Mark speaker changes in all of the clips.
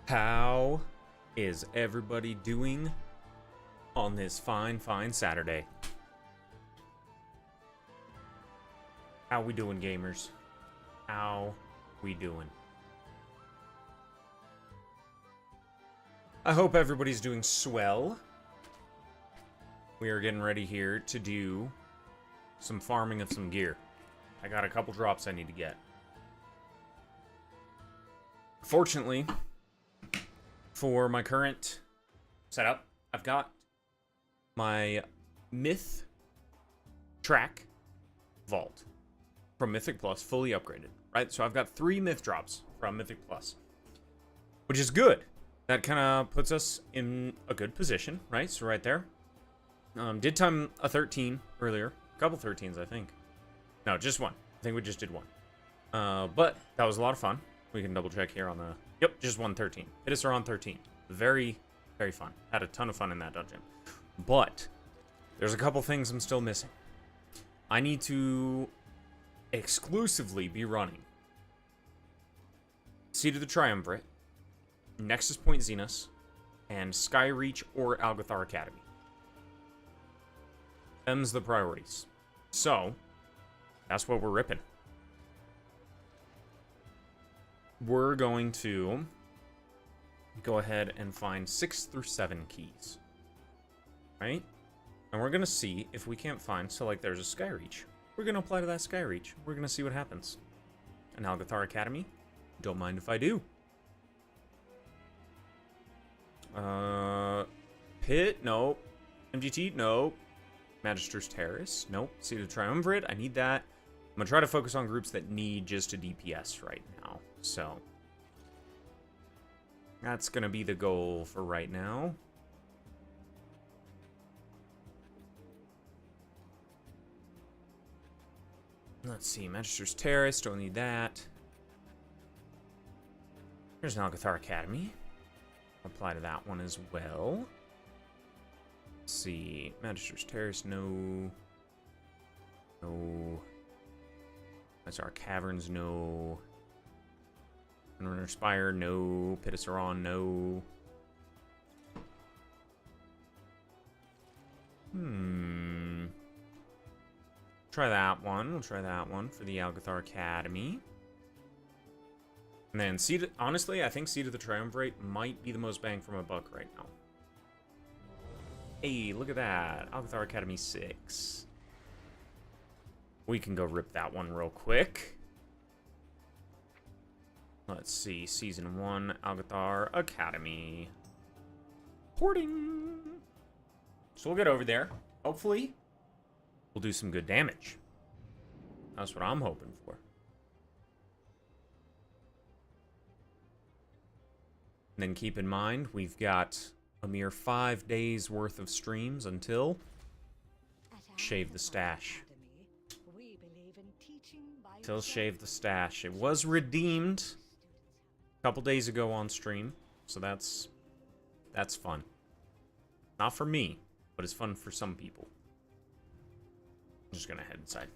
Speaker 1: How is everybody doing on this fine Saturday? How we doing, gamers? How we doing? I hope everybody's doing swell. We are getting ready here to do some farming of some gear. I got a couple drops I need to get. Fortunately, for my current setup, I've got my Myth Track Vault from Mythic Plus fully upgraded, right? So I've got 3 Myth drops from Mythic Plus, which is good. That kind of puts us in a good position, right? So right there. Did time a 13 earlier. A couple 13s, I think. No, just one. I think we just did one. But that was a lot of fun. We can double check here on the... Yep, just 113. Hit us around 13. Very, very fun. Had a ton of fun in that dungeon. But there's a couple things I'm still missing. I need to exclusively be running Seed of the Triumvirate, Nexus Point Zenus, and Skyreach or Algathar Academy. Them's the priorities. So, that's what we're ripping. We're going to go ahead and find 6 through 7 keys. Right? And we're going to see if we can't find, so like there's a Skyreach. We're going to apply to that Skyreach. We're going to see what happens. An Algathar Academy? Don't mind if I do. Pit? Nope. MGT? Nope. Magister's Terrace? Nope. Seed of the Triumvirate? I need that. I'm going to try to focus on groups that need just a DPS right now. So, that's going to be the goal for right now. Let's see. Magister's Terrace. Don't need that. Here's an Algathar Academy. Apply to that one as well. Let's see. Magister's Terrace. No. No. That's our Caverns. No. Runner Spire, no. Pitasaron, no. Try that one. We'll try that one for the Algathar Academy. And then, honestly, I think Seed of the Triumvirate might be the most bang for my buck right now. Hey, look at that. Algathar Academy 6. We can go rip that one real quick. Let's see, Season 1, Algathar Academy. Porting! So we'll get over there. Hopefully, we'll do some good damage. That's what I'm hoping for. And then keep in mind, we've got a mere 5 days worth of streams until Shave the Stash. Till Shave the Stash. It was redeemed a couple days ago on stream, so that's fun. Not for me, but it's fun for some people. I'm just gonna head inside.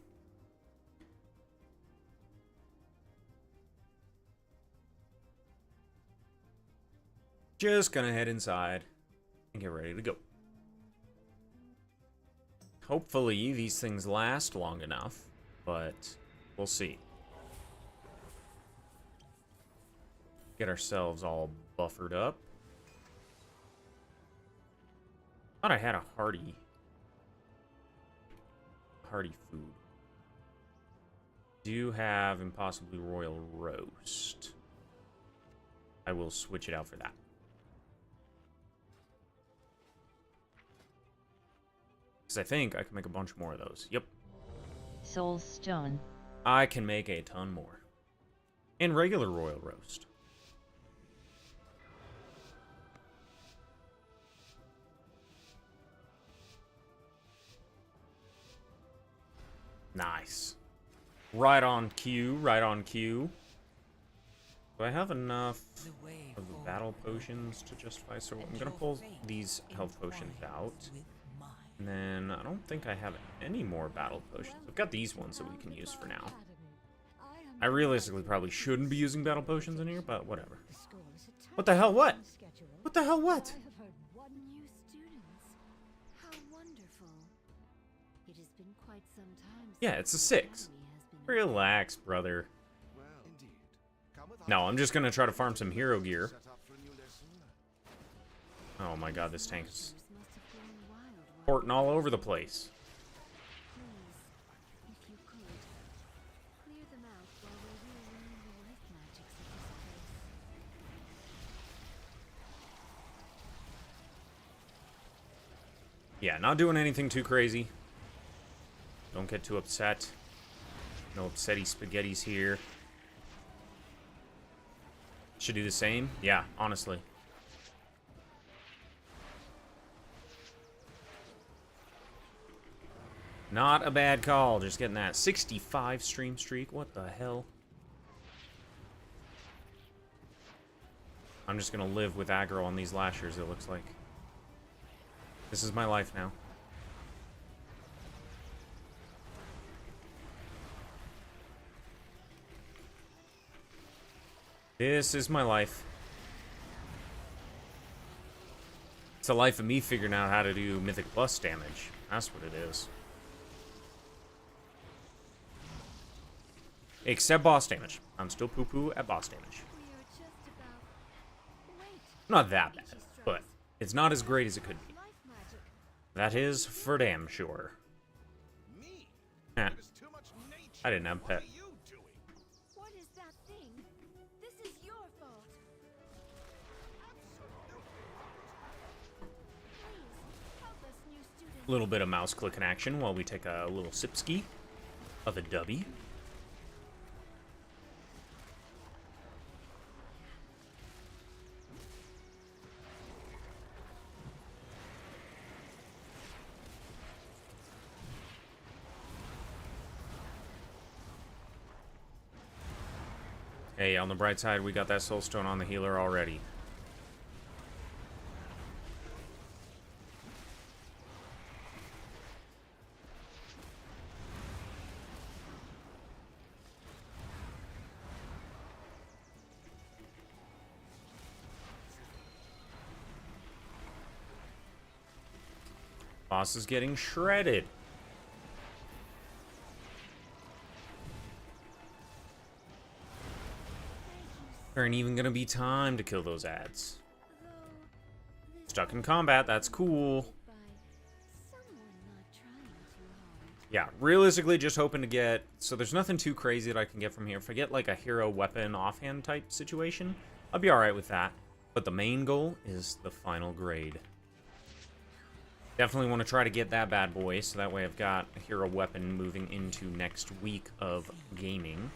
Speaker 1: Just gonna head inside and get ready to go. Hopefully these things last long enough, but we'll see. Get ourselves all buffered up. Thought I had a hearty food. Do have Impossibly Royal Roast. I will switch it out for that. Because I think I can make a bunch more of those. Yep.
Speaker 2: Soul Stone.
Speaker 1: I can make a ton more. And regular Royal Roast. Nice. Right on cue, right on cue. Do I have enough of the battle potions to justify? So I'm going to pull these health potions out. And then I don't think I have any more battle potions. I've got these ones that we can use for now. I realistically probably shouldn't be using battle potions in here, but whatever. What the hell, what? What the hell, what?
Speaker 3: I have heard one new students. How wonderful. It has been quite some time since
Speaker 1: Yeah, it's a
Speaker 3: the
Speaker 1: 6.
Speaker 3: academy has been
Speaker 1: Relax, brother.
Speaker 4: Well, indeed. Come with
Speaker 1: No,
Speaker 4: us.
Speaker 1: I'm just gonna try to farm some hero gear.
Speaker 4: Set up for a new lesson.
Speaker 1: Oh my god, this tank is
Speaker 3: Monsters must have been wild ones.
Speaker 1: porting all over the place.
Speaker 3: Please, if you could, clear them out while we're relearning the life magics of this place.
Speaker 1: Yeah, not doing anything too crazy. Don't get too upset. No upsetty spaghettis here. Should do the same? Yeah, honestly. Not a bad call. Just getting that 65 stream streak. What the hell? I'm just gonna live with aggro on these lashers, it looks like. This is my life now. This is my life. It's a life of me figuring out how to do Mythic Plus damage. That's what it is. Except boss damage. I'm still poo-poo at boss damage.
Speaker 3: We are just about... Wait.
Speaker 1: Not that bad,
Speaker 3: Ichi
Speaker 1: but
Speaker 3: strikes.
Speaker 1: it's not as great as it could be.
Speaker 3: Life magic.
Speaker 1: That is for damn sure.
Speaker 4: Me?
Speaker 1: Eh,
Speaker 4: It is too much nature.
Speaker 1: I didn't have
Speaker 4: What
Speaker 1: pet.
Speaker 4: are you doing?
Speaker 3: What is that thing? This is your fault. Please, help us new students.
Speaker 1: Little bit of mouse clicking action while we take a little sip ski of a dubby. Hey, on the bright side, we got that soul stone on the healer already. Boss is getting shredded. There ain't even gonna be time to kill those ads.
Speaker 3: Though, this
Speaker 1: Stuck in combat, that's cool.
Speaker 3: by someone not trying too hard.
Speaker 1: Yeah, realistically, just hoping to get... So there's nothing too crazy that I can get from here. If I get, like, a hero weapon offhand type situation, I'll be alright with that. But the main goal is the final grade. Definitely want to try to get that bad boy, so that way I've got a hero weapon moving into next week of gaming.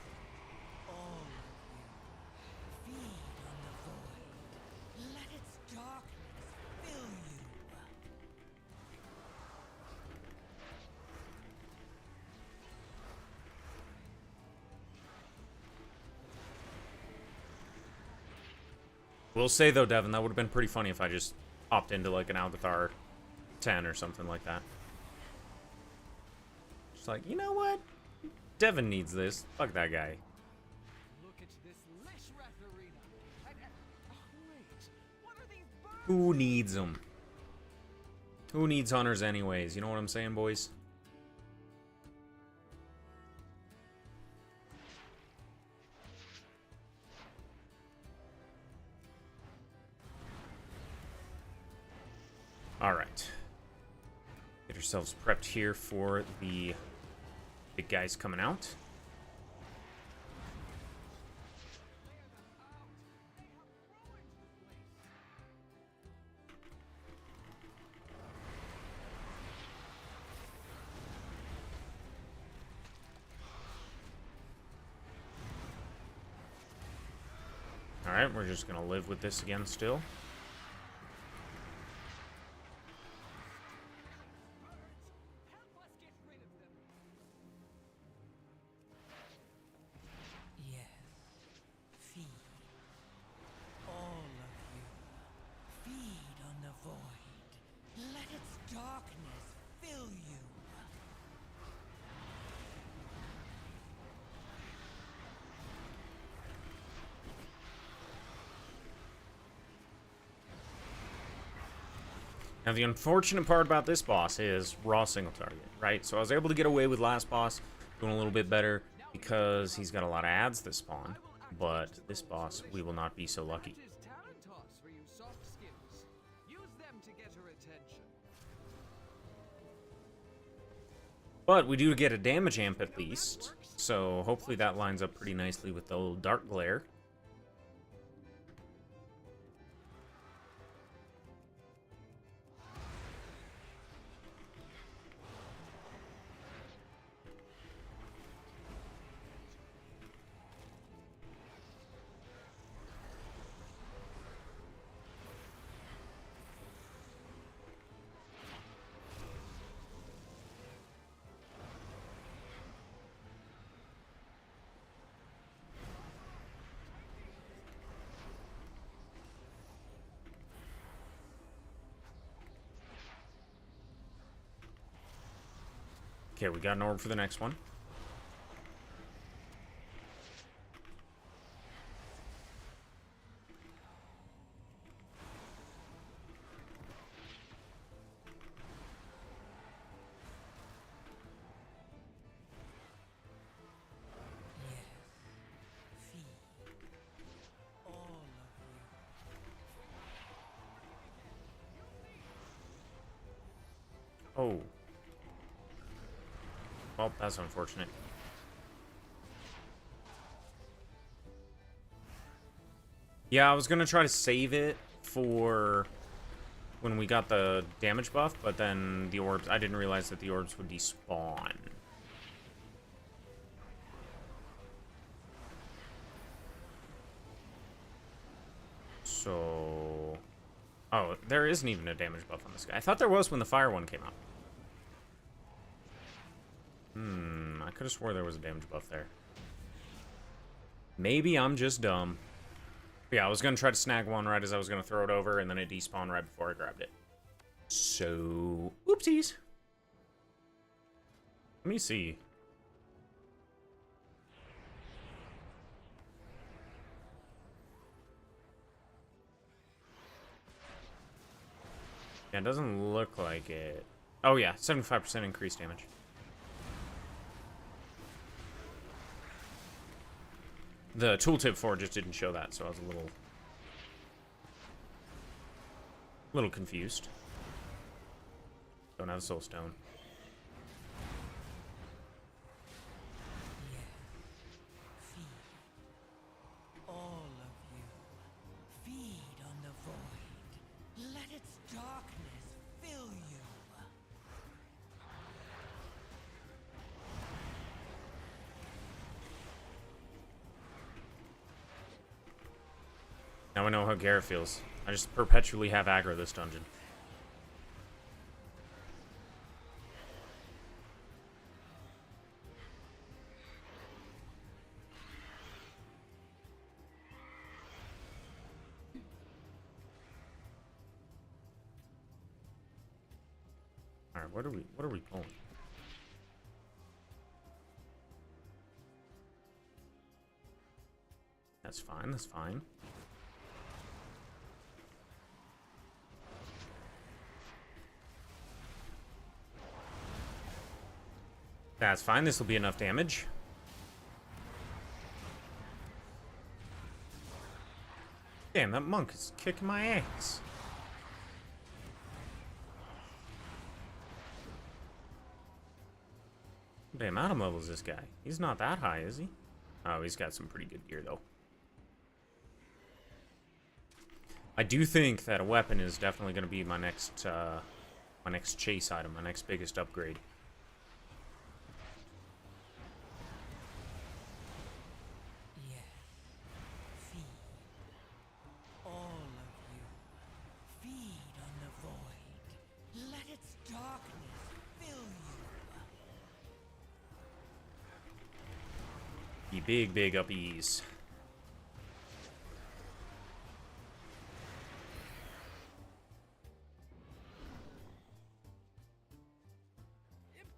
Speaker 5: Let its darkness fill you.
Speaker 1: Will say, though, Devin, that would have been pretty funny if I just hopped into, like, an Alcathar 10 or something like that. Just like, you know what? Devin needs this. Fuck that guy.
Speaker 5: Look at this Lishrath arena. Wait, what are these birds?
Speaker 1: Who needs them? Who needs hunters anyways? You know what I'm saying, boys? Alright. Get yourselves prepped here for the big guys coming out. Alright, we're just gonna live with this again still.
Speaker 5: Help us get rid of them. Yes. Feed. All of you. Feed on the void. Let its darkness fill you.
Speaker 1: Now, the unfortunate part about this boss is raw single target, right? So I was able to get away with last boss, doing a little bit better, because he's got a lot of ads that spawn. But this boss, we will not be so lucky.
Speaker 5: What is talent toss for you soft skills? Use them to get her attention.
Speaker 1: But we do get a damage amp at least, so hopefully that lines up pretty nicely with the little dark glare. Okay, we got an orb for the next one. Oh. Well, that's unfortunate. Yeah, I was gonna try to save it for when we got the damage buff, but then the orbs, I didn't realize that the orbs would despawn. So... Oh, there isn't even a damage buff on this guy. I thought there was when the fire one came out. I could have swore there was a damage buff there. Maybe I'm just dumb. But yeah, I was going to try to snag one right as I was going to throw it over, and then it despawned right before I grabbed it. So, oopsies. Let me see. Yeah, it doesn't look like it. Oh yeah, 75% increased damage. The tooltip for it just didn't show that, so I was a little confused. Don't have soul stone.
Speaker 6: All of you, feed on the void. Let its darkness fill you.
Speaker 1: Now I know how Garrett feels. I just perpetually have aggro this dungeon. Alright, what are we pulling? That's fine, that's fine. That's fine, this will be enough damage. Damn, that monk is kicking my ass. Damn, item level is this guy? He's not that high, is he? Oh, he's got some pretty good gear, though. I do think that a weapon is definitely going to be my next chase item, my next biggest upgrade. Big uppies.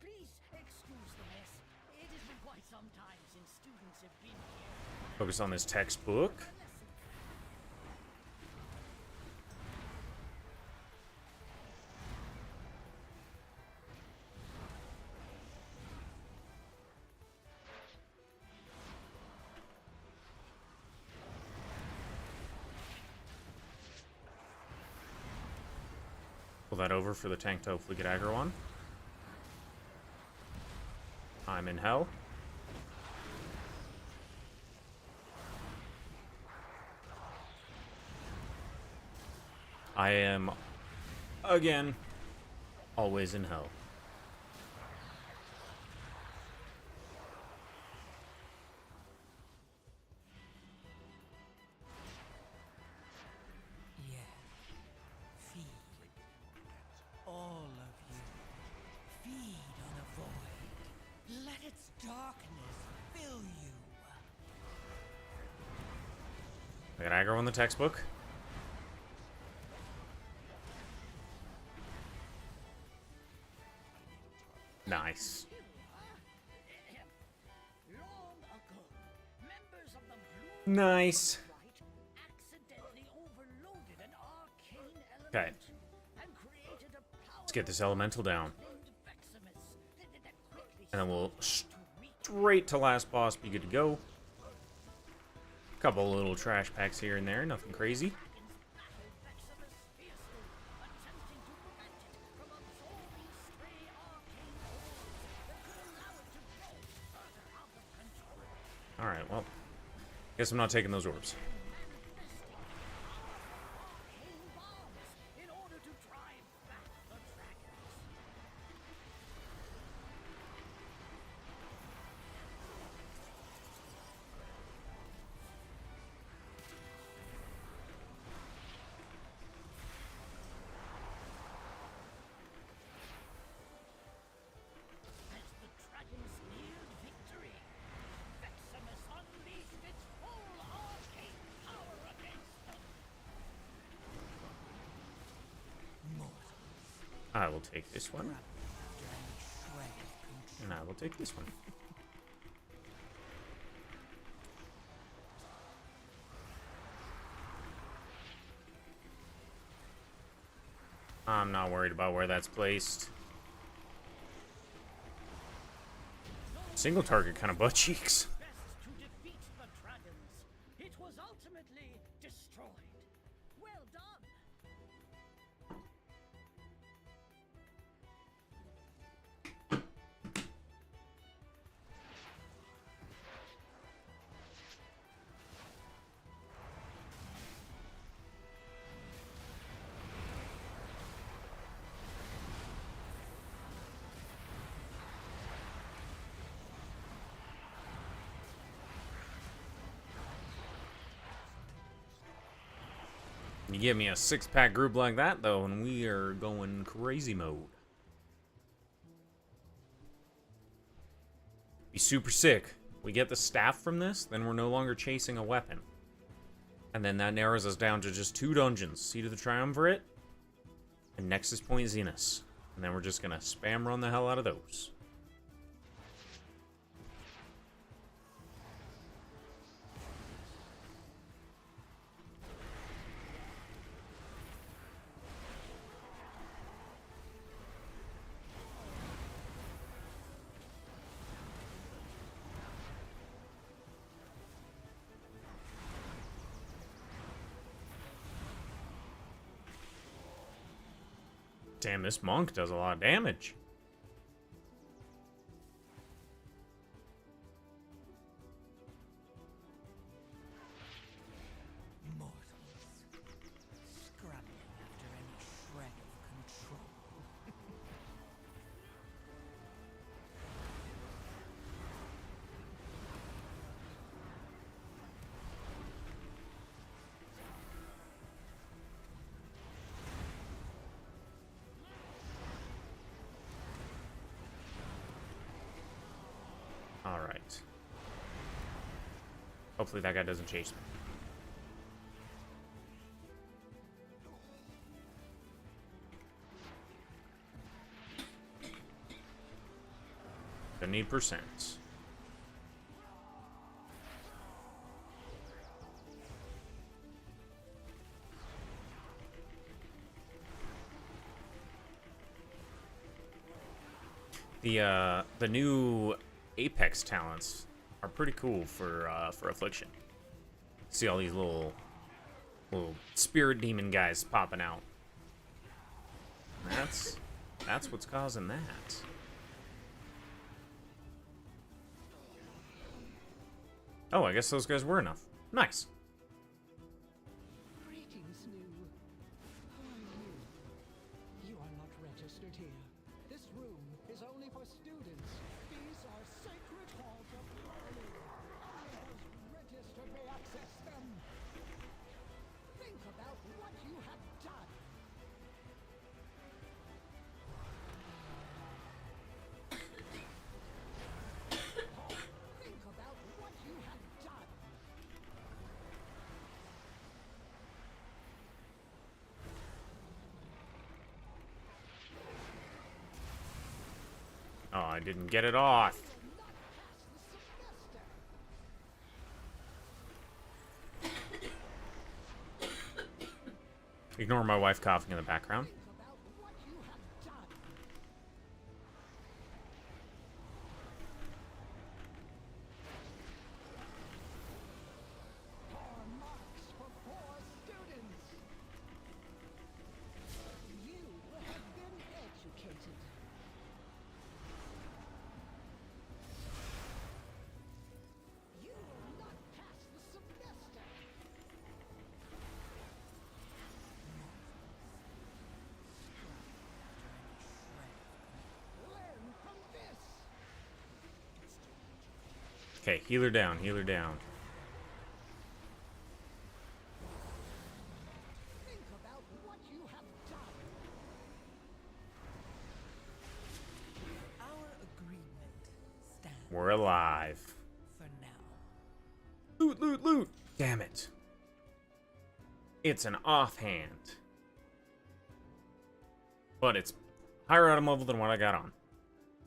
Speaker 6: Please excuse the mess. It has been quite some time since students have been here.
Speaker 1: Focus on this textbook. Shuffle that over for the tank to hopefully get aggro on. I'm in hell. I am, again, always in hell.
Speaker 6: Yeah. Feed. All of you. Feed on the void. Let its darkness fill you.
Speaker 1: I got aggro on the textbook. Nice.
Speaker 5: Long ago, members of the Blue
Speaker 1: Nice.
Speaker 5: Right accidentally overloaded an arcane element
Speaker 1: Okay.
Speaker 5: and created a
Speaker 1: Let's get this elemental down.
Speaker 5: named Veximus that quickly
Speaker 1: And then we'll
Speaker 5: started to reach
Speaker 1: straight to last boss, be good to go. Couple little trash packs here and there, nothing crazy.
Speaker 5: battle Veximus fiercely, attempting to prevent it from absorbing stray arcane orbs that could allow it to grow further out of control.
Speaker 1: Alright, well. Guess I'm not taking those orbs.
Speaker 5: Arcane bombs in order to drive back the dragons. As the dragons neared victory, Veximus unleashed its full arcane power against them.
Speaker 6: Mortals.
Speaker 1: I will take this one,
Speaker 6: After any shred of control.
Speaker 1: and I will take this one. I'm not worried about where that's placed. Single target kind of butt cheeks.
Speaker 5: Best to defeat the dragons. It was ultimately destroyed. Well done.
Speaker 1: You give me a 6-pack group like that, though, and we are going crazy mode. Be super sick. We get the staff from this, then we're no longer chasing a weapon. And then that narrows us down to just 2 dungeons. Seat of the Triumvirate and Nexus Point Zenith. And then we're just going to spam run the hell out of those. Damn, this monk does a lot of damage.
Speaker 6: Mortals. Scrabbling after any shred of control.
Speaker 1: Alright. Hopefully that guy doesn't chase me. Don't need percents. The new Apex talents are pretty cool for Affliction. See all these little spirit demon guys popping out. that's what's causing that. Oh, I guess those guys were enough. Nice.
Speaker 6: Greetings, New. Who are you? You are not registered here. This room is only for students. These are sacred halls of learning. Only those registered may access them. Think about what you have done. Think about what you have done.
Speaker 1: Oh, I didn't get it off.
Speaker 6: Not pass the semester.
Speaker 1: Ignore my wife coughing in the background.
Speaker 6: Think about what you have done. Poor marks for poor students. You have been educated. You will not pass the semester. Learn from this.
Speaker 1: Okay, heal her down, heal her down.
Speaker 6: Think about what you have done. Our agreement stands
Speaker 1: We're alive.
Speaker 6: for now.
Speaker 1: Loot, loot, loot! Damn it. It's an offhand. But it's higher item level than what I got on.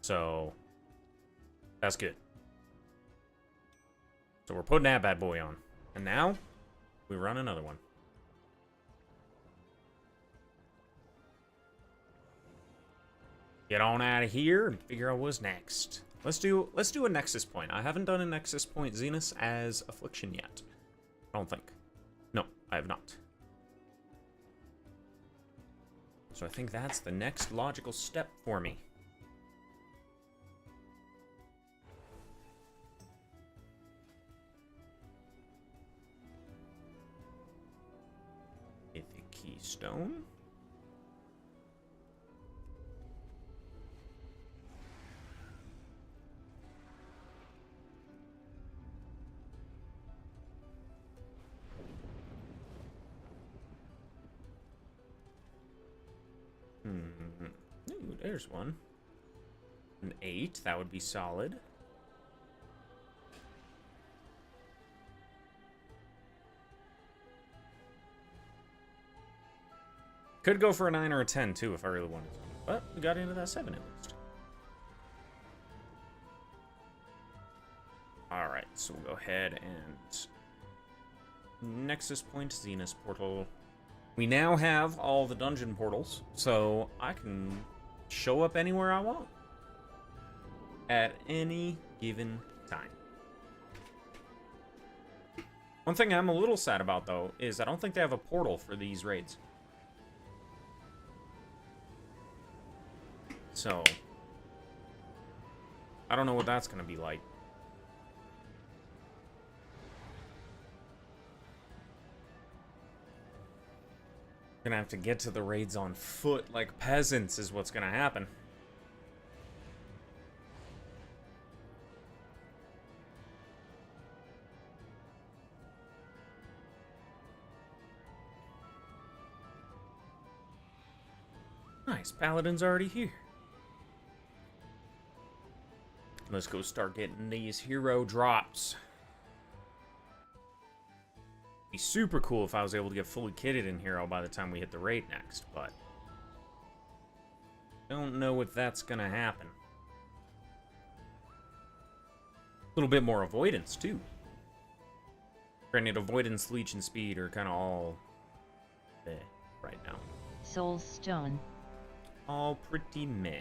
Speaker 1: So, that's good. So we're putting that bad boy on. And now, we run another one. Get on out of here and figure out what's next. Let's do a Nexus point. I haven't done a Nexus point Zenus as Affliction yet. I don't think. No, I have not. So I think that's the next logical step for me. Mythic Keystone. Ooh, there's one. An 8, that would be solid. Could go for a 9 or a 10 too if I really wanted to. But we got into that 7 at least. Alright, so we'll go ahead and Nexus Point, Zenus Portal. We now have all the dungeon portals, so I can show up anywhere I want at any given time. One thing I'm a little sad about, though, is I don't think they have a portal for these raids. So, I don't know what that's going to be like. Gonna have to get to the raids on foot like peasants is what's gonna happen. Nice, Paladin's already here. Let's go start getting these hero drops. Be super cool if I was able to get fully kitted in Hero by the time we hit the raid next, but don't know if that's gonna happen. A little bit more avoidance too. Granted, avoidance, leech, and speed are kind of all right now.
Speaker 2: Soul Stone.
Speaker 1: All pretty meh.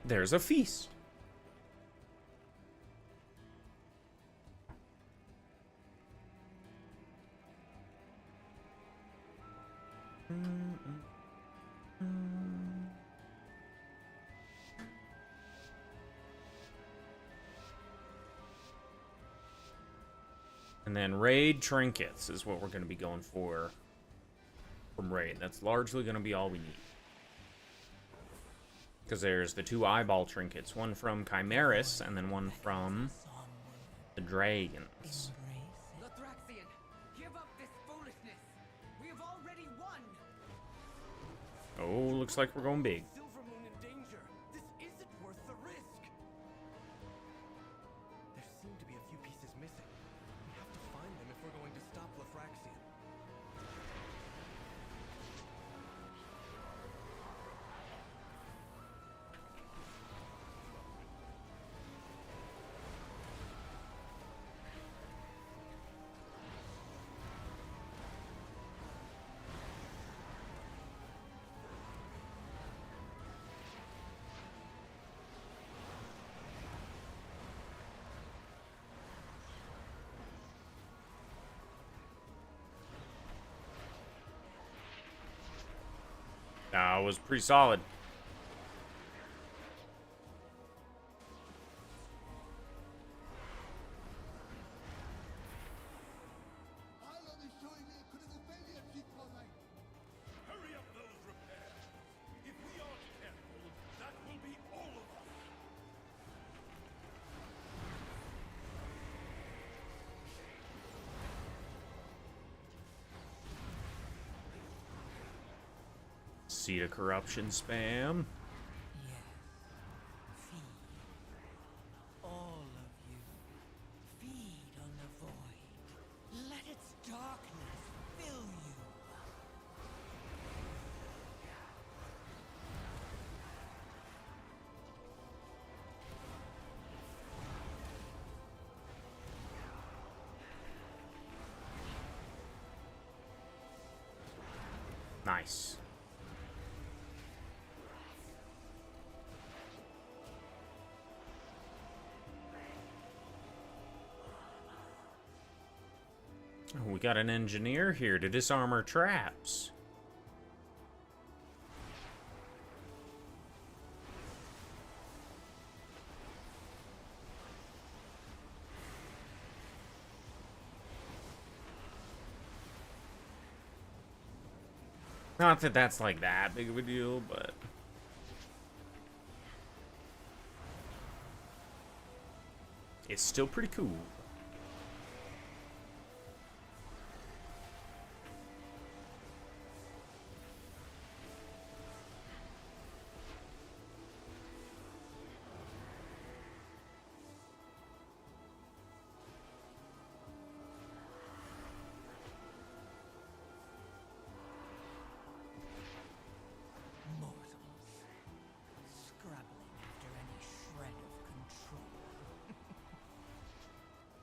Speaker 1: There's a feast. And then raid trinkets is what we're going to be going for from raid. That's largely going to be all we need. Because there's the 2 eyeball trinkets. One from Chimeris, and then one from the dragons.
Speaker 5: Lathraxian, give up this foolishness. We have already won.
Speaker 1: Oh, looks like we're going big.
Speaker 4: Silvermoon in danger. This isn't worth the risk. There seem to be a few pieces missing. We have to find them if we're going to stop Lathraxian.
Speaker 1: That was pretty solid.
Speaker 4: Hurry up those repairs. If we aren't careful, that will be all of us.
Speaker 1: Seed of corruption spam.
Speaker 6: Yes. Feed. All of you. Feed on the void. Let its darkness fill you.
Speaker 1: Nice. Oh, we got an engineer here to disarm our traps. Not that that's like that big of a deal, but it's still pretty cool.
Speaker 6: Mortals. Scrabbling after any shred of control.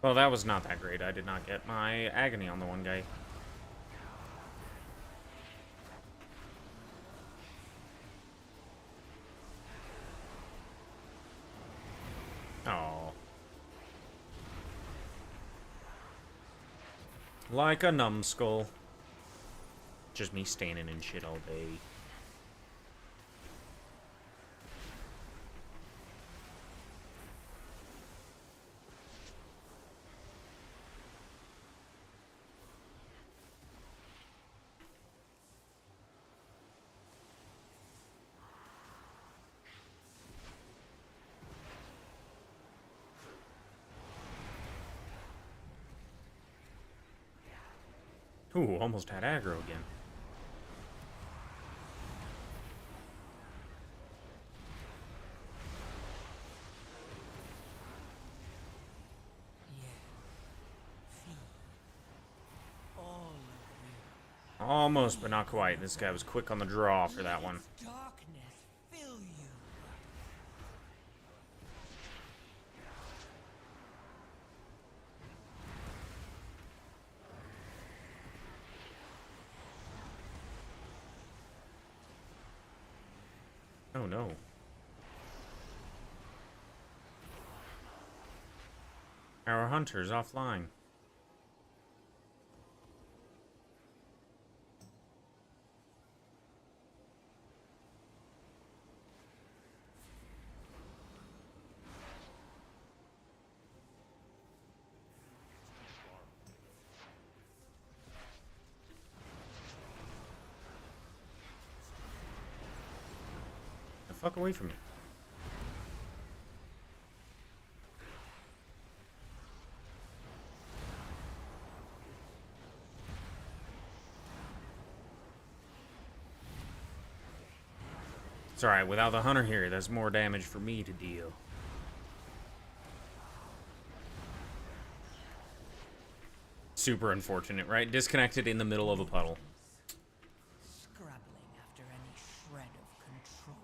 Speaker 1: Well, that was not that great. I did not get my agony on the one guy. Oh. Like a numbskull. Just me standing in shit all day. Ooh, almost had aggro again.
Speaker 6: Yes. Feed. All of you.
Speaker 1: Almost, but not quite. This guy was quick on the draw for that one.
Speaker 6: Let its darkness fill you.
Speaker 1: Oh no. Our hunter's offline. fuck away from me. It's alright, without the hunter here, there's more damage for me to deal. Super unfortunate, right? Disconnected in the middle of a puddle.
Speaker 5: Scrabbling after any shred of control.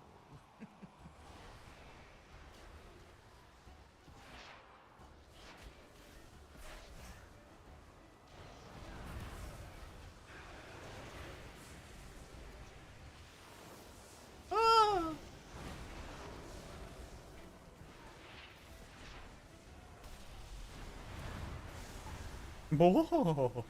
Speaker 1: Whoa.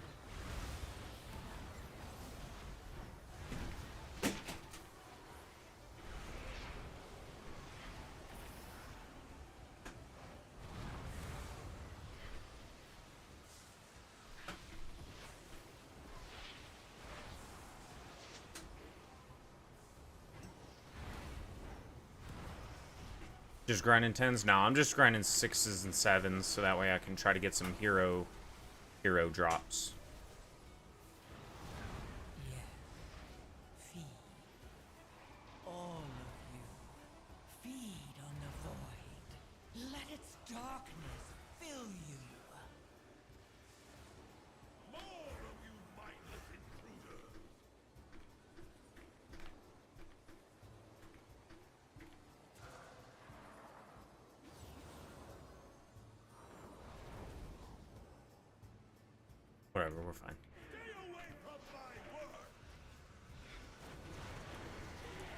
Speaker 1: Just grinding 10s? No, I'm just grinding 6s and 7s so that way I can try to get some hero drops.
Speaker 5: Yeah. Feed. All of you. Feed on the void. Let its darkness fill you.
Speaker 4: More of you mindless intruder!
Speaker 1: Whatever, we're fine.
Speaker 4: Stay away from my work!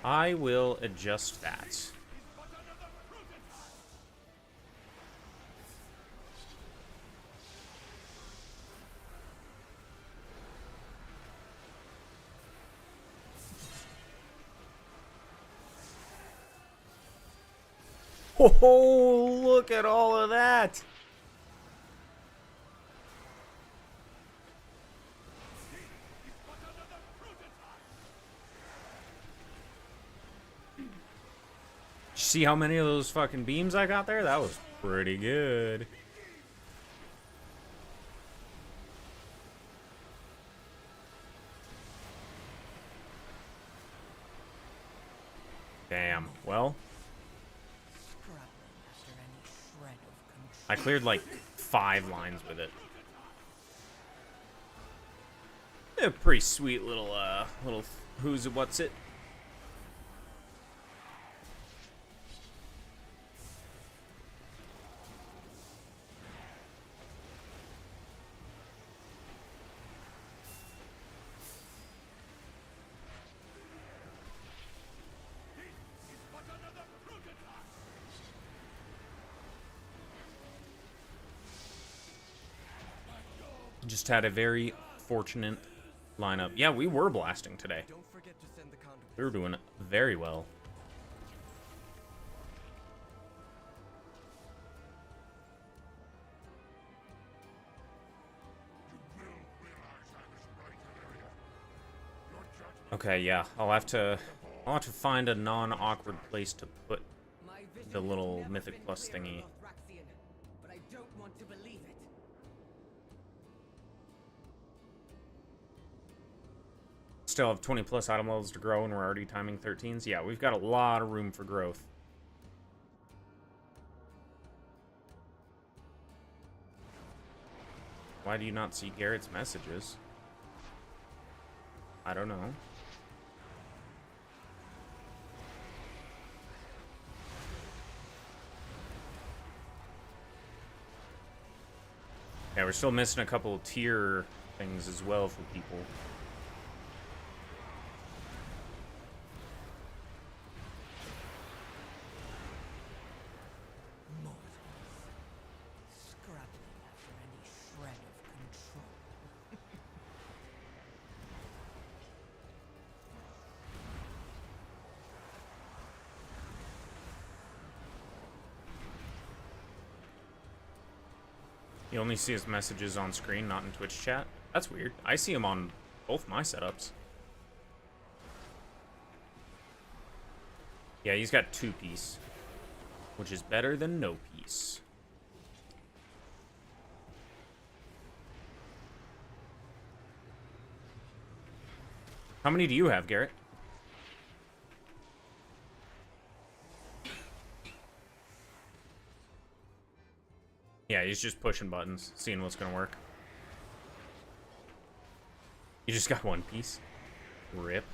Speaker 1: I will adjust that.
Speaker 4: Is but another prototype!
Speaker 1: Oh, look at all of that! See how many of those fucking beams I got there? That was pretty good. Damn. Well,
Speaker 5: Scrabbling after any shred of control.
Speaker 1: I cleared like 5 lines with it. A pretty sweet little who's it, what's it? Just had a very fortunate lineup. Yeah, we were blasting today.
Speaker 7: Don't forget to send the conduit.
Speaker 1: We were doing very well. Okay, yeah, I'll have to find a non-awkward place to put
Speaker 7: My vision
Speaker 1: the
Speaker 7: has
Speaker 1: little
Speaker 7: never
Speaker 1: mythic
Speaker 7: been
Speaker 1: plus
Speaker 7: clearer,
Speaker 1: thingy.
Speaker 7: Lothraxian, but I don't want to believe it.
Speaker 1: Still have 20 plus item levels to grow and we're already timing 13s. Yeah, we've got a lot of room for growth. Why do you not see Garrett's messages? I don't know. Yeah, we're still missing a couple of tier things as well for people.
Speaker 5: Mortals. Scrabbling after any shred of control.
Speaker 1: You only see his messages on screen, not in Twitch chat. That's weird. I see him on both my setups. Yeah, he's got 2-piece, which is better than no piece. How many do you have, Garrett? Yeah, he's just pushing buttons, seeing what's gonna work. You just got 1 piece. Rip.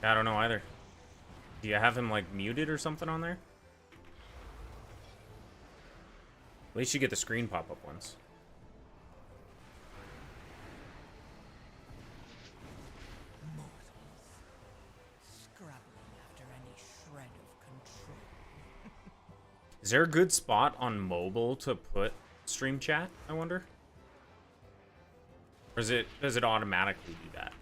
Speaker 1: I don't know either. Do you have him, like, muted or something on there? At least you get the screen pop-up ones.
Speaker 5: Scrabbling after any shred of control.
Speaker 1: Is there a good spot on mobile to put stream chat, I wonder? Or does it automatically do that?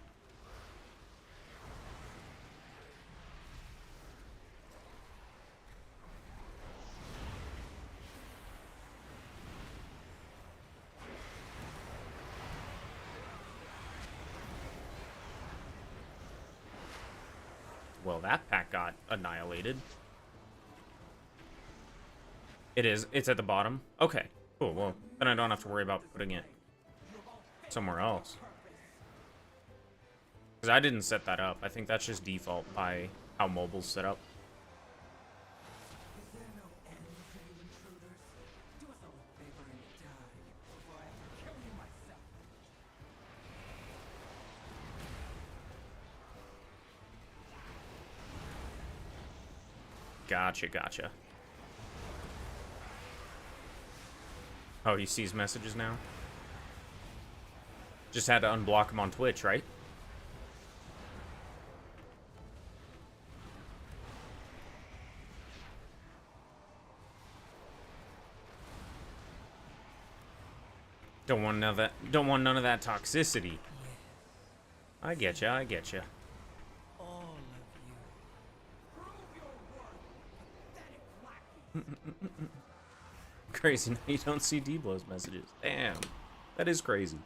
Speaker 1: Well, that pack got annihilated. It is. It's at the bottom. Okay. Cool. Well, then I don't have to worry about putting it somewhere else. Because I didn't set that up. I think that's just default by how mobile's set up.
Speaker 7: Is there no end to you intruders? Do us all a favor and die before I have to kill you myself.
Speaker 1: Gotcha, gotcha. Oh, he sees messages now? Just had to unblock him on Twitch, right? Don't want none of that. Don't want none of that toxicity. I getcha, I getcha.
Speaker 5: All of you.
Speaker 1: Crazy. Now you don't see D-Blow's messages. Damn. That is crazy.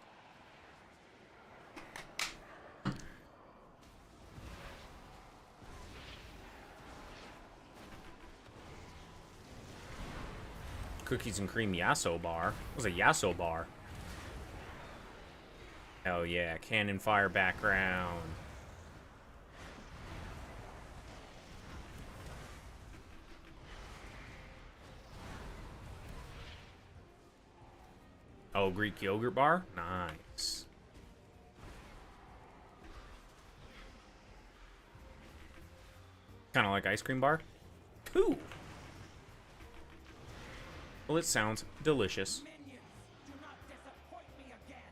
Speaker 1: Cookies and cream Yasso bar. What was a Yasso bar? Hell yeah. Cannon fire background. Oh, Greek yogurt bar? Nice. Kind of like ice cream bar? Cool. Well, it sounds delicious.
Speaker 5: Minions, do not disappoint me again.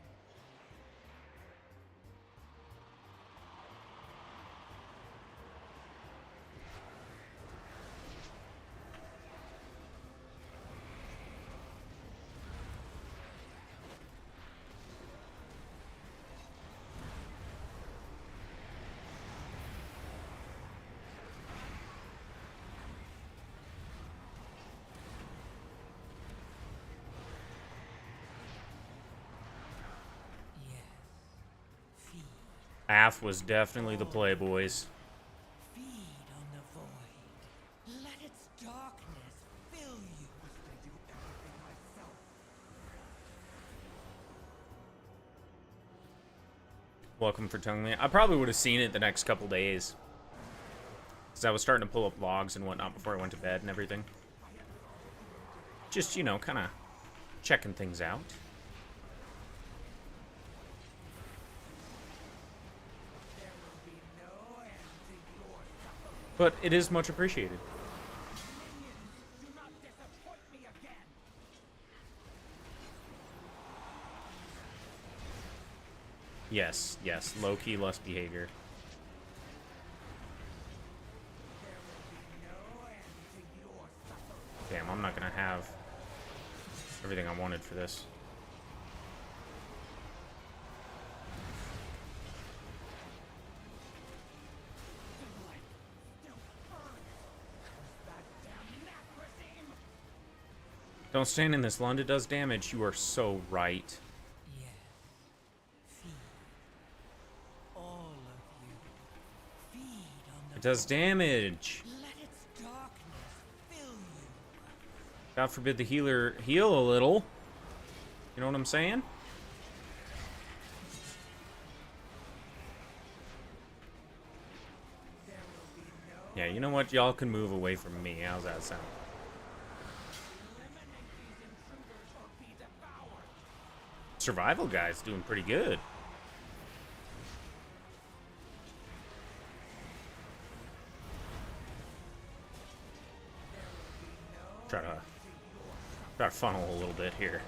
Speaker 1: AF was definitely the play, boys.
Speaker 5: Feed on the void. Let its darkness fill you.
Speaker 7: I do everything myself.
Speaker 1: Welcome for telling me. I probably would have seen it the next couple days. Because I was starting to pull up vlogs and whatnot before I went to bed and everything. Just, you know, kind of checking things out. But it is much appreciated.
Speaker 5: Do not disappoint me again.
Speaker 1: Yes, yes, low-key lust behavior. Damn, I'm not gonna have everything I wanted for this.
Speaker 5: Like
Speaker 1: Don't stand in this, Lund. It does damage. You are so right.
Speaker 7: Yes. Feed. All of you. Feed on the
Speaker 1: It does damage.
Speaker 7: Let its darkness fill you.
Speaker 1: God forbid the healer heal a little. You know what I'm saying? Yeah, you know what? Y'all can move away from me. How's that sound? Survival guy's doing pretty good. Try to funnel a little bit here.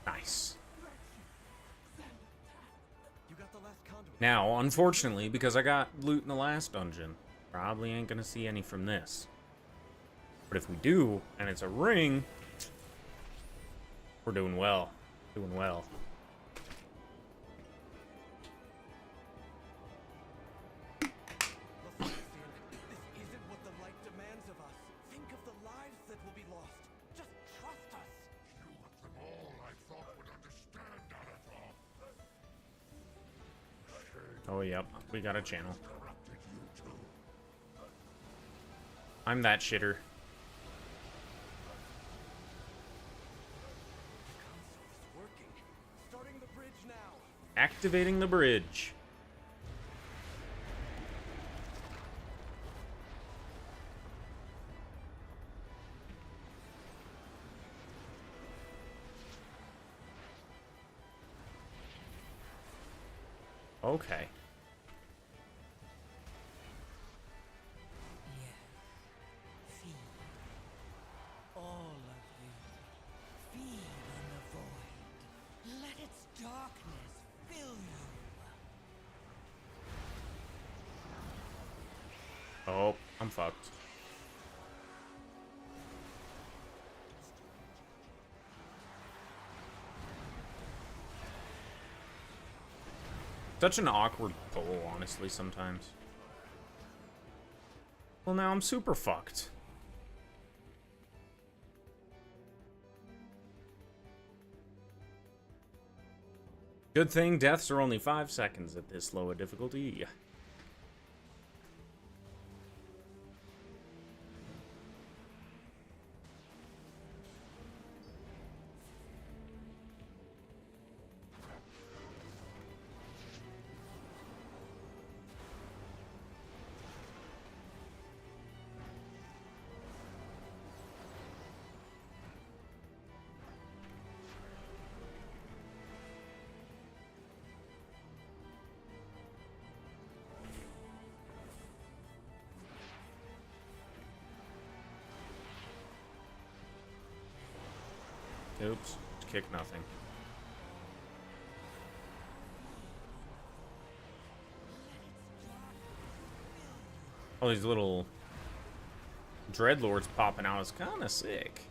Speaker 1: Nice. Now, unfortunately, because I got loot in the last dungeon, probably ain't gonna see any from this. But if we do, and it's a ring, we're doing well. Doing well.
Speaker 4: This isn't what the light demands of us. Think of the lives that will be lost. Just trust us.
Speaker 8: You of them all I thought would understand, Alethar.
Speaker 1: Oh, yep. We got a channel.
Speaker 8: Corrupted you too.
Speaker 1: I'm that shitter.
Speaker 4: Console's working. Starting the bridge now.
Speaker 1: Activating the bridge. Okay.
Speaker 7: Yes. Feed. All of you. Feed on the void. Let its darkness fill you.
Speaker 1: Oh, I'm fucked. Such an awkward pull, honestly, sometimes. Well, now I'm super fucked. Good thing deaths are only 5 seconds at this low a difficulty. Oops, kick nothing. All these little dreadlords popping out is kind of sick.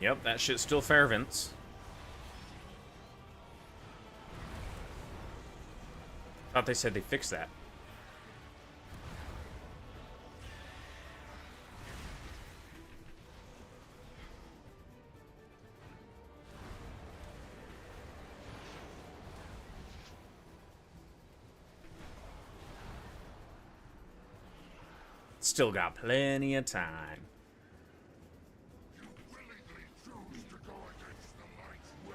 Speaker 1: Yep, that shit's still fervent. Thought they said they fixed that. Still got plenty of time.
Speaker 8: You willingly choose to go against the light's will.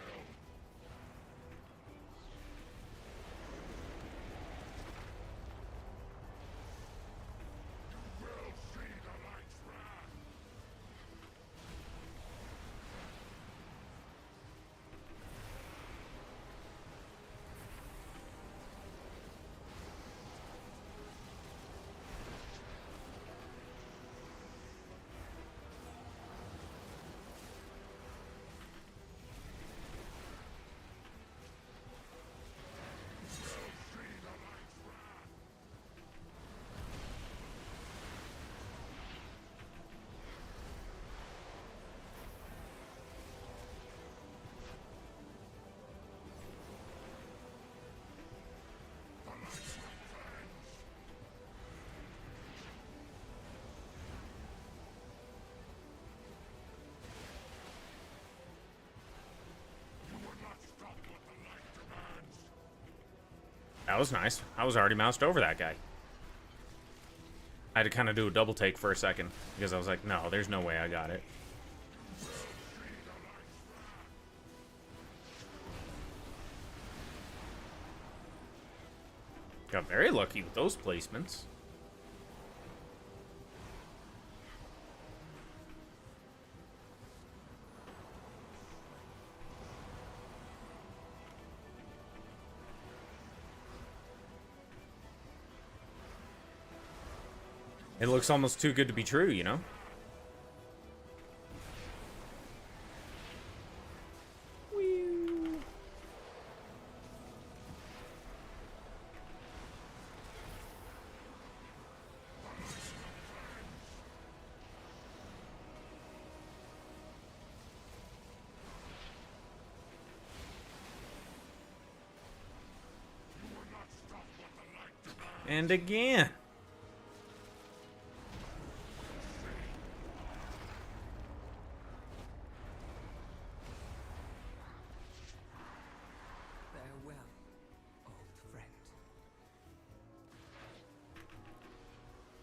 Speaker 8: You will see the light's wrath.
Speaker 1: That was nice. I was already moused over that guy. I had to kind of do a double take for a second because I was like, no, there's no way I got it. Got very lucky with those placements. It looks almost too good to be true, you know? Whew. And again.
Speaker 7: Farewell, old friend.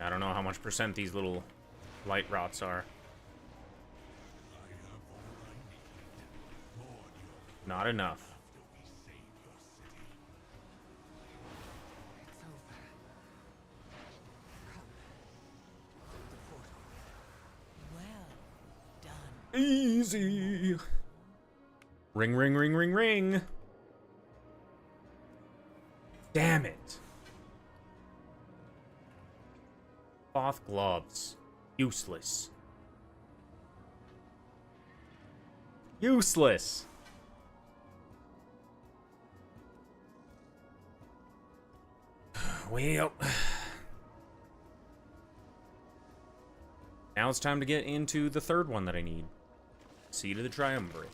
Speaker 1: I don't know how much percent these little light rots are. Not enough.
Speaker 7: It's over. Come. The portal.
Speaker 5: Well done.
Speaker 1: Easy. Ring, ring, ring, ring, ring. Damn it. Cloth gloves. Useless. Useless. Well. Now it's time to get into the third one that I need. Seed of the Triumvirate.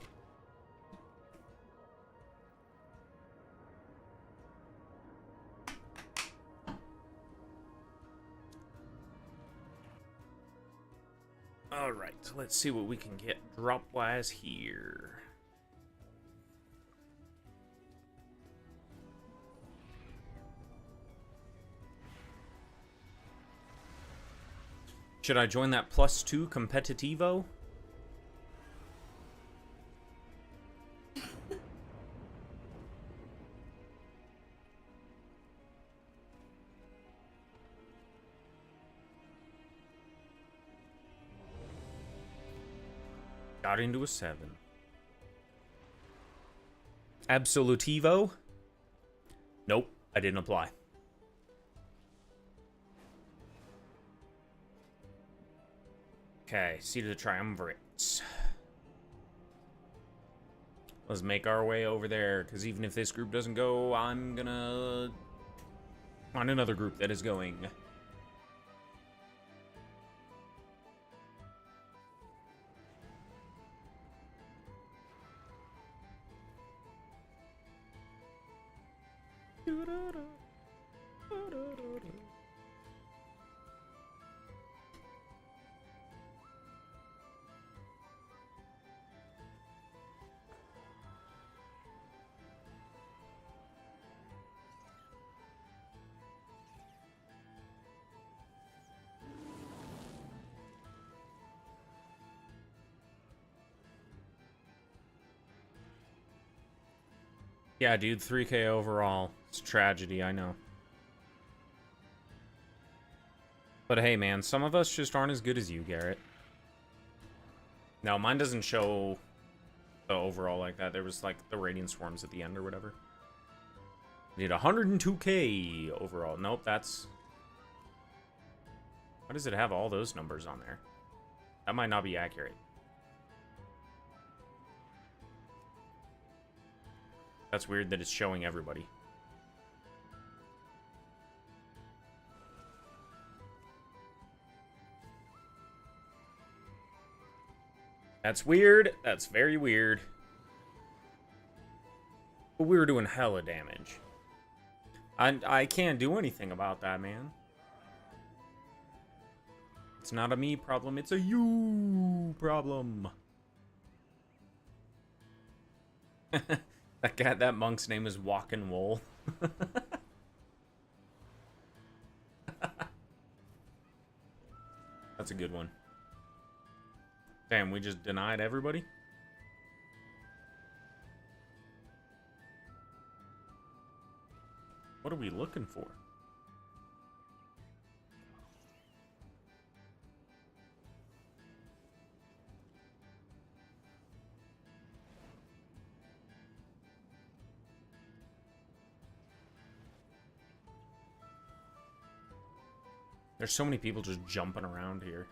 Speaker 1: Alright, let's see what we can get drop-wise here. Should I join that +2 competitivo? Got into a 7. Absolutivo? Nope, I didn't apply. Okay, Seed of the Triumvirates. Let's make our way over there, because even if this group doesn't go, I'm gonna find another group that is going. Yeah, dude, 3K overall. It's a tragedy, I know. But hey, man, some of us just aren't as good as you, Garrett. No, mine doesn't show the overall like that. There was, like, the Radiant Swarms at the end or whatever. Did 102K overall. Nope, that's... Why does it have all those numbers on there? That might not be accurate. That's weird that it's showing everybody. That's weird. That's very weird. But we were doing hella damage. I can't do anything about that, man. It's not a me problem, it's a you problem. That monk's name is Walkin' Wool. That's a good one. Damn, we just denied everybody? What are we looking for? There's so many people just jumping around here.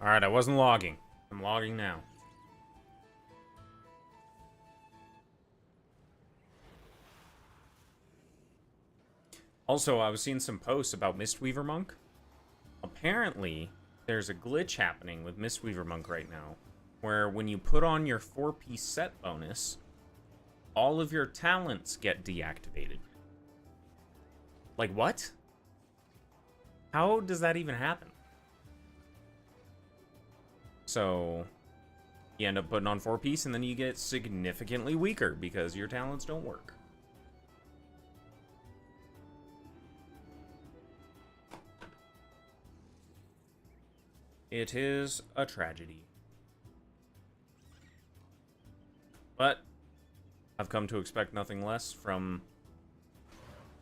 Speaker 1: Alright, I wasn't logging. I'm logging now. Also, I was seeing some posts about Mistweaver Monk. Apparently, there's a glitch happening with Mistweaver Monk right now, where when you put on your 4-piece set bonus, all of your talents get deactivated. Like, what? How does that even happen? So, you end up putting on 4-piece, and then you get significantly weaker because your talents don't work. It is a tragedy. But I've come to expect nothing less from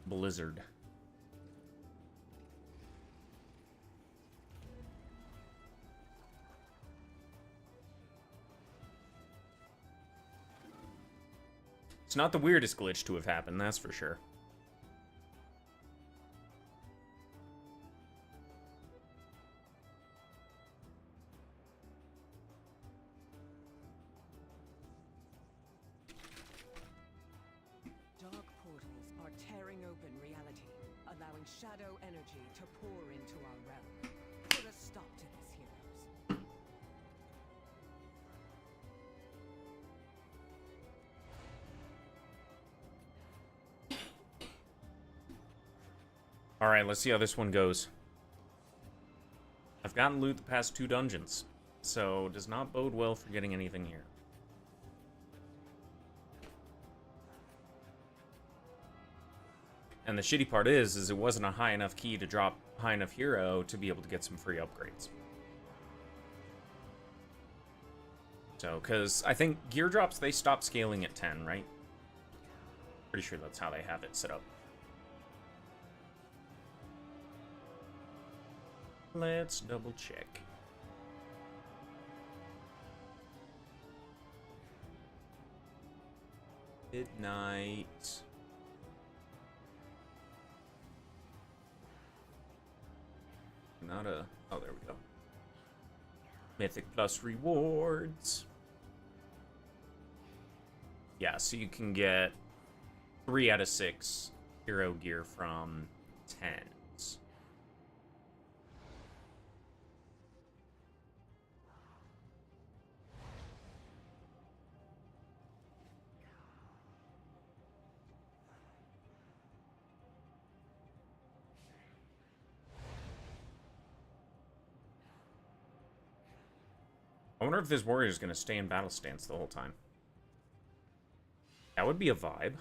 Speaker 1: Blizzard. It's not the weirdest glitch to have happened, that's for sure.
Speaker 7: Dark portals are tearing open reality, allowing shadow energy to pour into our realm. Put a stop to this, heroes.
Speaker 1: Alright, let's see how this one goes. I've gotten loot the past 2 dungeons, so does not bode well for getting anything here. And the shitty part is it wasn't a high enough key to drop high enough hero to be able to get some free upgrades. So, because I think gear drops, they stop scaling at 10, right? Pretty sure that's how they have it set up. Let's double check. Midnight. Not a... Oh, there we go. Mythic plus rewards. Yeah, so you can get 3 out of 6 hero gear from 10s. I wonder if this warrior is going to stay in battle stance the whole time. That would be a vibe.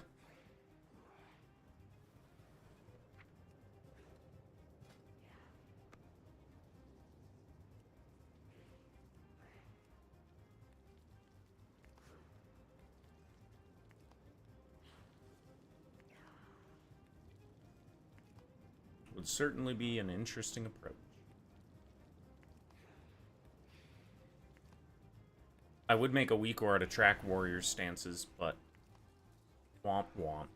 Speaker 1: Would certainly be an interesting approach. I would make a weak aura to track warrior stances, but womp womp.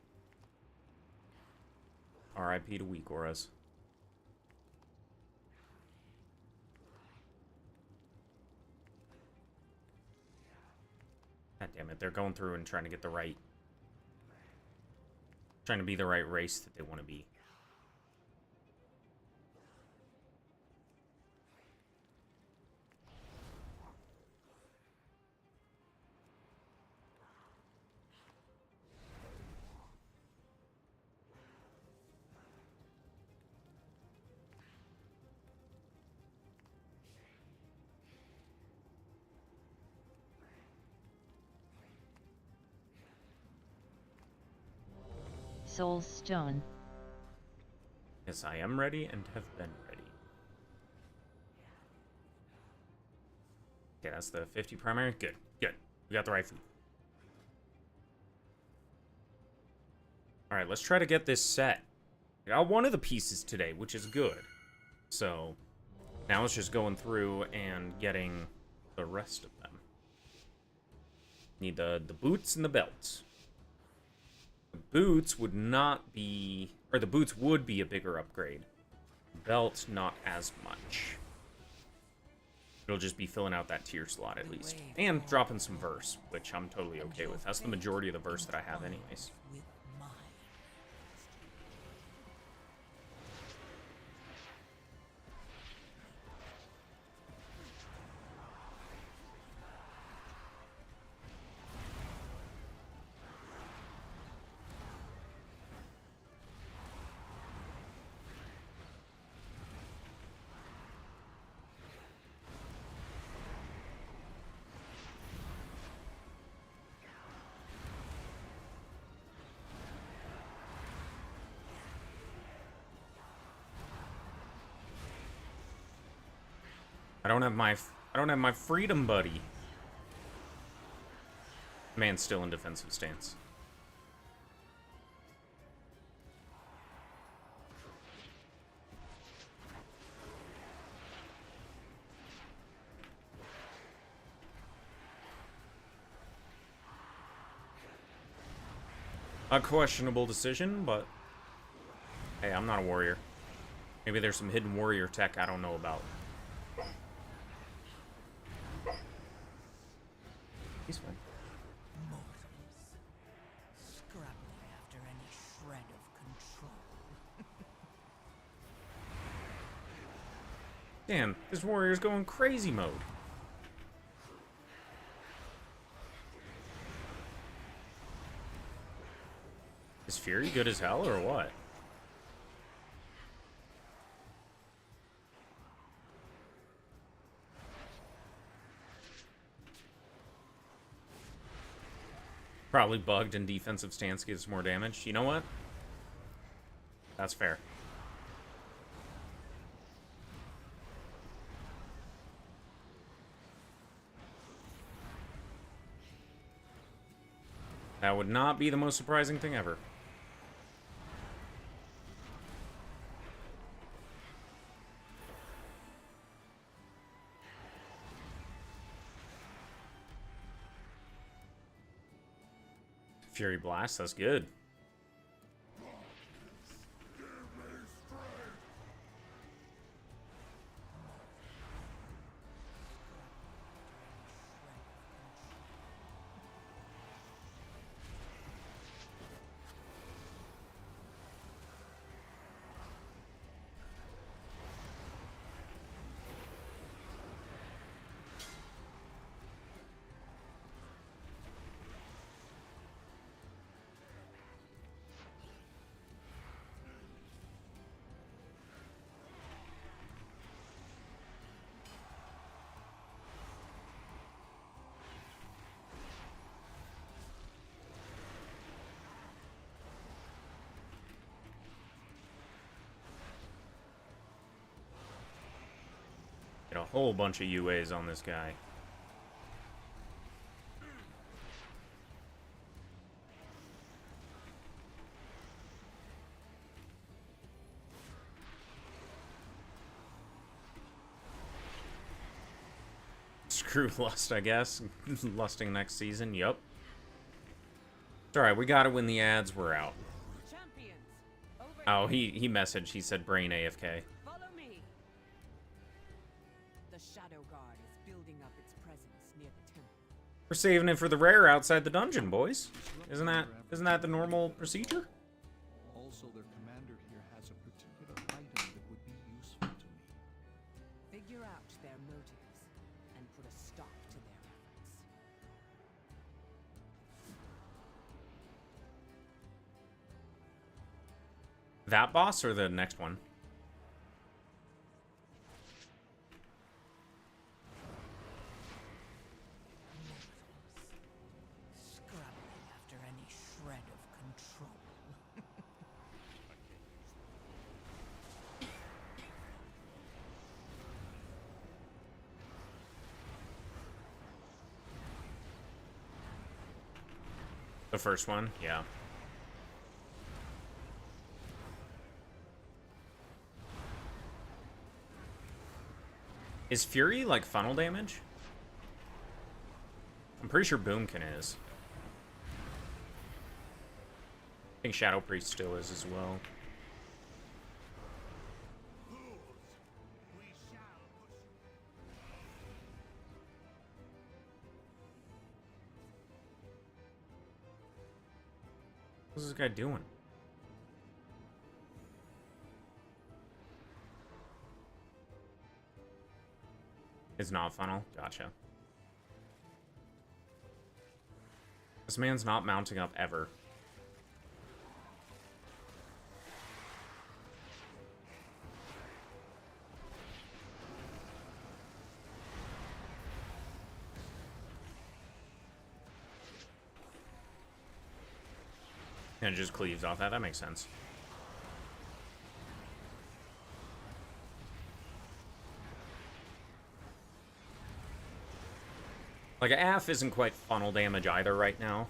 Speaker 1: RIP to weak auras. God damn it, they're going through and trying to get the right... Trying to be the right race that they want to be.
Speaker 2: Soul Stone.
Speaker 1: Yes, I am ready and have been ready. Okay, that's the 50 primary. Good, good. We got the right food. Alright, let's try to get this set. I got one of the pieces today, which is good. So, now it's just going through and getting the rest of them. Need the boots and the belts. The boots would not be... Or the boots would be a bigger upgrade. Belt, not as much. It'll just be filling out that tier slot at least. And dropping some verse, which I'm totally okay with. That's the majority of the verse that I have anyways. I don't have my freedom buddy. Man's still in defensive stance. A questionable decision, but hey, I'm not a warrior. Maybe there's some hidden warrior tech I don't know about. He's fine.
Speaker 5: Mortals, scrabbling after any shred of control.
Speaker 1: Damn, this warrior's going crazy mode. Is Fury good as hell or what? Probably bugged and defensive stance gives more damage. You know what? That's fair. That would not be the most surprising thing ever. Fury Blast, that's good. Get a whole bunch of UAs on this guy. Screw Lust, I guess. Lusting next season, yup. It's alright, we gotta win the ads, we're out.
Speaker 7: Champions, over
Speaker 1: Oh,
Speaker 7: here.
Speaker 1: he messaged, he said brain AFK.
Speaker 7: Follow me. The Shadow Guard is building up its presence near the temple.
Speaker 1: We're saving it for the rare outside the dungeon, boys. Isn't that the normal procedure?
Speaker 6: Also, their commander here has a particular item that would be useful to me.
Speaker 7: Figure out their motives and put a stop to their efforts.
Speaker 1: That boss or the next one?
Speaker 5: Scrabbling after any shred of control.
Speaker 1: The first one, yeah. Is Fury like funnel damage? I'm pretty sure Boomkin is. I think Shadow Priest still is as well. What's this guy doing? It's not funnel? Gotcha. This man's not mounting up ever. And it just cleaves off that. That makes sense. Like, AF isn't quite funnel damage either right now.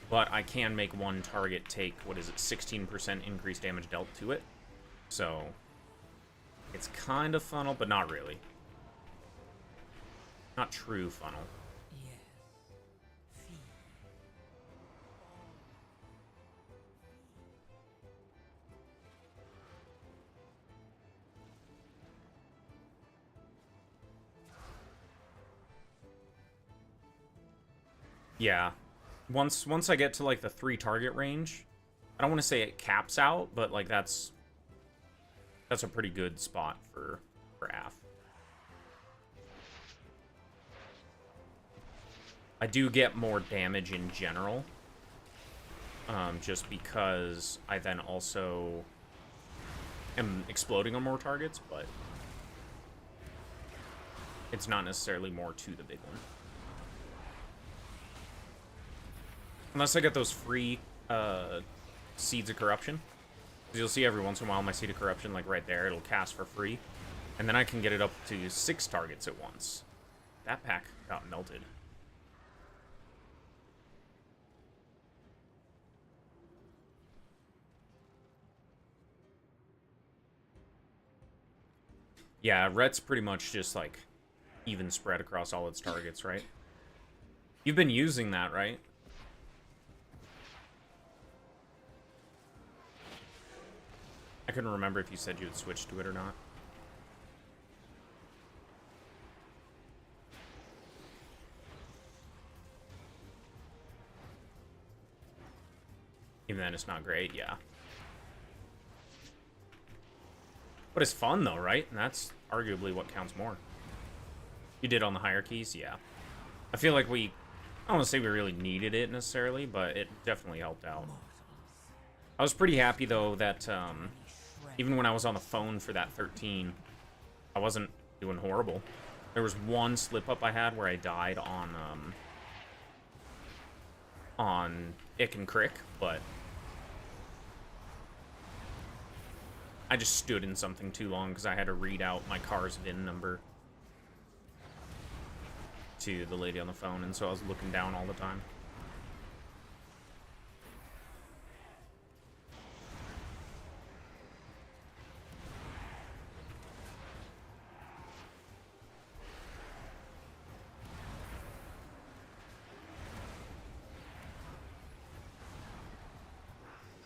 Speaker 1: But I can make one target take, what is it, 16% increased damage dealt to it. So, it's kind of funnel, but not really. Not true funnel. Yeah. Once I get to, like, the 3 target range, I don't want to say it caps out, but, like, that's a pretty good spot for AF. I do get more damage in general, just because I then also am exploding on more targets, but it's not necessarily more to the big one. Unless I get those free Seeds of Corruption. You'll see every once in a while my Seed of Corruption, like right there, it'll cast for free. And then I can get it up to 6 targets at once. That pack got melted. Yeah, Ret's pretty much just like even spread across all its targets, right? You've been using that, right? I couldn't remember if you said you had switched to it or not. Even then, it's not great, yeah. But it's fun, though, right? And that's arguably what counts more. You did on the hierarchies, yeah. I feel like I don't want to say we really needed it necessarily, but it definitely helped out. I was pretty happy, though, that even when I was on the phone for that 13, I wasn't doing horrible. There was one slip-up I had where I died on Ick and Crick, but I just stood in something too long because I had to read out my car's VIN number to the lady on the phone, and so I was looking down all the time.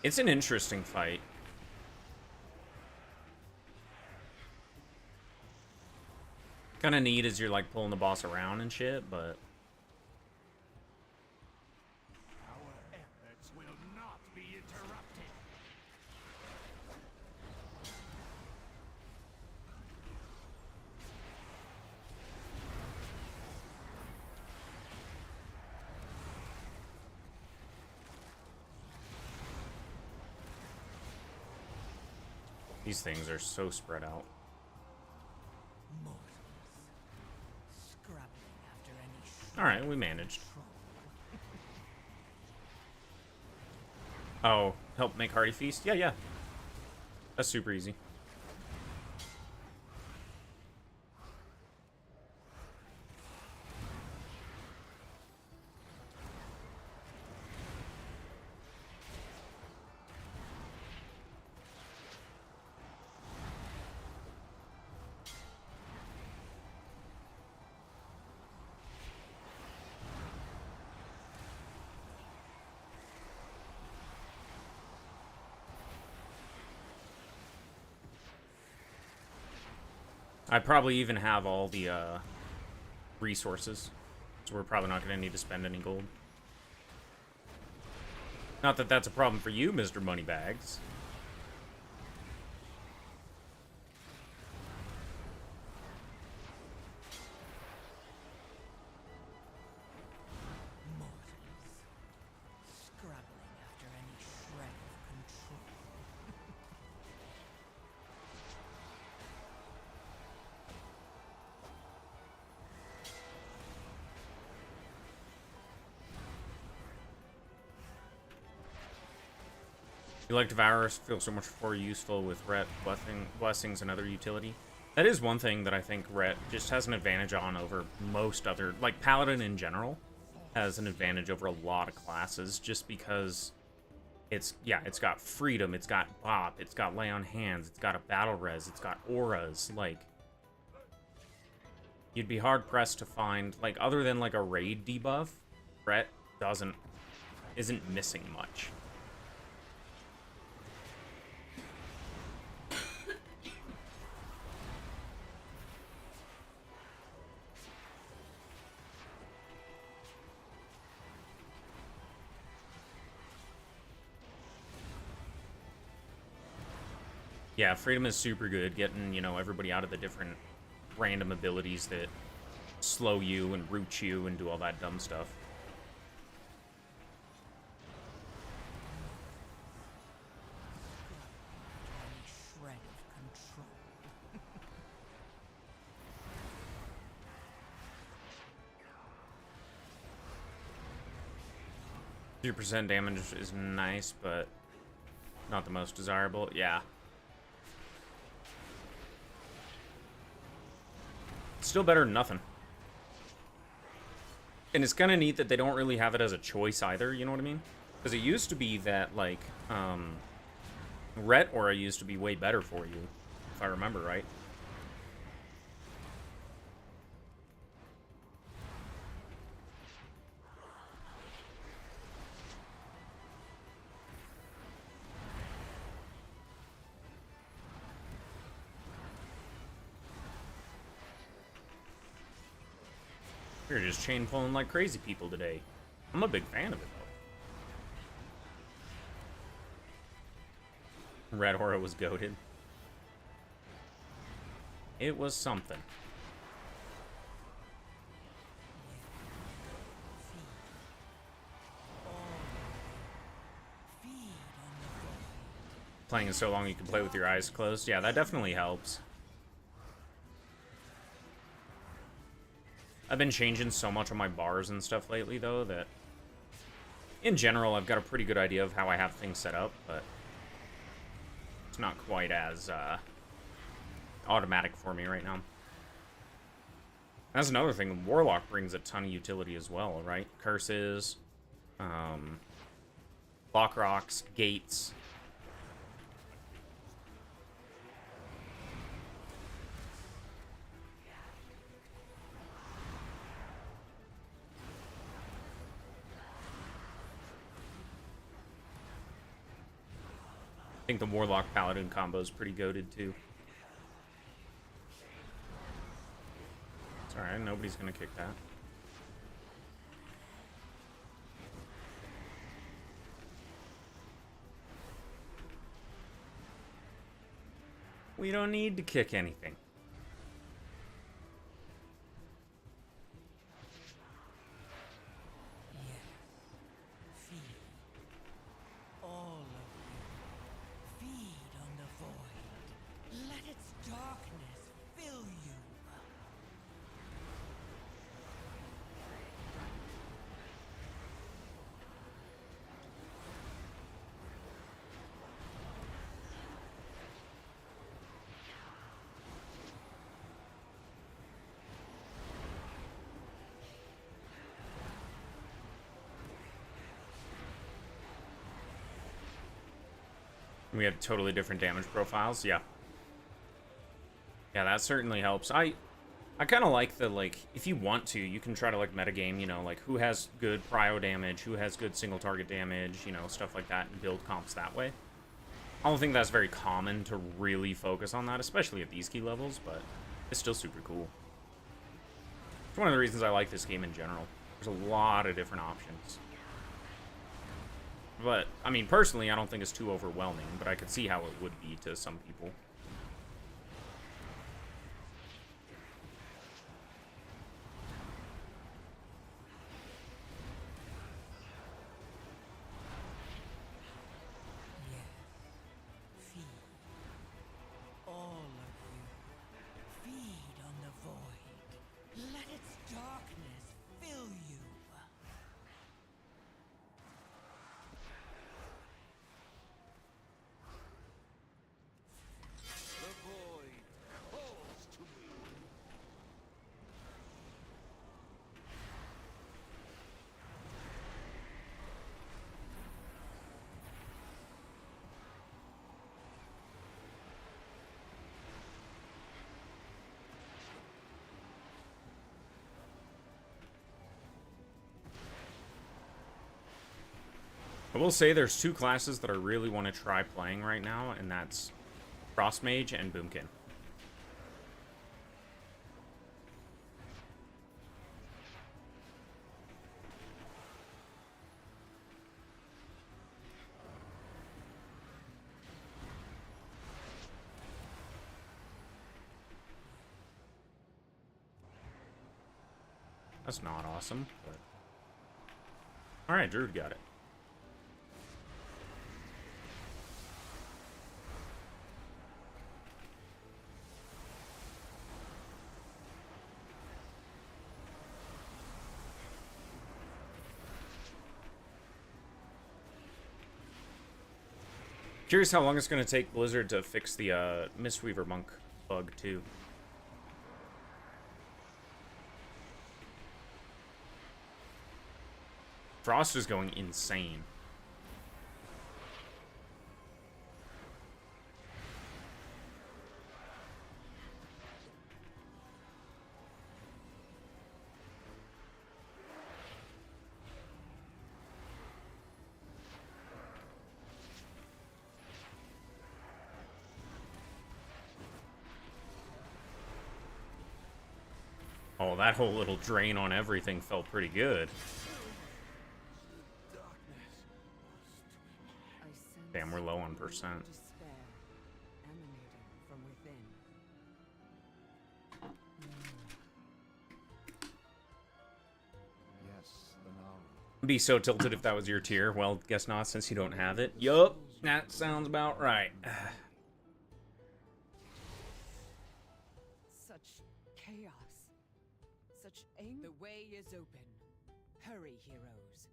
Speaker 1: It's an interesting fight. Kind of neat as you're like pulling the boss around and shit, but
Speaker 8: Our efforts will not be interrupted.
Speaker 1: these things are so spread out. Alright, we managed. Oh, help make Hearty Feast? Yeah, yeah. That's super easy. I probably even have all the resources, so we're probably not going to need to spend any gold. Not that that's a problem for you, Mr. Moneybags.
Speaker 6: Scrabbling after any shred of control.
Speaker 1: You like Devourers feel so much more useful with Ret blessings and other utility. That is one thing that I think Ret just has an advantage on over most other, like Paladin in general, has an advantage over a lot of classes just because it's got freedom, it's got bop, it's got lay on hands, it's got a battle res, it's got auras. Like, you'd be hard pressed to find, like, other than like a raid debuff, Ret isn't missing much. Yeah, freedom is super good, getting, you know, everybody out of the different random abilities that slow you and root you and do all that dumb stuff.
Speaker 6: Any shred of control.
Speaker 1: 2% damage is nice, but not the most desirable. Yeah. Still better than nothing. And it's kind of neat that they don't really have it as a choice either, you know what I mean? Because it used to be that, like, Ret Aura used to be way better for you, if I remember right. We're just chain pulling like crazy people today. I'm a big fan of it, though. Red Aura was goated. It was something. Playing it so long you can play with your eyes closed. Yeah, that definitely helps. I've been changing so much on my bars and stuff lately, though, that in general, I've got a pretty good idea of how I have things set up, but it's not quite as automatic for me right now. That's another thing. Warlock brings a ton of utility as well, right? Curses, block rocks, gates. I think the Warlock Paladin combo is pretty goated too. It's alright, nobody's gonna kick that. We don't need to kick anything. We have totally different damage profiles. Yeah. Yeah, that certainly helps. I kind of like the, like, if you want to, you can try to, like, metagame, you know, like, who has good prio damage, who has good single target damage, you know, stuff like that, and build comps that way. I don't think that's very common to really focus on that, especially at these key levels, but it's still super cool. It's one of the reasons I like this game in general. There's a lot of different options. But, I mean, personally, I don't think it's too overwhelming, but I could see how it would be to some people.
Speaker 5: Feed. All of you. Feed on the void. Let its darkness fill you.
Speaker 4: The void calls to me.
Speaker 1: I will say there's two classes that I really want to try playing right now, and that's Frost Mage and Boomkin. That's not awesome, but... Alright, Druid got it. Curious how long it's going to take Blizzard to fix the Mistweaver Monk bug, too. Frost is going insane. Oh, that whole little drain on everything felt pretty good. Damn, we're low on percent.
Speaker 7: Despair emanating from within.
Speaker 8: Yes, the Naru.
Speaker 1: I'd be so tilted if that was your tier. Well, guess not, since you don't have it. Yup, that sounds about right.
Speaker 7: Such chaos. Such anger. The way is open. Hurry, heroes.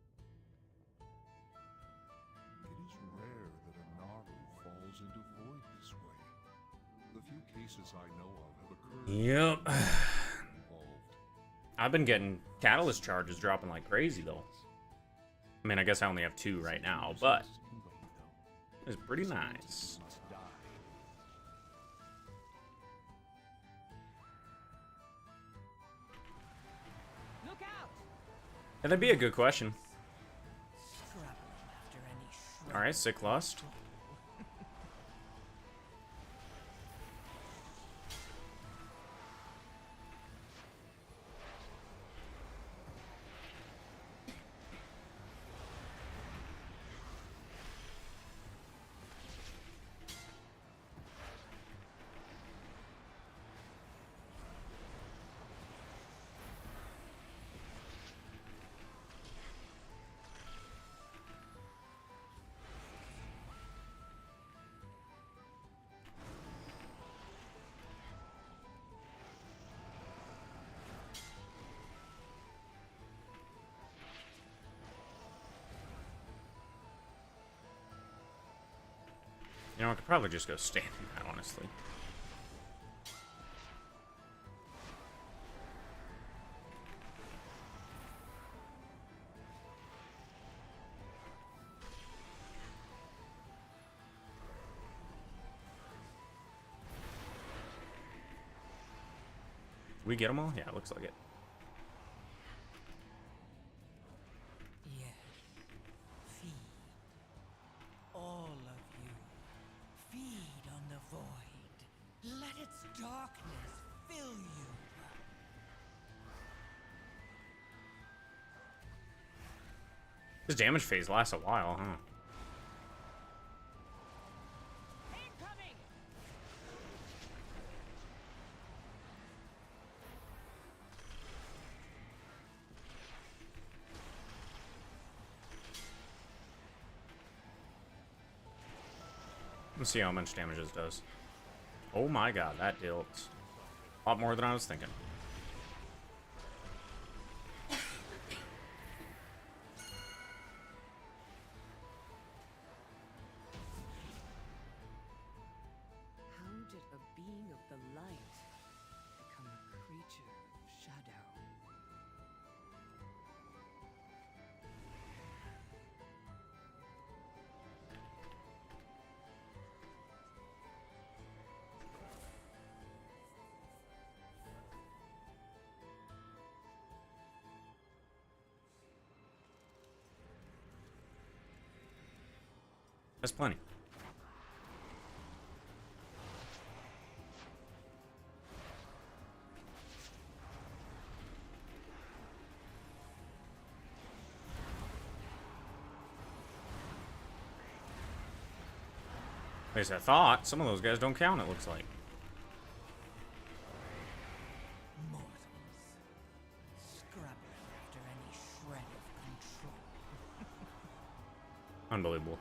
Speaker 8: It is rare that a Naru falls into void this way. The few cases I know of have occurred.
Speaker 1: Yep.
Speaker 8: Involved.
Speaker 1: I've been getting catalyst charges dropping like crazy, though. I mean, I guess I only have 2 right now, but it's pretty nice.
Speaker 8: Must die.
Speaker 7: Look out!
Speaker 1: Yeah, that'd be a good question.
Speaker 5: Struggling after any shred.
Speaker 1: Alright, Sick Lust. You know, I could probably just go stand in that, honestly. Did we get them all? Yeah, it looks like it.
Speaker 5: Yes. Feed. All of you. Feed on the void. Let its darkness fill
Speaker 1: His damage phase lasts a while, huh?
Speaker 5: Incoming!
Speaker 1: Let's see how much damage this does. Oh my god, that deals a lot more than I was thinking.
Speaker 7: How did a being of the light become a creature of shadow?
Speaker 1: That's plenty. At least I thought. Some of those guys don't count, it looks like.
Speaker 6: Mortals, scrabbling after any shred of control.
Speaker 1: Unbelievable.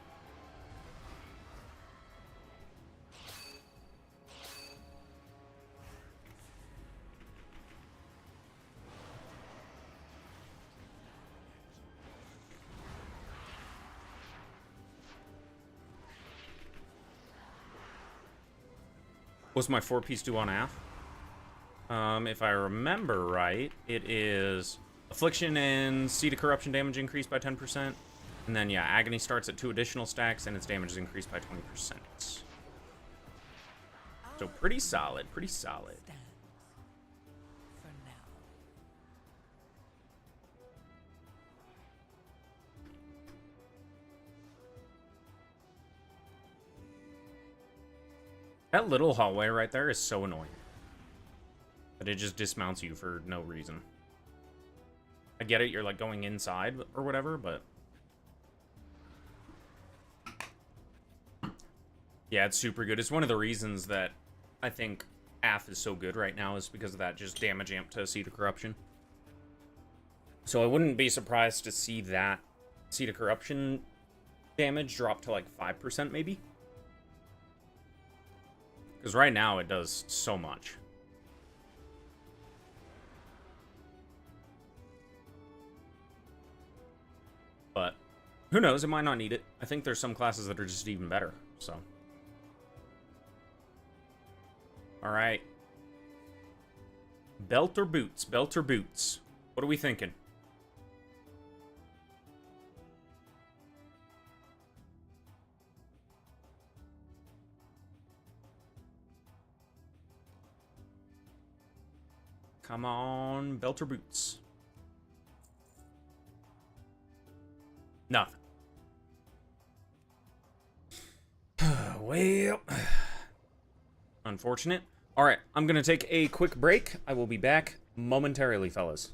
Speaker 1: What's my 4-piece do on AF? If I remember right, it is Affliction and Seed of Corruption damage increased by 10%. And then, yeah, Agony starts at 2 additional stacks, and its damage is increased by 20%. So pretty solid, pretty solid.
Speaker 6: Stands for now.
Speaker 1: That little hallway right there is so annoying. That it just dismounts you for no reason. I get it, you're like going inside or whatever, but... yeah, it's super good. It's one of the reasons that I think AF is so good right now is because of that just damage amp to Seed of Corruption. So I wouldn't be surprised to see that Seed of Corruption damage drop to like 5% maybe. Because right now it does so much. But who knows, it might not need it. I think there's some classes that are just even better, so... alright. Belt or boots? Belt or boots? What are we thinking? Come on, belt or boots? Nothing. Well, unfortunate. All right, I'm going to take a quick break. I will be back momentarily, fellas.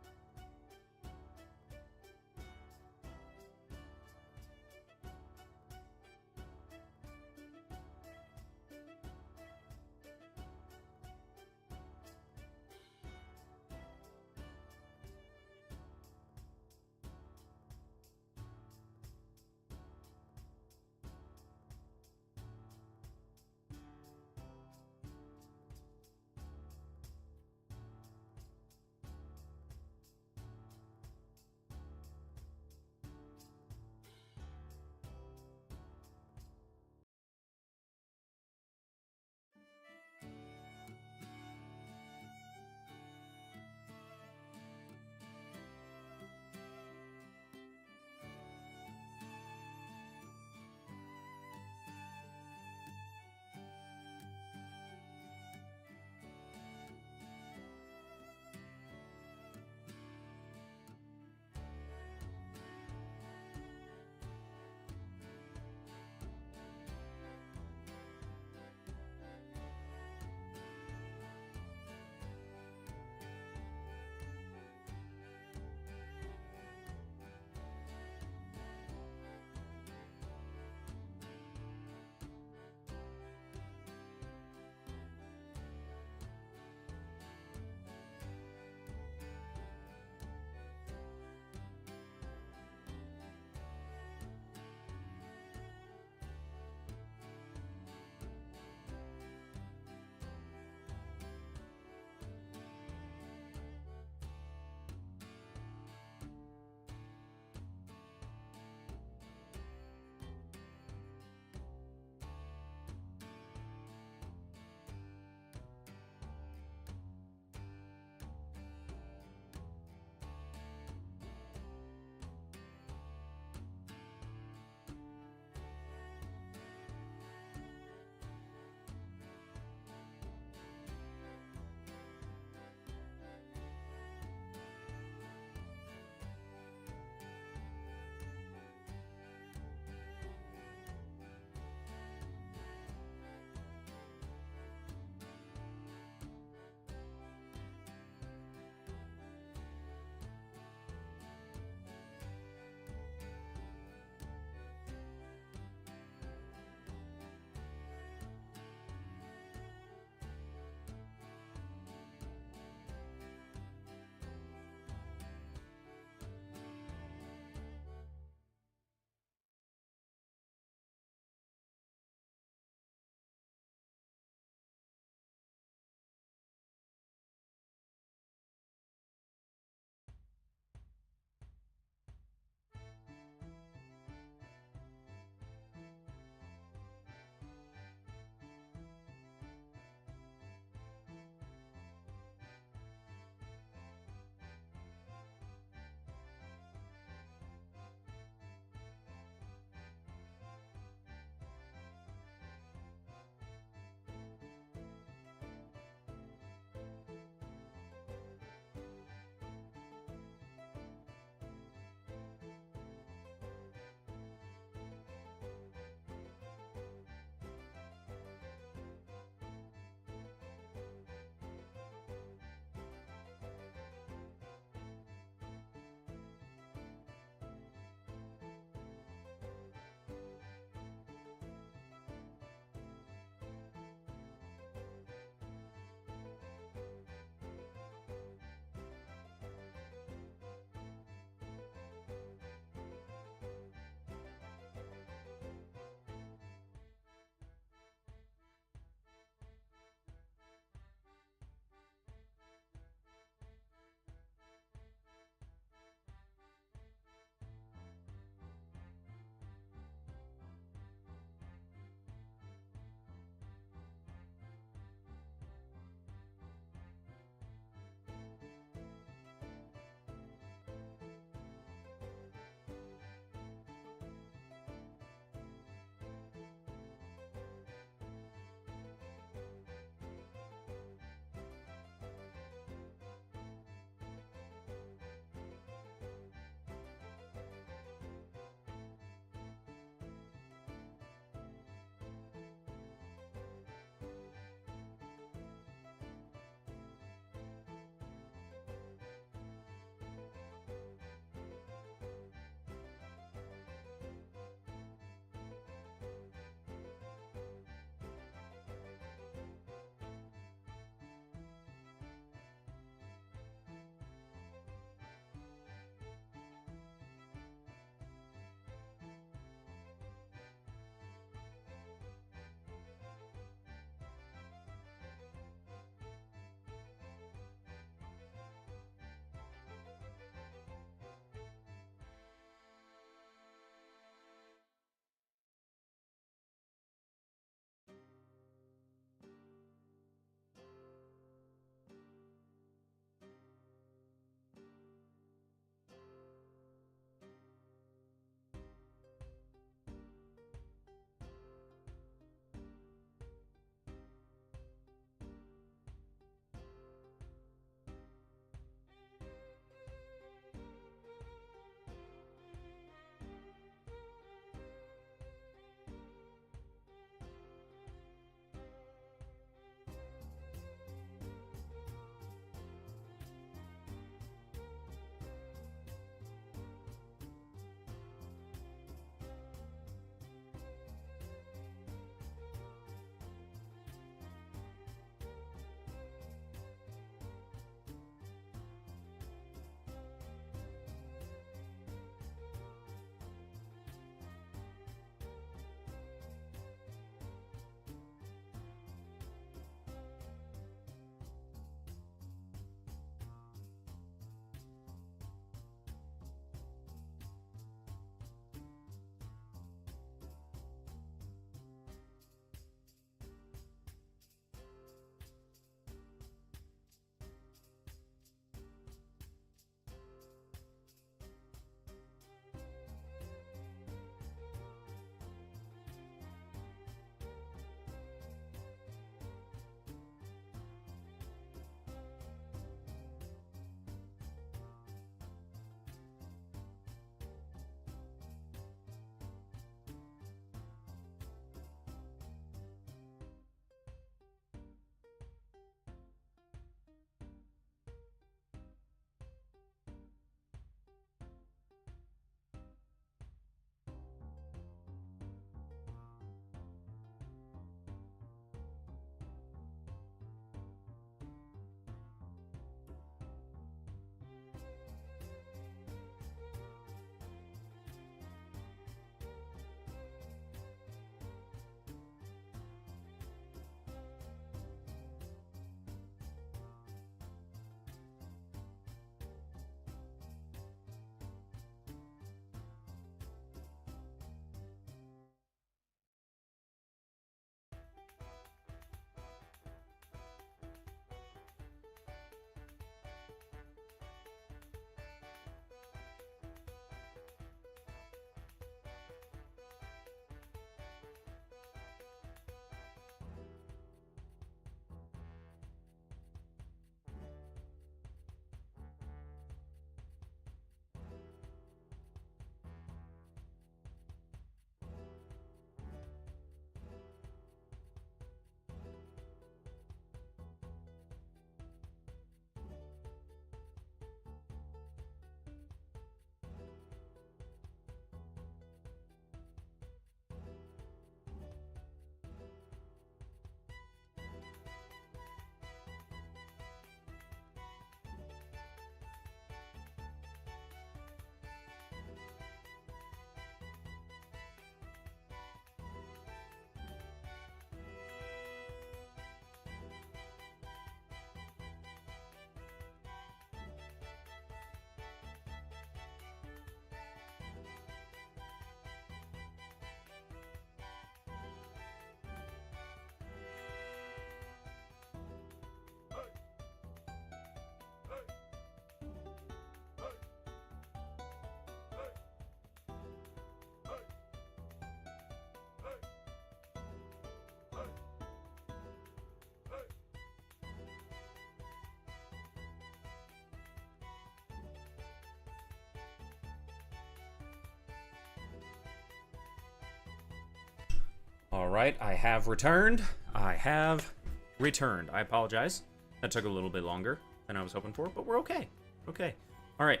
Speaker 1: Alright, I have returned. I have returned. I apologize. That took a little bit longer than I was hoping for, but we're okay. Okay. Alright,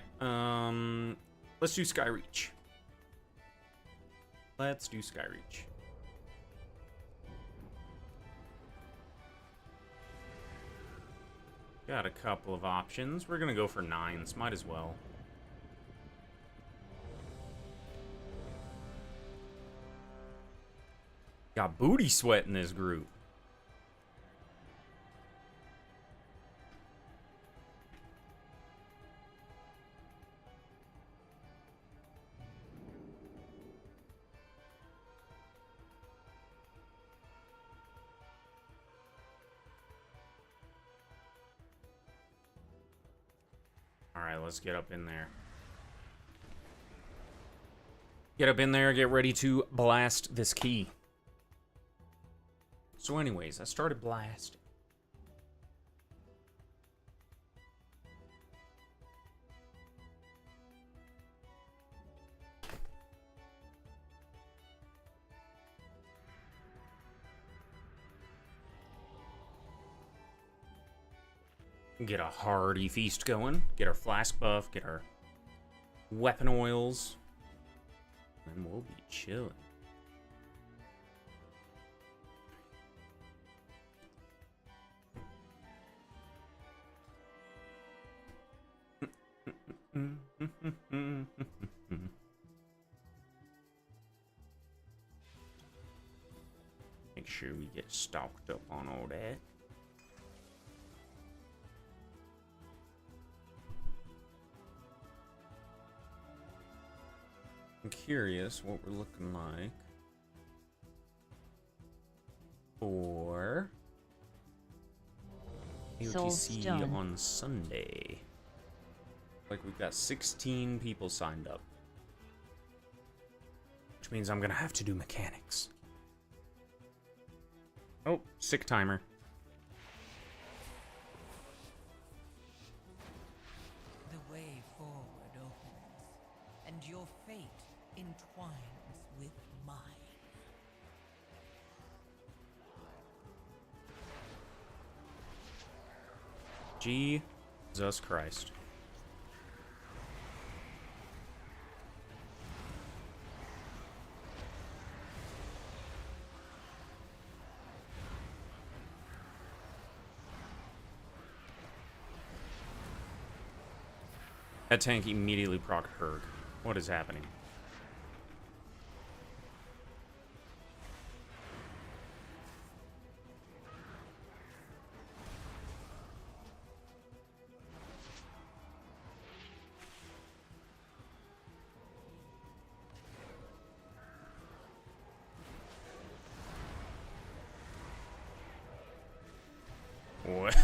Speaker 1: let's do Skyreach. Let's do Skyreach. Got a couple of options. We're gonna go for 9s. Might as well. Got booty sweat in this group. Alright, let's get up in there. Get up in there, get ready to blast this key. So anyways, I started blasting. Get a hearty feast going. Get our flask buff. Get our weapon oils. And we'll be chilling. Make sure we get stocked up on all that. I'm curious what we're looking like for AOTC
Speaker 2: Soulstone.
Speaker 1: on Sunday. Like we've got 16 people signed up, which means I'm gonna have to do mechanics. Oh, sick timer.
Speaker 5: The way forward opens, and your fate entwines with mine.
Speaker 1: Jesus Christ. That tank immediately procced Herg. What is happening?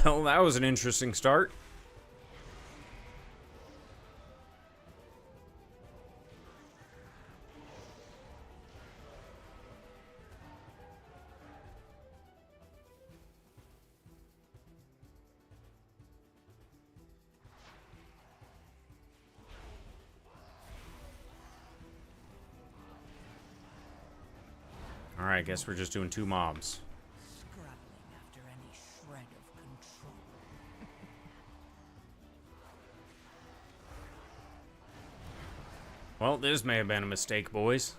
Speaker 1: Well, that was an interesting start. Alright, I guess we're just doing 2 mobs.
Speaker 5: Scrabbling after any shred of control.
Speaker 1: Well, this may have been a mistake, boys.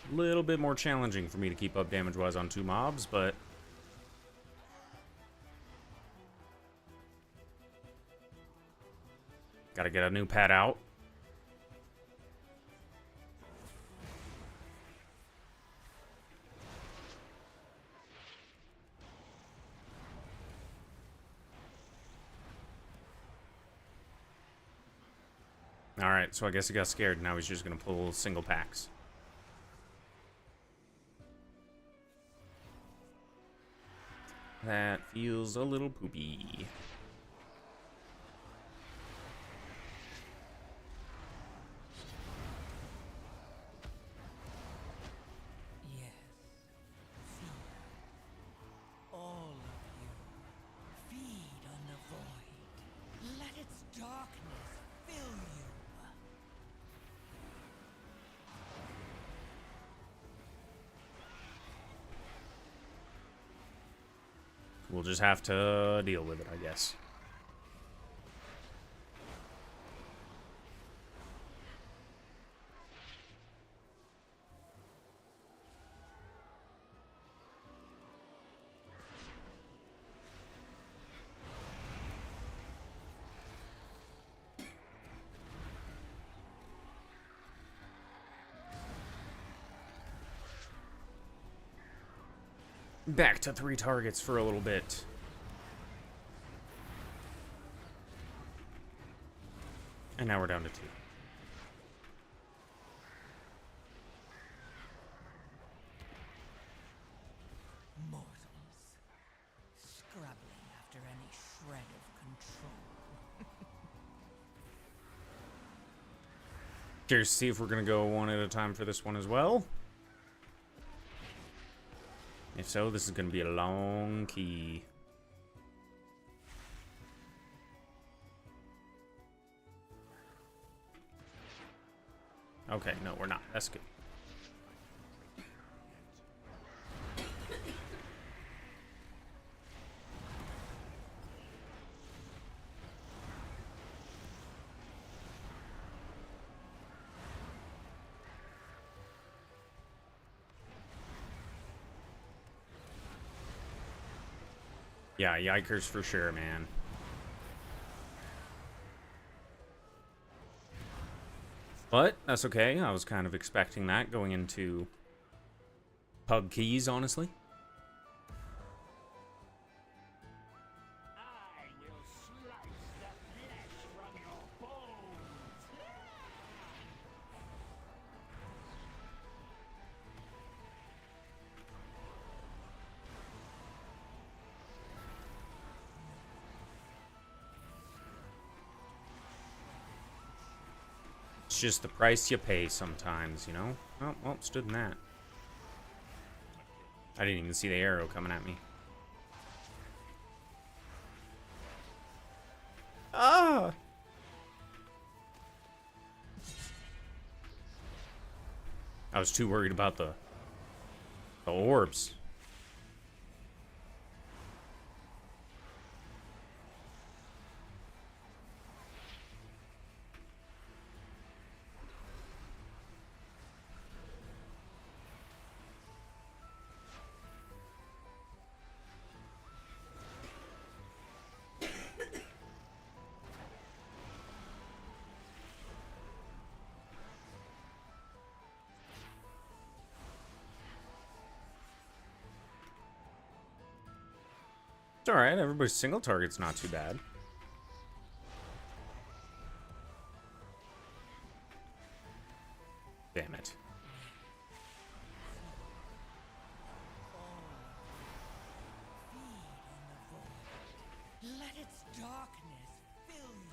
Speaker 1: A little bit more challenging for me to keep up damage-wise on 2 mobs, but... Gotta get a new pad out. Alright, so I guess he got scared. Now he's just gonna pull single packs. That feels a little poopy.
Speaker 5: Yes. Fear. All of you. Feed on the void. Let its darkness fill you.
Speaker 1: We'll just have to deal with it, I guess. Back to 3 targets for a little bit. And now we're down to 2.
Speaker 5: Mortals, scrabbling after any shred of control.
Speaker 1: Curious to see if we're gonna go one at a time for this one as well. If so, this is gonna be a long key. Okay, no, we're not. That's good. Yeah, yikers for sure, man. But that's okay. I was kind of expecting that going into pub keys, honestly.
Speaker 5: I will slice the flesh from your bones.
Speaker 1: It's just the price you pay sometimes, you know? Oh, well, stood in that. I didn't even see the arrow coming at me. Ah! I was too worried about the orbs. It's alright, everybody's single target's not too bad. Damn it.
Speaker 5: Let its darkness fill you.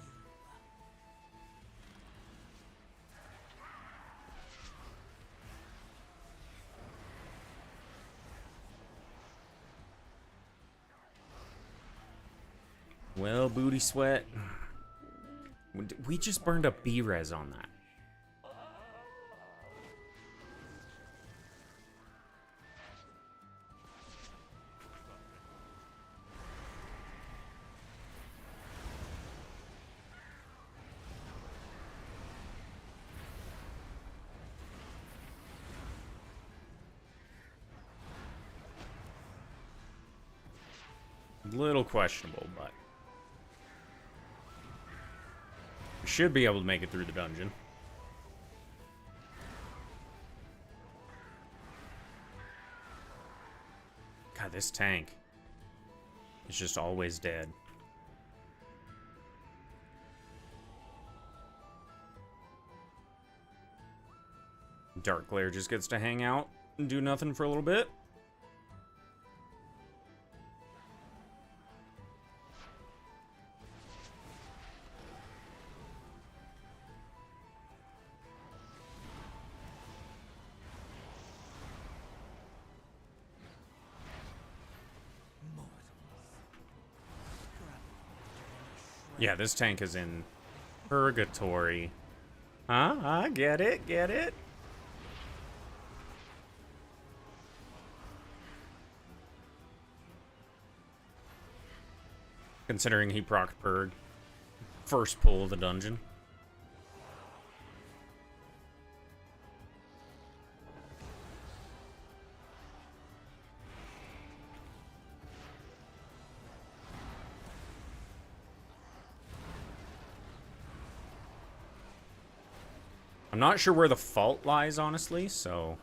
Speaker 1: Well, booty sweat. We just burned up B-res on that. Little questionable, but we should be able to make it through the dungeon. God, this tank is just always dead. Dark Glare just gets to hang out and do nothing for a little bit. Yeah, this tank is in purgatory. Huh? Get it? Get it? Considering he procced Berg first pull of the dungeon. I'm not sure where the fault lies, honestly, so...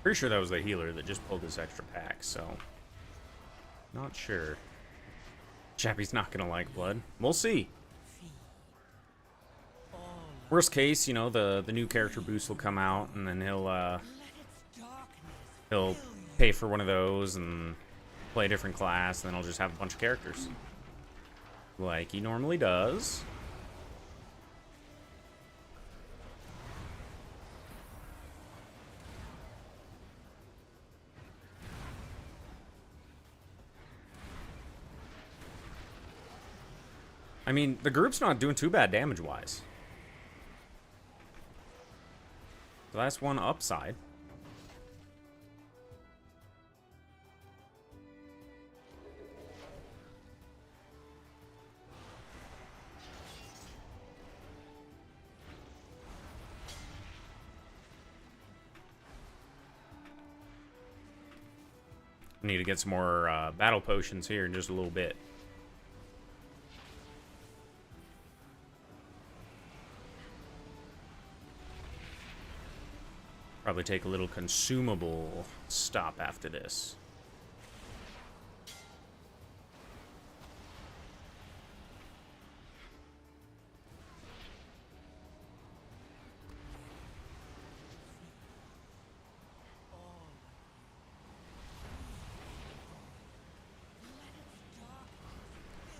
Speaker 1: Pretty sure that was the healer that just pulled this extra pack, so... Not sure. Chappie's not gonna like blood. We'll see. Worst case, you know, the new character boost will come out, and then he'll pay for one of those and play a different class, and then he'll just have a bunch of characters. Like he normally does. I mean, the group's not doing too bad damage-wise. So that's one upside. I need to get some more battle potions here in just a little bit. Probably take a little consumable stop after this.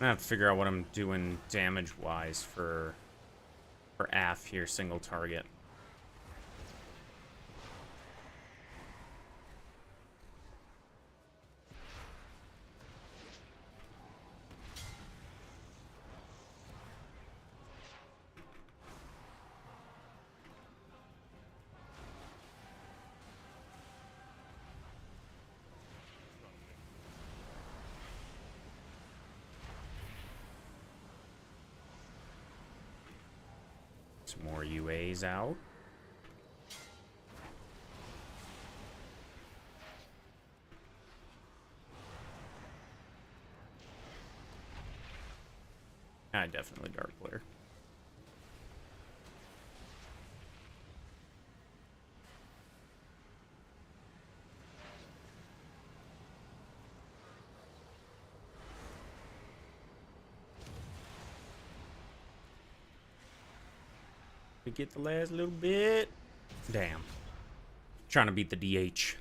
Speaker 1: I have to figure out what I'm doing damage-wise for AF here, single target. Some more UAs out. Definitely dark player. We get the last little bit. Damn. Trying to beat the DH.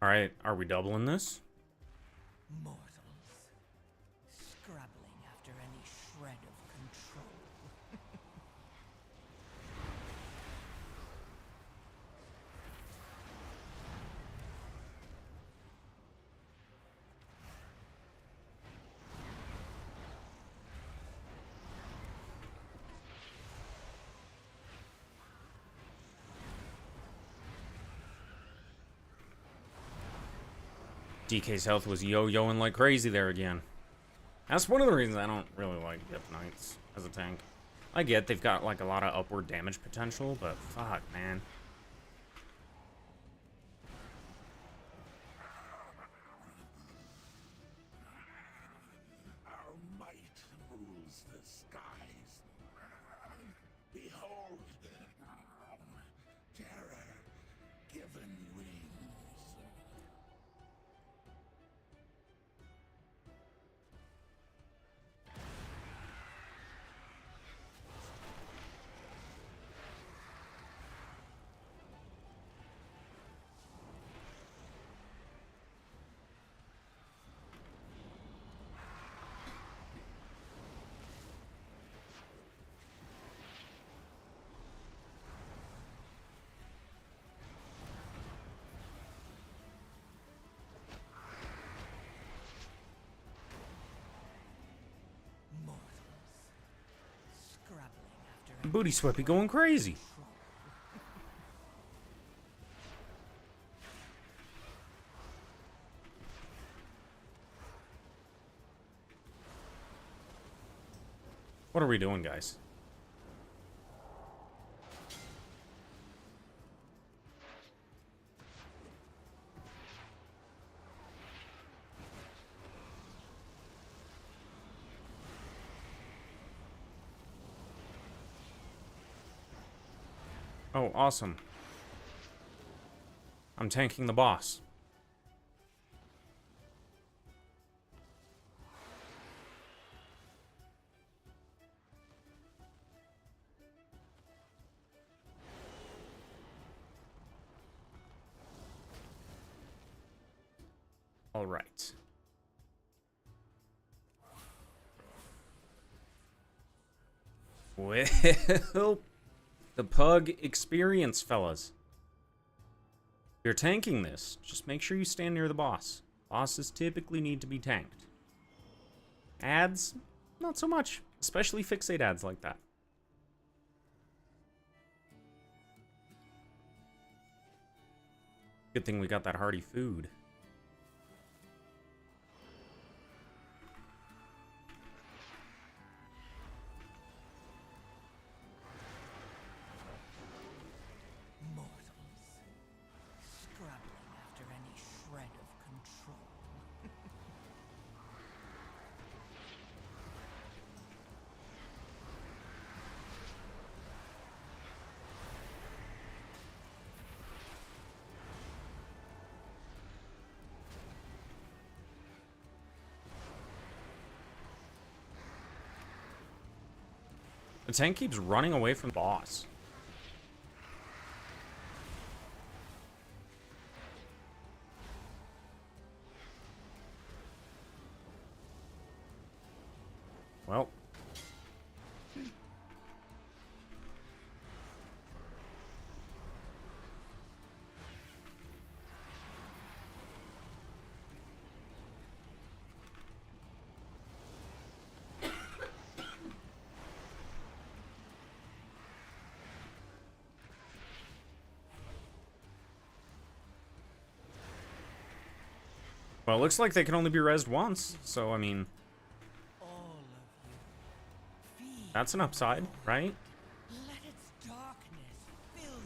Speaker 1: All right, are we doubling this?
Speaker 6: Mortals, scrabbling after any shred of control.
Speaker 1: DK's health was yo-yoing like crazy there again. That's one of the reasons I don't really like Death Knights as a tank. I get they've got like a lot of upward damage potential, but fuck, man.
Speaker 8: Our might rules the skies. Behold, terror given wings.
Speaker 1: booty sweat be going crazy. What are we doing, guys? Oh, awesome. I'm tanking the boss. All right. Well, the pug experience, fellas. If you're tanking this, just make sure you stand near the boss. Bosses typically need to be tanked. Ads, not so much. Especially fixate ads like that. Good thing we got that hearty food.
Speaker 5: Scrabbling after any shred of control.
Speaker 1: The tank keeps running away from the boss. Well. Well, it looks like they can only be rezzed once, so I mean,
Speaker 5: All of you. Feed
Speaker 1: that's an upside, right?
Speaker 5: Let its darkness fill you.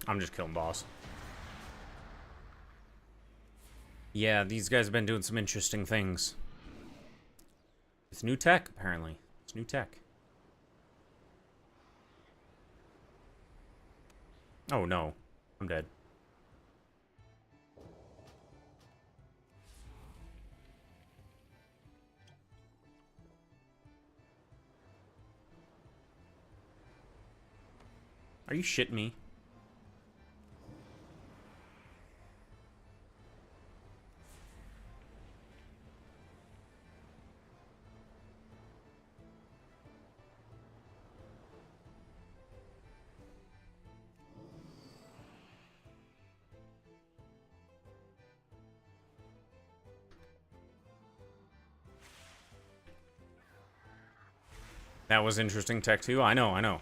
Speaker 1: I'm just killing boss. Yeah, these guys have been doing some interesting things. It's new tech, apparently. It's new tech. Oh no, I'm dead. Are you shitting me? That was interesting tech too. I know, I know.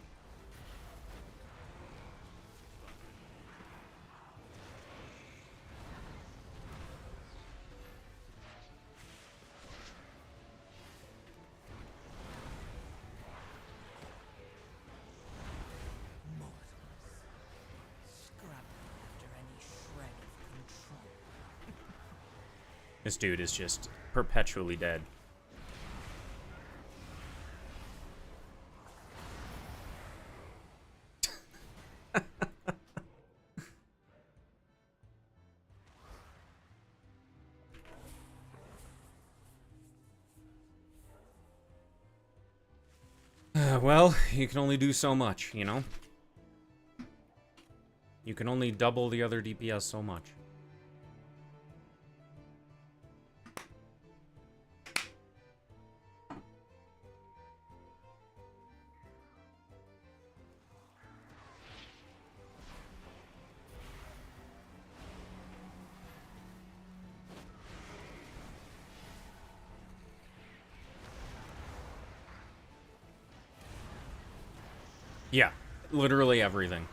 Speaker 5: Scrabbling after any shred of control.
Speaker 1: This dude is just perpetually dead. Well, you can only do so much, you know? You can only double the other DPS so much. Yeah, literally everything.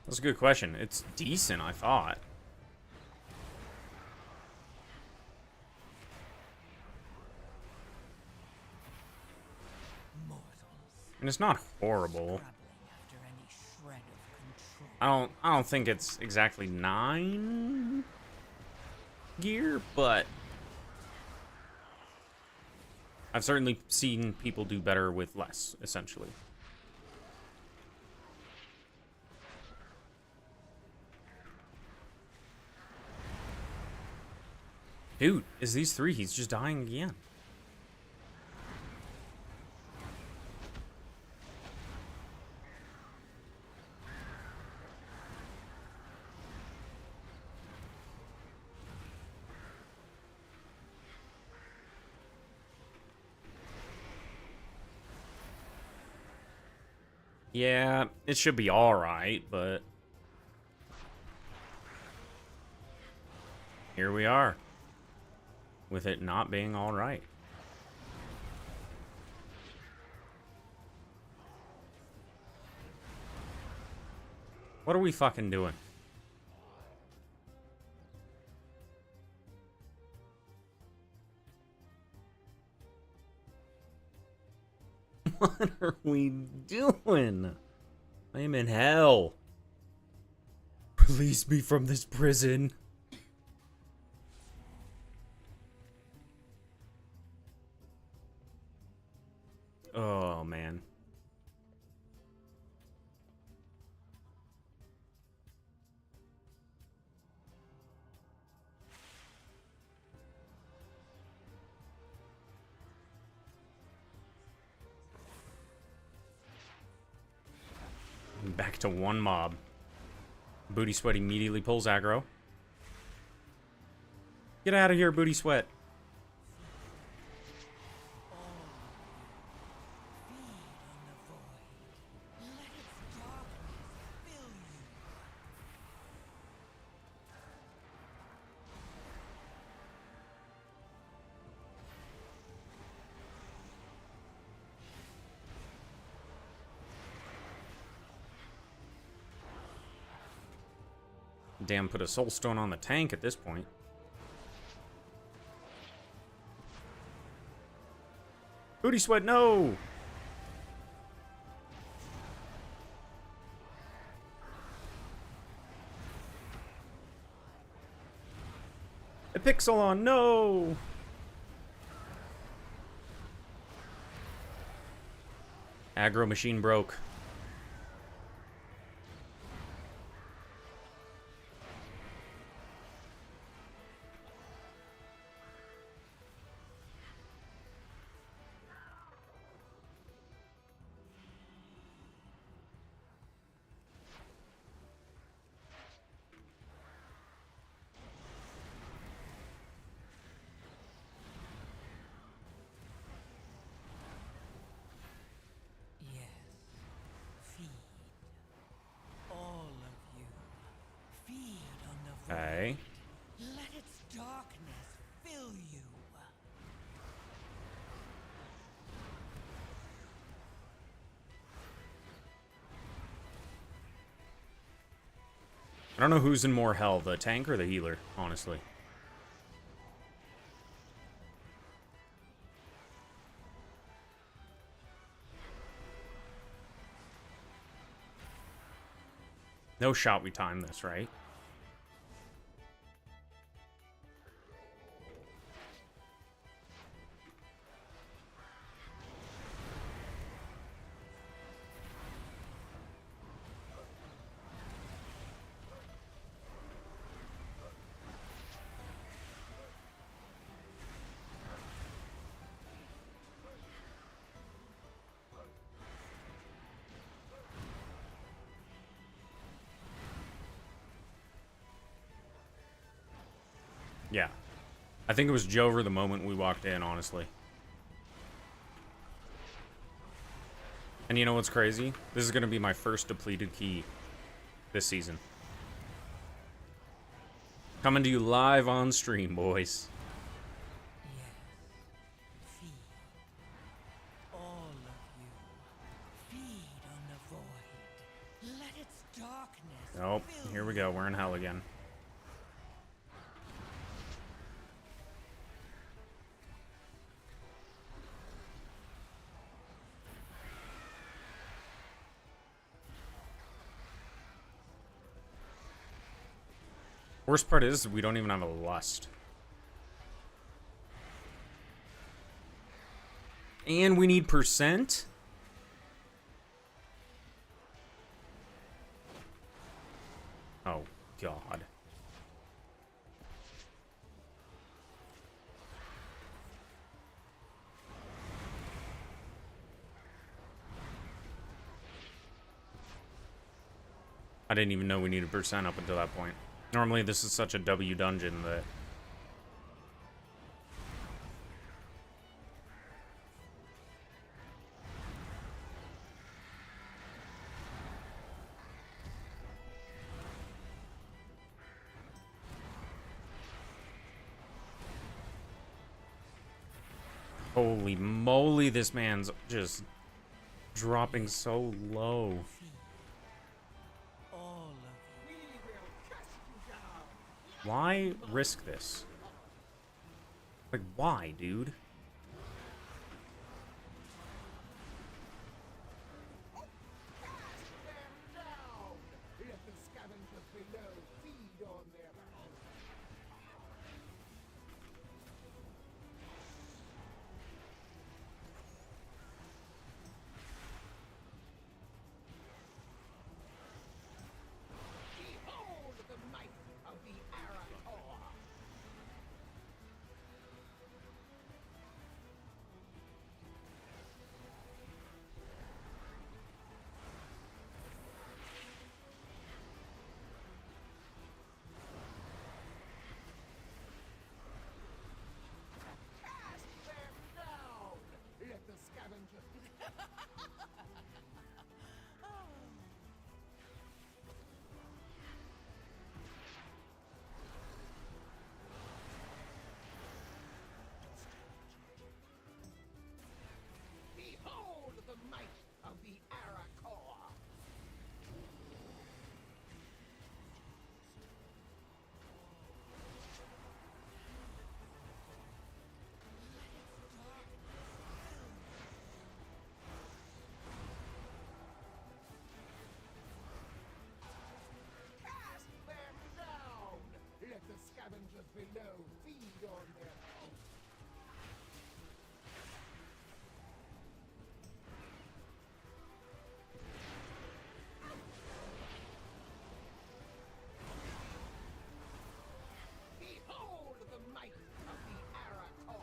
Speaker 1: That's a good question. It's decent, I thought. And it's not horrible. I don't think it's exactly 9 gear, but I've certainly seen people do better with less, essentially. Dude, is these 3? He's just dying again. Yeah, it should be alright, but here we are. With it not being alright. What are we fucking doing? What are we doing? I am in hell. Release me from this prison. Oh, man. Back to one mob. Booty Sweat immediately pulls aggro. Get out of here, Booty Sweat. Damn, put a soul stone on the tank at this point. Booty Sweat, no! A Pixelon, no! Aggro machine broke. Okay.
Speaker 5: Let its darkness fill you.
Speaker 1: I don't know who's in more hell, the tank or the healer, honestly. No shot we time this, right? Yeah. I think it was Jover the moment we walked in, honestly. And you know what's crazy? This is going to be my first depleted key this season. Coming to you live on stream, boys.
Speaker 5: Yes. Feed. All of you. Feed on the void. Let its darkness.
Speaker 1: Nope.
Speaker 5: fill
Speaker 1: Here we go. We're in hell again. Worst part is we don't even have a lust. And we need percent? Oh, God. I didn't even know we needed percent up until that point. Normally this is such a W dungeon that... Holy moly, this man's just dropping so low.
Speaker 5: all of
Speaker 1: Why risk this? Like, why, dude?
Speaker 6: Let the scavengers below feed on their own. Behold the might of the Arator! Cast them down! Let the scavengers... Behold the might of the Arator! Cast them down! Let the scavengers below feed on their own. Behold the might of the Arator!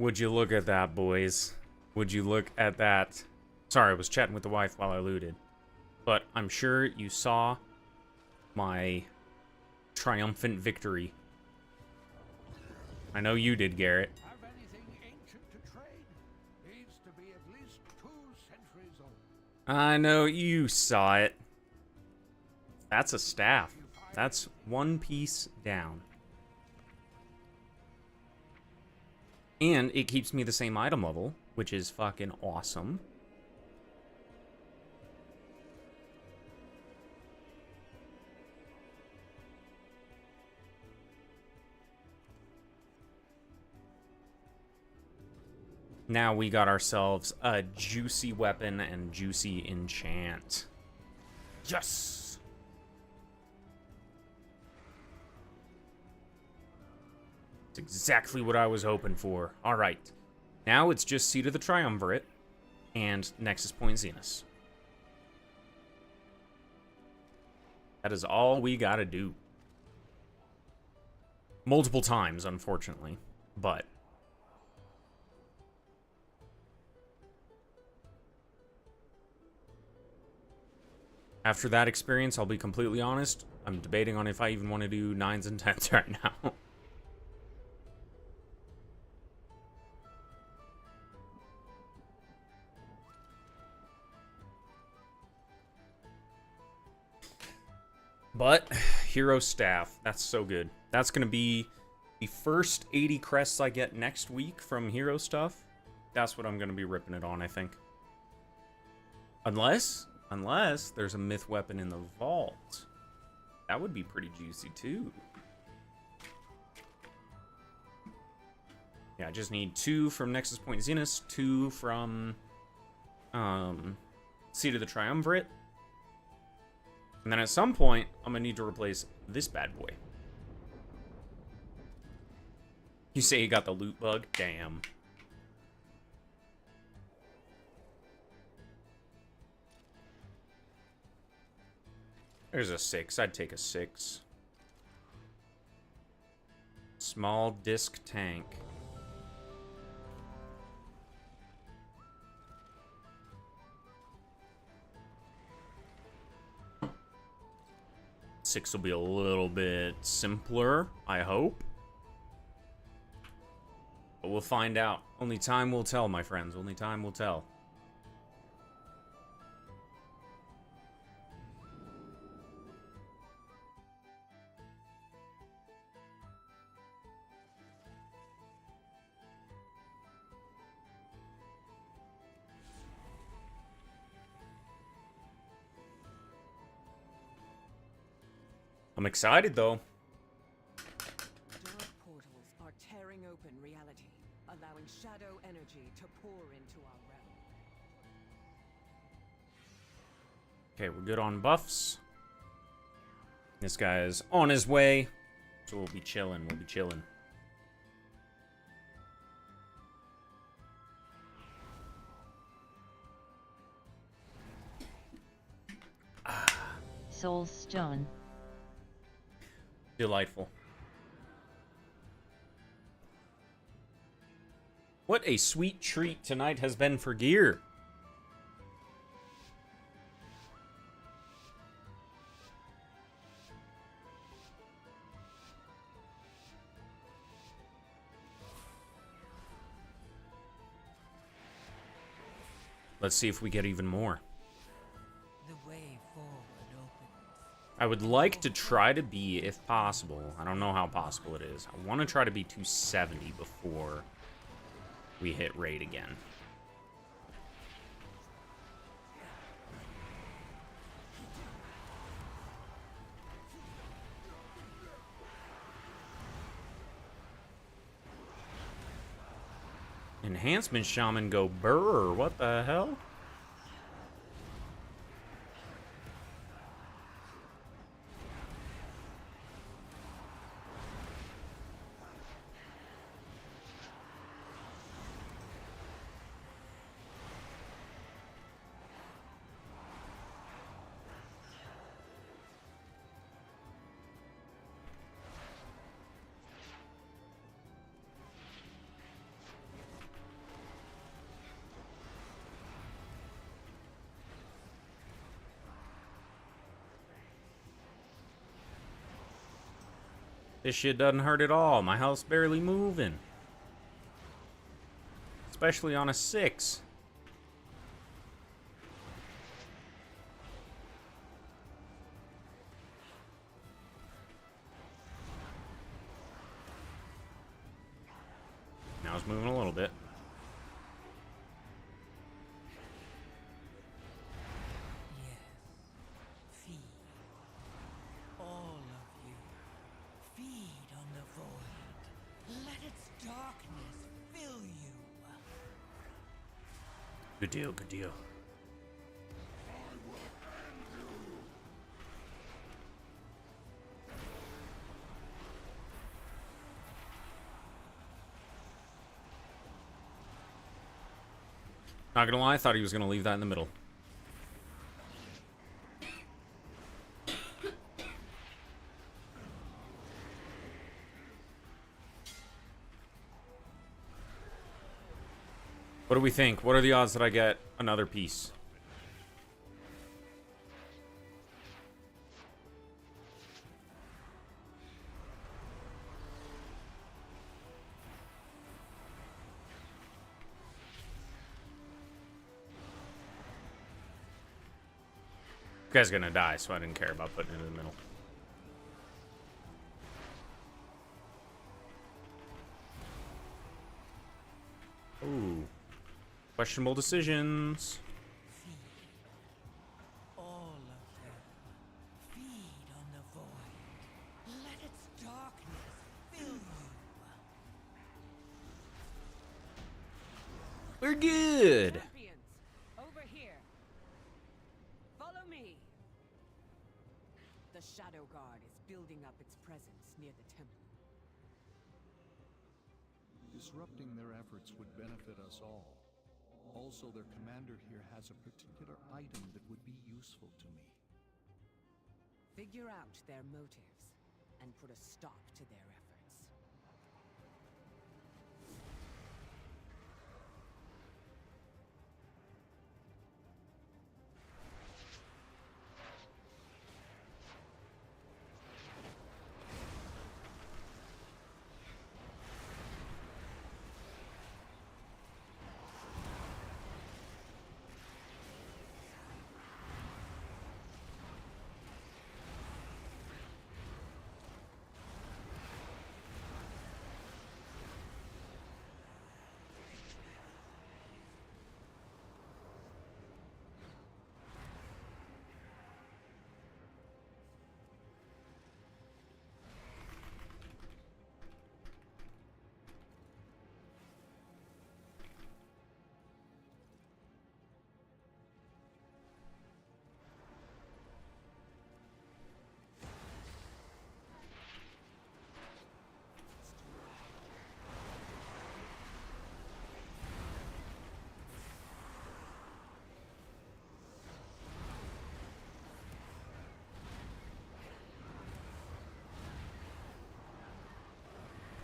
Speaker 1: Would you look at that, boys? Would you look at that? Sorry, I was chatting with the wife while I looted. But I'm sure you saw my triumphant victory. I know you did, Garrett.
Speaker 8: Have anything ancient to trade? Needs to be at least 2 centuries old.
Speaker 1: I know you saw it. That's a staff. That's 1 piece down. And it keeps me the same item level, which is fucking awesome. Now we got ourselves a juicy weapon and juicy enchant. Yes! It's exactly what I was hoping for. Alright. Now it's just Seat of the Triumvirate and Nexus Point Zenith. That is all we gotta do. Multiple times, unfortunately. But after that experience, I'll be completely honest, I'm debating on if I even want to do 9s and 10s right now. But, Hero Staff, that's so good. That's going to be the first 80 crests I get next week from Hero Stuff. That's what I'm going to be ripping it on, I think. Unless there's a myth weapon in the vault. That would be pretty juicy, too. Yeah, I just need 2 from Nexus Point Zenith, 2 from Seat of the Triumvirate. And then at some point, I'm going to need to replace this bad boy. You say you got the loot bug? Damn. There's a 6. I'd take a 6. Small disc tank. Six will be a little bit simpler, I hope. But we'll find out. Only time will tell, my friends. Only time will tell. I'm excited, though.
Speaker 7: Dark portals are tearing open reality, allowing shadow energy to pour into our realm.
Speaker 1: Okay, we're good on buffs. This guy is on his way, so we'll be chilling. We'll be chilling.
Speaker 2: Soul Stone.
Speaker 1: Delightful. What a sweet treat tonight has been for gear. Let's see if we get even more.
Speaker 5: The way forward opens.
Speaker 1: I would like to try to be, if possible, I don't know how possible it is, I want to try to be 270 before we hit raid again. Enhancement Shaman go brr, what the hell? This shit doesn't hurt at all. My health's barely moving. Especially on a 6. Now it's moving a little bit.
Speaker 5: Yes. Feed. All of you. Feed on the void. Let its darkness fill you.
Speaker 1: Good deal, good deal. Not gonna lie, I thought he was gonna leave that in the middle. What do we think? What are the odds that I get another piece? You guy's gonna die, so I didn't care about putting it in the middle. Ooh. Questionable decisions.
Speaker 5: Feed. All of you. Feed on the void. Let its darkness fill you.
Speaker 1: We're good.
Speaker 7: Champions, over here. Follow me. The Shadow Guard is building up its presence near the temple.
Speaker 8: Disrupting their efforts would benefit us all. Also, their commander here has a particular item that would be useful to me.
Speaker 7: Figure out their motives and put a stop to their efforts.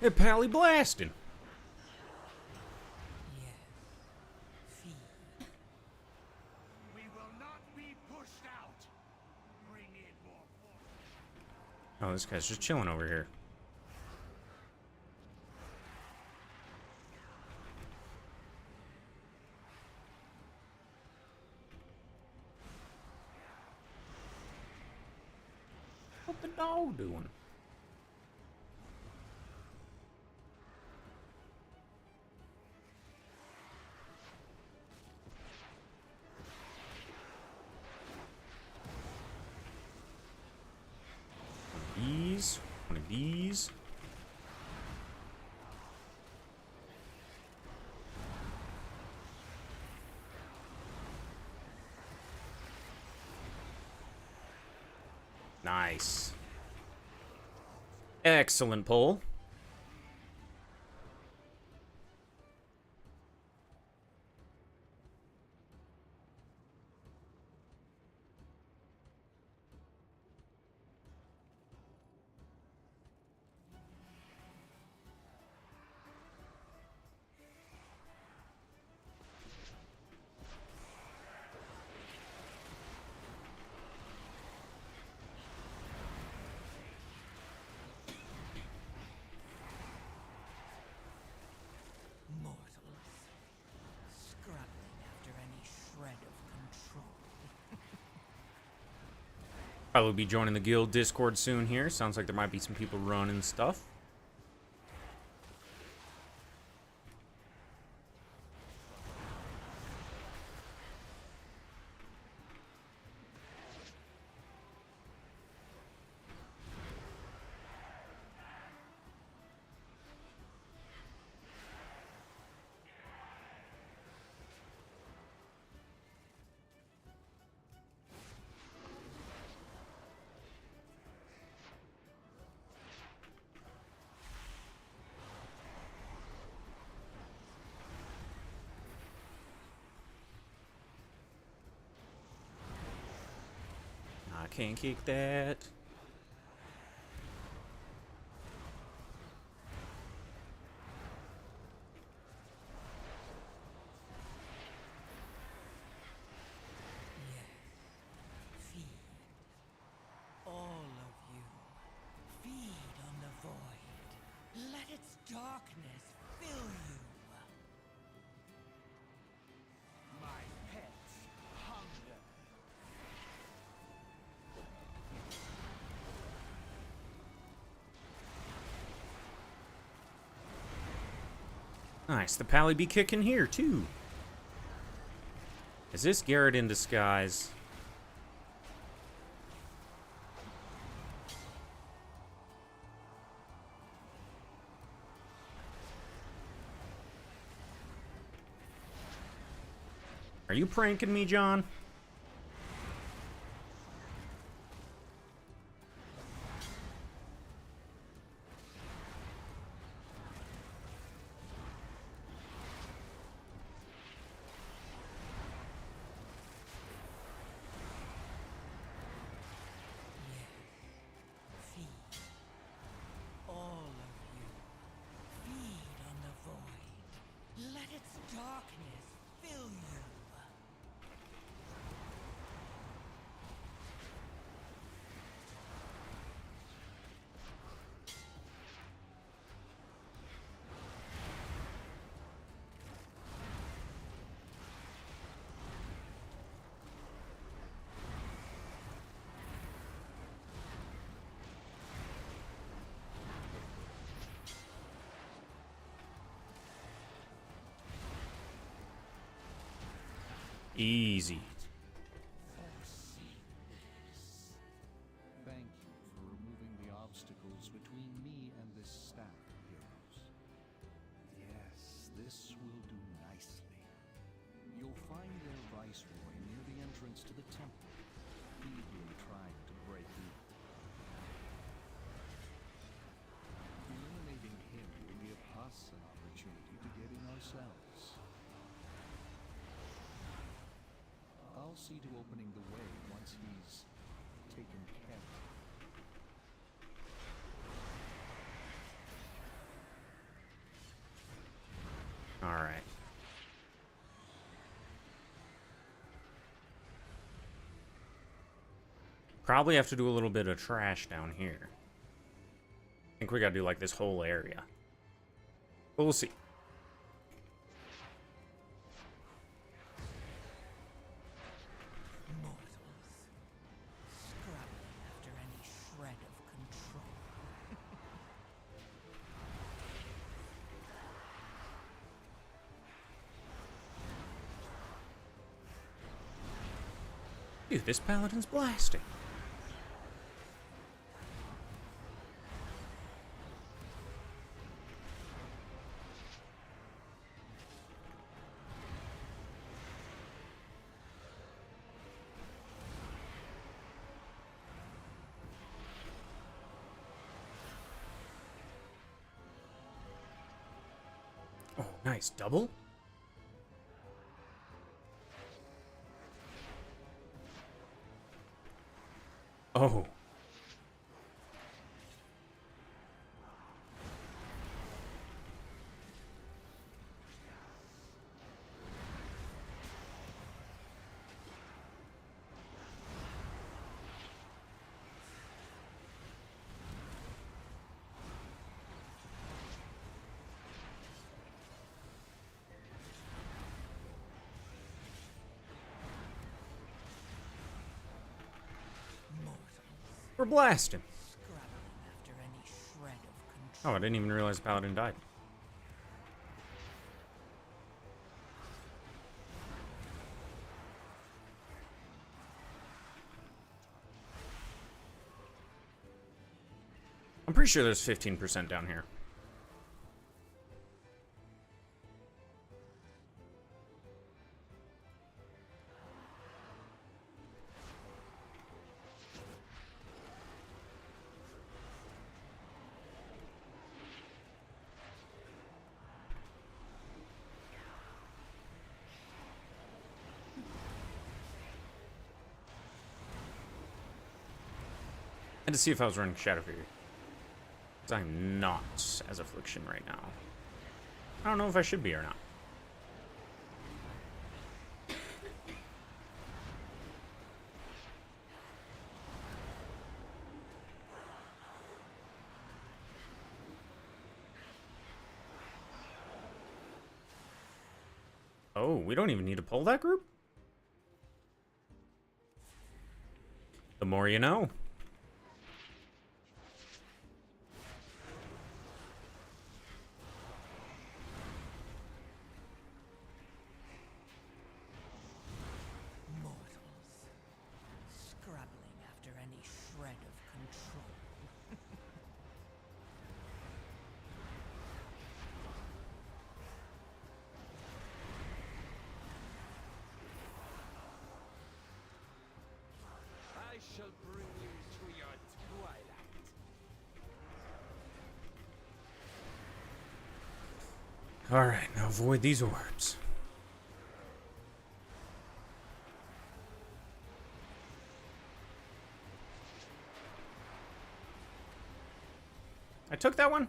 Speaker 1: Hey, Pally blasting.
Speaker 5: Yes. Feed.
Speaker 4: We will not be pushed out. Bring in more force.
Speaker 1: Oh, this guy's just chilling over here. What the dog doing? One of these. Nice. Excellent pull. Probably be joining the guild Discord soon here. Sounds like there might be some people running stuff. I can't kick that.
Speaker 5: Feed. All of you. Feed on the void. Let its darkness fill you.
Speaker 4: My pets hunger.
Speaker 1: Nice. The pally be kicking here, too. Is this Garrett in disguise? Are you pranking me, John?
Speaker 5: Feed. All of you. Feed on the void. Let its darkness fill you.
Speaker 1: Easy.
Speaker 8: Thank you for removing the obstacles between me and this stack of heroes. Yes, this will do nicely. You'll find their viceroy near the entrance to the temple, feebly trying to break in. Eliminating him will give us an opportunity to get in ourselves. I'll see to opening the way once he's taken care of.
Speaker 1: All right. Probably have to do a little bit of trash down here. I think we gotta do like this whole area. But we'll see.
Speaker 5: Mortals. Scrabbling after any shred of control.
Speaker 1: Dude, this paladin's blasting. Oh, nice. Double? Oh.
Speaker 5: Mortals.
Speaker 1: We're blasting.
Speaker 5: scrabbling after any shred of
Speaker 1: Oh,
Speaker 5: control.
Speaker 1: I didn't even realize Paladin died. I'm pretty sure there's 15% down here. And to see if I was running Shadow Fury. Because I'm not as Affliction right now. I don't know if I should be or not. Oh, we don't even need to pull that group? The more you know.
Speaker 5: Mortals, scrabbling after any shred of control.
Speaker 4: I shall bring you to your twilight.
Speaker 1: Alright, now avoid these orbs. I took that one?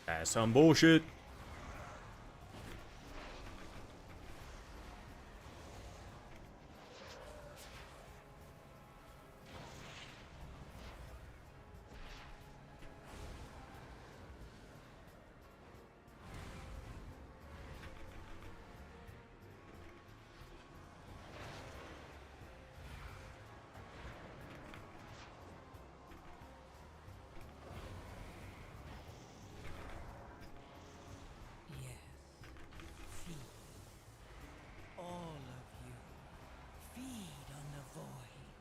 Speaker 1: That's some bullshit.
Speaker 5: Yes, feed. All of you. Feed on the void.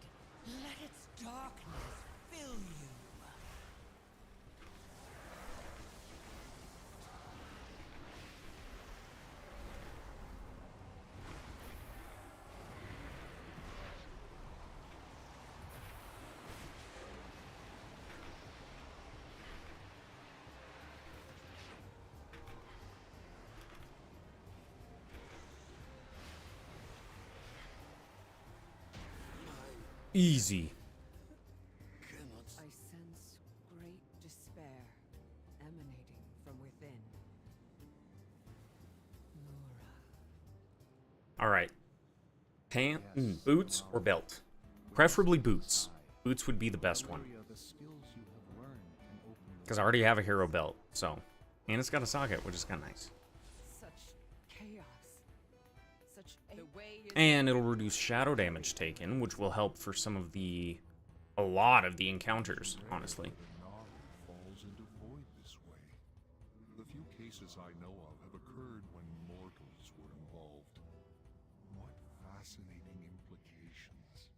Speaker 5: Let its darkness fill you.
Speaker 1: Easy.
Speaker 7: I sense great despair emanating from within. Nora.
Speaker 1: Alright. Boots or belt? Preferably boots. Boots would be the best one.
Speaker 8: The skills you have learned can open the
Speaker 1: Because I already have a hero belt, so. And it's got a socket, which is kind of nice.
Speaker 7: Such chaos. Such the way is
Speaker 1: And it'll reduce shadow damage taken, which will help for some of a lot of the encounters, honestly.
Speaker 8: The knowledge falls into void this way. The few cases I know of have occurred when mortals were involved. What fascinating implications.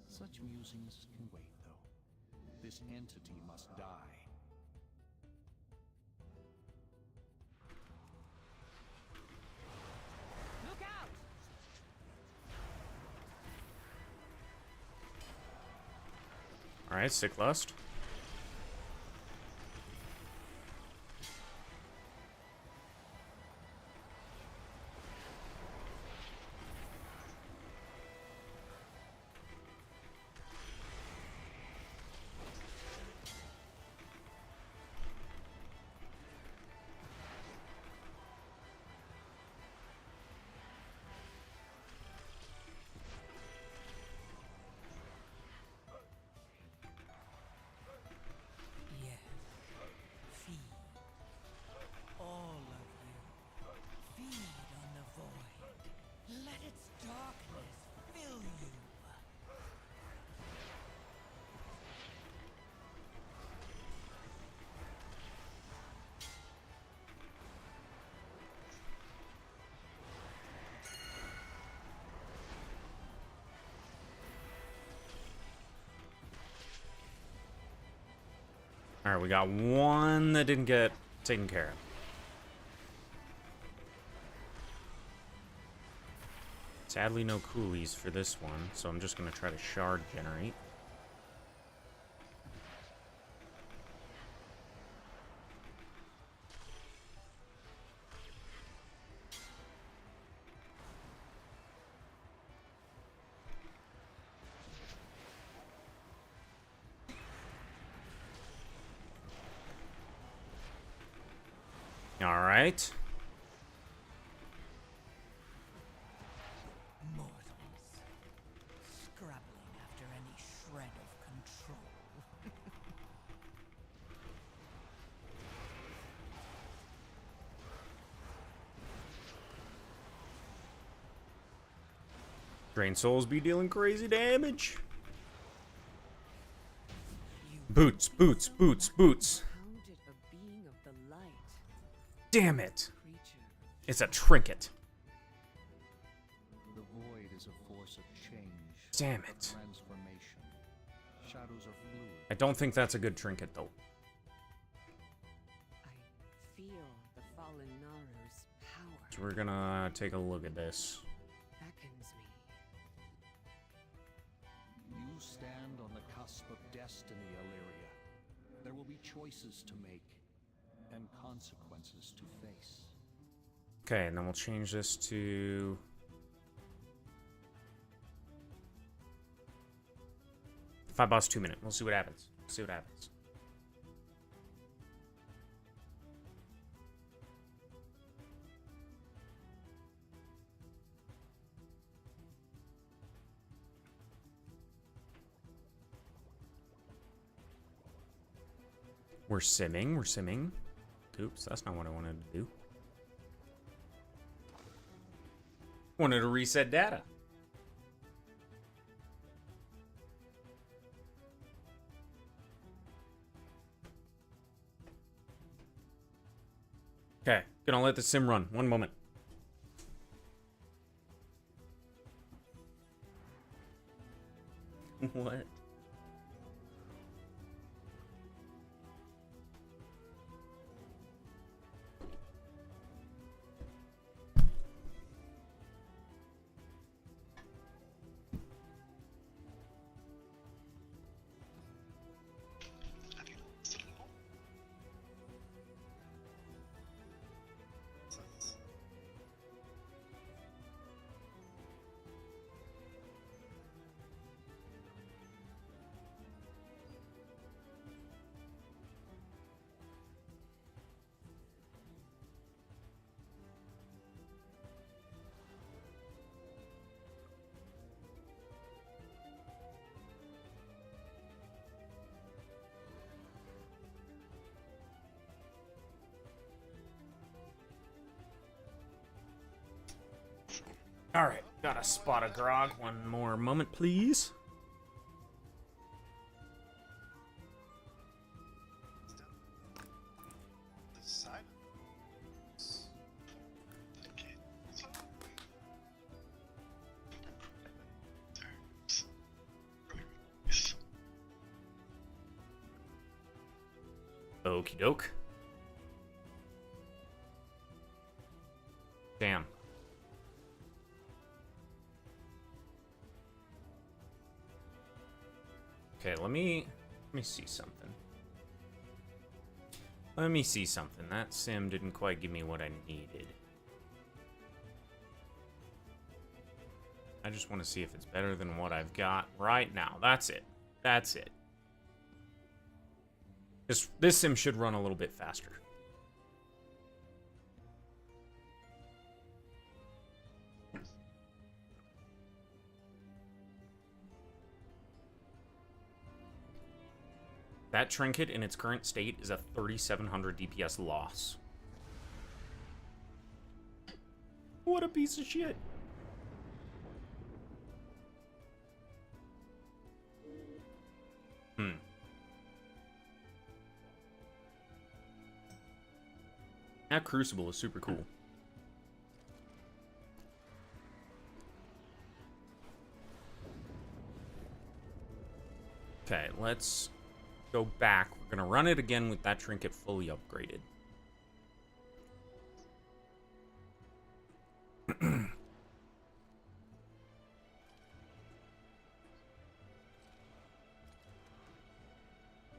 Speaker 8: Such musings can wait, though. This entity must die.
Speaker 7: Look out!
Speaker 1: Alright, Sick Lust. Alright, we got one that didn't get taken care of. Sadly, no coolies for this one, so I'm just gonna try to shard generate. Alright.
Speaker 6: Mortals, scrabbling after any shred of control.
Speaker 1: Drain souls be dealing crazy damage. Boots, boots, boots, boots.
Speaker 7: Founded a being of the light,
Speaker 1: Damn it.
Speaker 7: creature.
Speaker 1: It's a trinket.
Speaker 8: The void is a force of change.
Speaker 1: Damn
Speaker 8: of
Speaker 1: it.
Speaker 8: Transformation. Shadows are fluid.
Speaker 1: I don't think that's a good trinket, though.
Speaker 7: I feel the fallen Naru's power
Speaker 1: So we're gonna take a look at this.
Speaker 7: beckons me.
Speaker 8: You stand on the cusp of destiny, Illyria. There will be choices to make and consequences to face.
Speaker 1: Okay, and then we'll change this to... Five boss 2 minute. We'll see what happens. See what happens. We're simming, we're simming. Oops, that's not what I wanted to do. Wanted to reset data. Okay, gonna let the sim run. 1 moment. What? Alright, got a spot of grog. 1 more moment, please. Okie doke. Damn. Okay, let me see something. Let me see something. That sim didn't quite give me what I needed. I just want to see if it's better than what I've got right now. That's it. That's it. This sim should run a little bit faster. That trinket in its current state is a 3,700 DPS loss. What a piece of shit. That Crucible is super cool. Okay, let's go back. We're going to run it again with that trinket fully upgraded.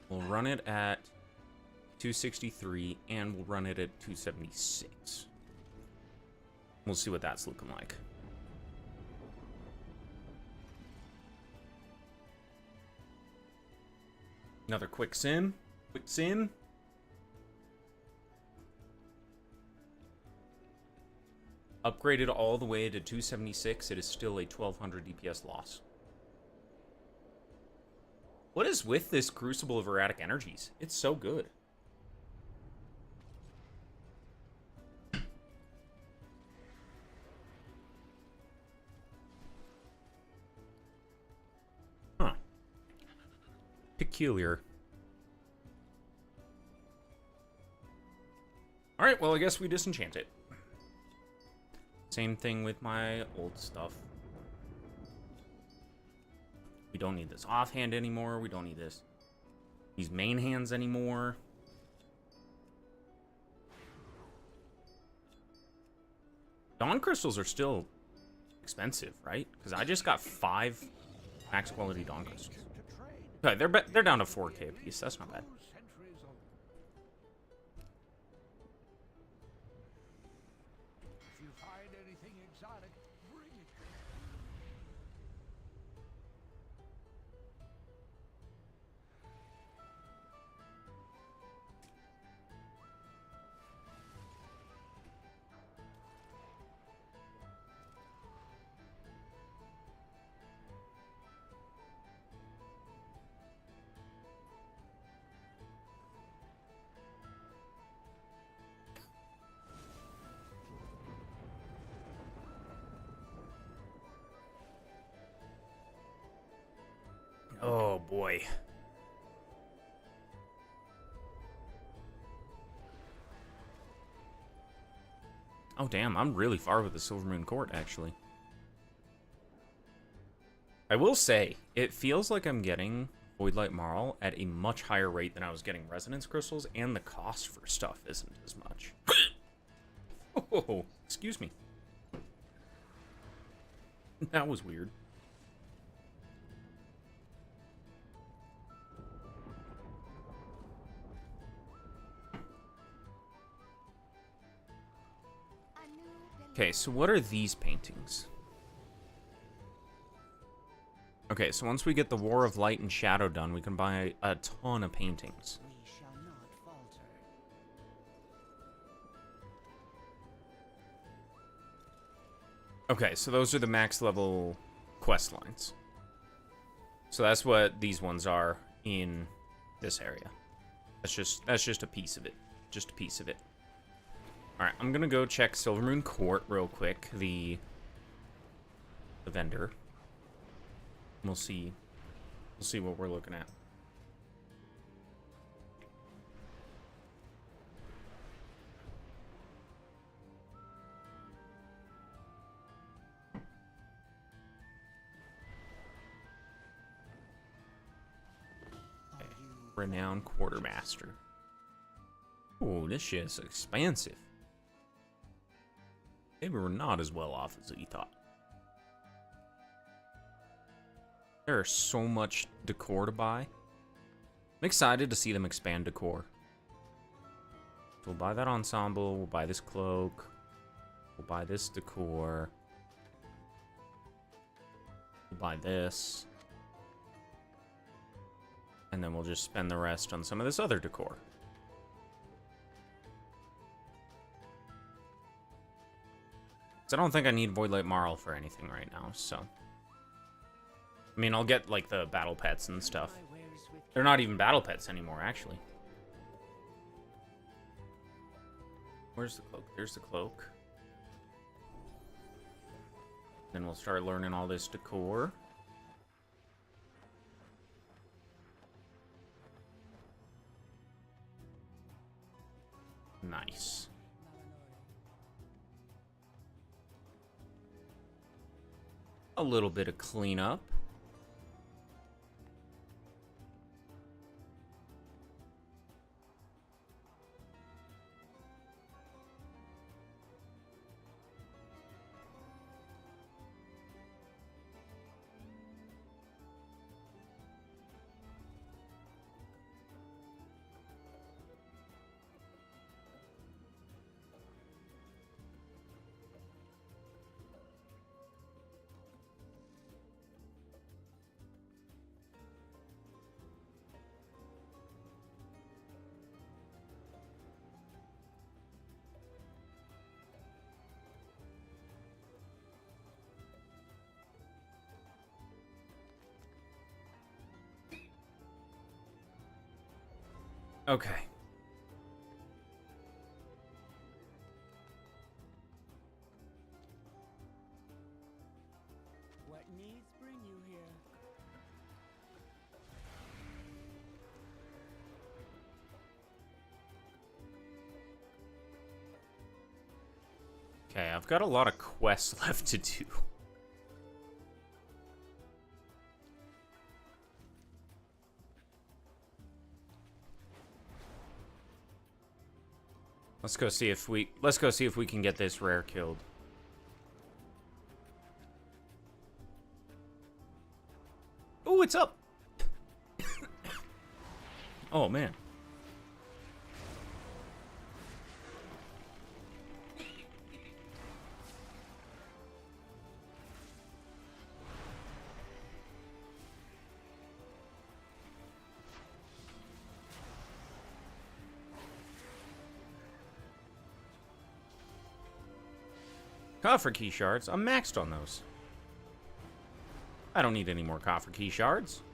Speaker 1: We'll run it at 263, and we'll run it at 276. We'll see what that's looking like. Another quick sim. Quick sim. Upgraded all the way to 276. It is still a 1200 DPS loss. What is with this Crucible of Erratic Energies? It's so good. Huh. Peculiar. Alright, well, I guess we disenchant it. Same thing with my old stuff. We don't need this offhand anymore. We don't need these main hands anymore. Dawn crystals are still expensive, right? Because I just got 5 max quality Dawn crystals. Okay, they're down to 4K a piece. That's not bad.
Speaker 8: If you find anything exotic, bring it.
Speaker 1: Oh, boy. Oh, damn. I'm really far with the Silvermoon Court, actually. I will say, it feels like I'm getting Voidlight Marl at a much higher rate than I was getting Resonance Crystals, and the cost for stuff isn't as much. Oh, excuse me. That was weird. Okay, so what are these paintings? Okay, so once we get the War of Light and Shadow done, we can buy a ton of paintings.
Speaker 5: We shall not falter.
Speaker 1: Okay, so those are the max level quest lines. So that's what these ones are in this area. That's just a piece of it. Just a piece of it. Alright, I'm gonna go check Silvermoon Court real quick, the vendor. We'll see what we're looking at. Okay. Renowned Quartermaster. Oh, this shit's expansive. Maybe we're not as well off as we thought. There's so much decor to buy. I'm excited to see them expand decor. So we'll buy that ensemble, we'll buy this cloak, we'll buy this decor, we'll buy this, and then we'll just spend the rest on some of this other decor. I don't think I need Voidlight Marl for anything right now, so. I mean, I'll get, like, the battle pets and stuff. They're not even battle pets anymore, actually. Where's the cloak? There's the cloak. Then we'll start learning all this decor. Nice. A little bit of cleanup. Okay.
Speaker 4: What needs bring you here?
Speaker 1: Okay, I've got a lot of quests left to do. Let's go see if we can get this rare killed. Oh, it's up. Oh man. Coffer key shards. I'm maxed on those. I don't need any more coffer key shards.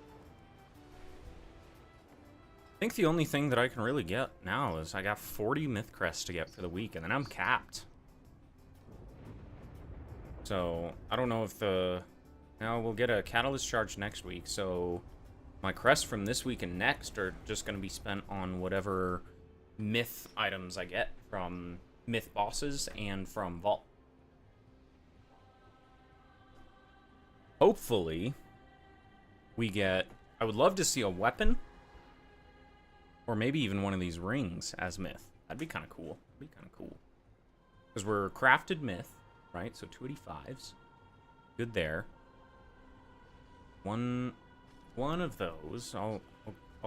Speaker 1: I think the only thing that I can really get now is I got 40 myth crests to get for the week, and then I'm capped. So, I don't know if the... Now, we'll get a catalyst charge next week, so my crests from this week and next are just going to be spent on whatever myth items I get from myth bosses and from Vault. Hopefully, we get... I would love to see a weapon, or maybe even one of these rings as myth. That'd be kind of cool. That'd be kind of cool. Because we're crafted myth, right? So 285s. Good there. One of those. I'll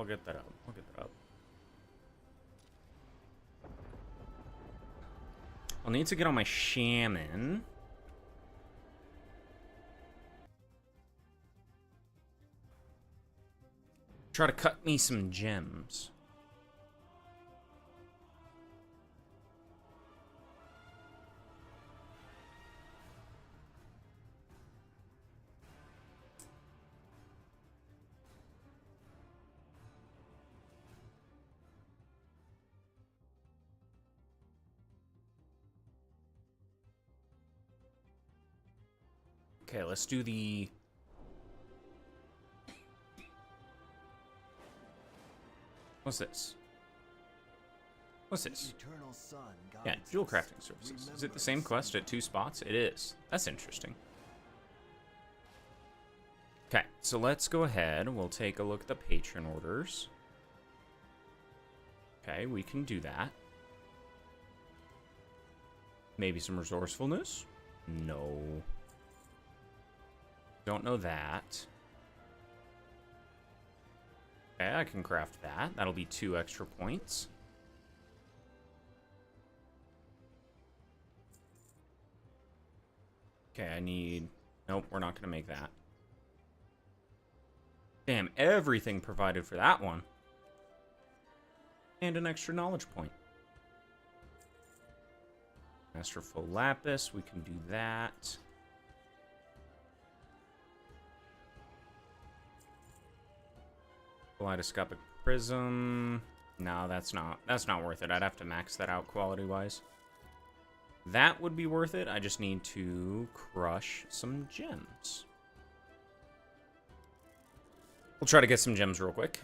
Speaker 1: get that up. I'll get that up. I'll need to get on my shaman. Try to cut me some gems. Okay, let's do the... What's this? What's this?
Speaker 4: Eternal Sun
Speaker 1: Yeah,
Speaker 4: guides
Speaker 1: dual
Speaker 4: us.
Speaker 1: crafting services. Is it the same quest at 2 spots? It is. That's interesting. Okay, so let's go ahead. We'll take a look at the patron orders. Okay, we can do that. Maybe some resourcefulness? No. Don't know that. Okay, I can craft that. That'll be 2 extra points. Okay, I need... Nope, we're not going to make that. Damn, everything provided for that one. And an extra knowledge point. Masterful Lapis, we can do that. Kaleidoscopic Prism. No, that's not worth it. I'd have to max that out quality-wise. That would be worth it. I just need to crush some gems. We'll try to get some gems real quick.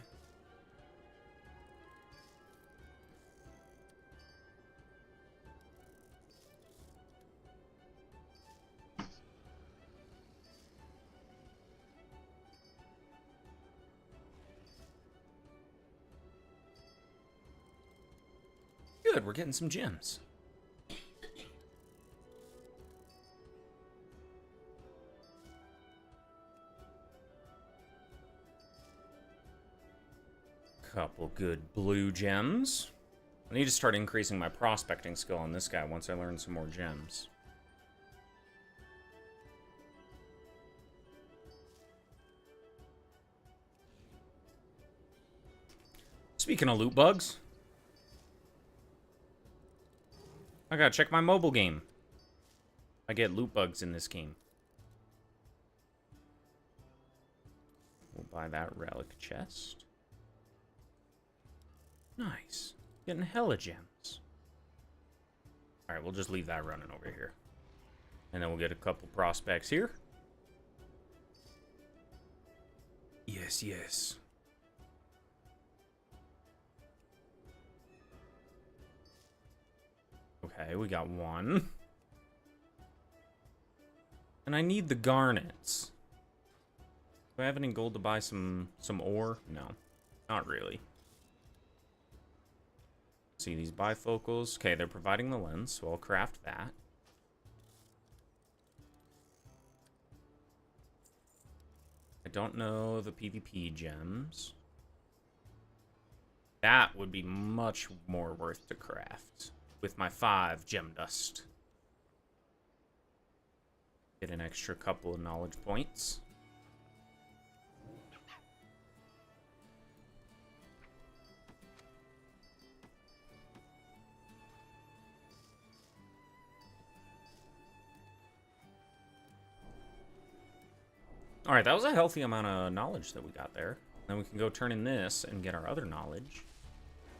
Speaker 1: Good, we're getting some gems. Couple good blue gems. I need to start increasing my prospecting skill on this guy once I learn some more gems. Speaking of loot bugs, I gotta check my mobile game. I get loot bugs in this game. We'll buy that relic chest. Nice. Getting hella gems. Alright, we'll just leave that running over here. And then we'll get a couple prospects here. Yes, yes. Okay, we got one. And I need the garnets. Do I have any gold to buy some ore? No, not really. See these bifocals. Okay, they're providing the lens, so I'll craft that. I don't know the PvP gems. That would be much more worth to craft with my 5 gem dust. Get an extra couple of knowledge points. Alright, that was a healthy amount of knowledge that we got there. Then we can go turn in this and get our other knowledge.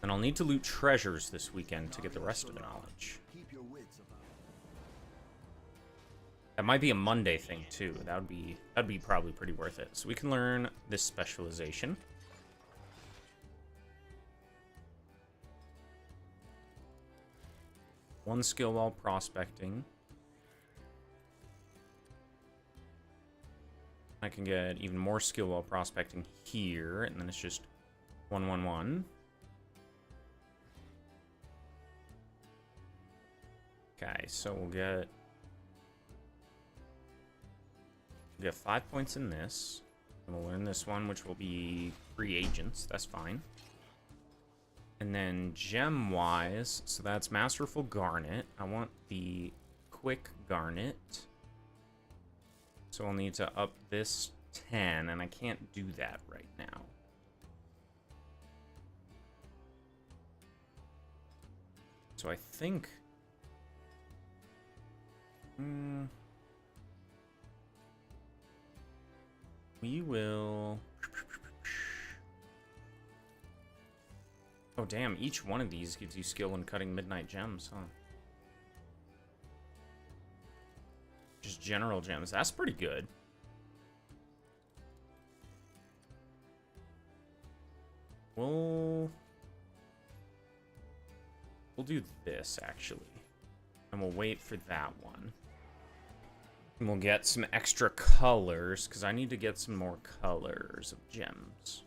Speaker 1: And I'll need to loot treasures this weekend to get the rest of the knowledge. That might be a Monday thing too. That'd be probably pretty worth it. So we can learn this specialization. One skill while prospecting. I can get even more skill while prospecting here, and then it's just 1, 1, 1. Okay, so we'll get 5 points in this. And we'll learn this one, which will be 3 agents. That's fine. And then gem-wise, so that's Masterful Garnet. I want the Quick Garnet. So I'll need to up this 10, and I can't do that right now. So I think... we will... Oh, damn. Each one of these gives you skill in cutting midnight gems, huh? Just general gems. That's pretty good. We'll do this, actually. And we'll wait for that one. And we'll get some extra colors, because I need to get some more colors of gems.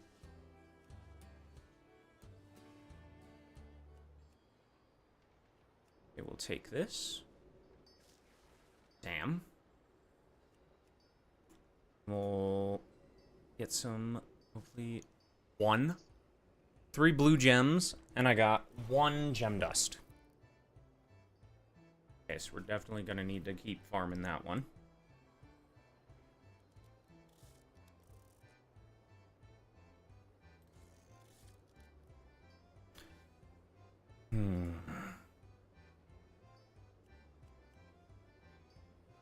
Speaker 1: Okay, we'll take this. Damn. We'll get some, hopefully, 3 blue gems, and I got 1 gem dust. Okay, so we're definitely going to need to keep farming that one.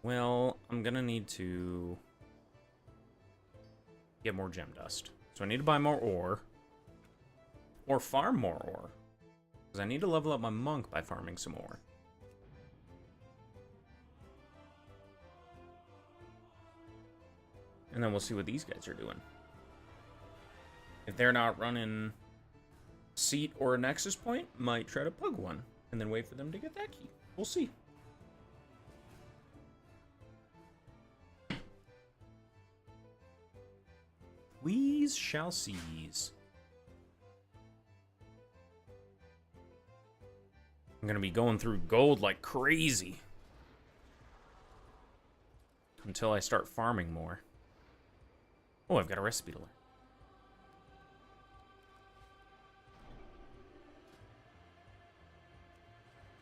Speaker 1: Well, I'm gonna need to get more gem dust. So I need to buy more ore. Or farm more ore. Because I need to level up my monk by farming some ore. And then we'll see what these guys are doing. If they're not running Seat or a Nexus Point, might try to pug one. And then wait for them to get that key. We'll see. We shall seize. I'm gonna be going through gold like crazy. Until I start farming more. Oh, I've got a recipe to learn.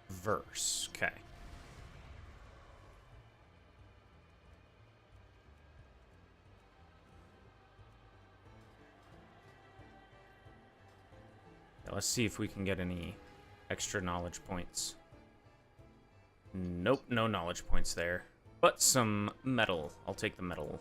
Speaker 1: Verse. Okay. Let's see if we can get any extra knowledge points. Nope, no knowledge points there. But some metal. I'll take the metal.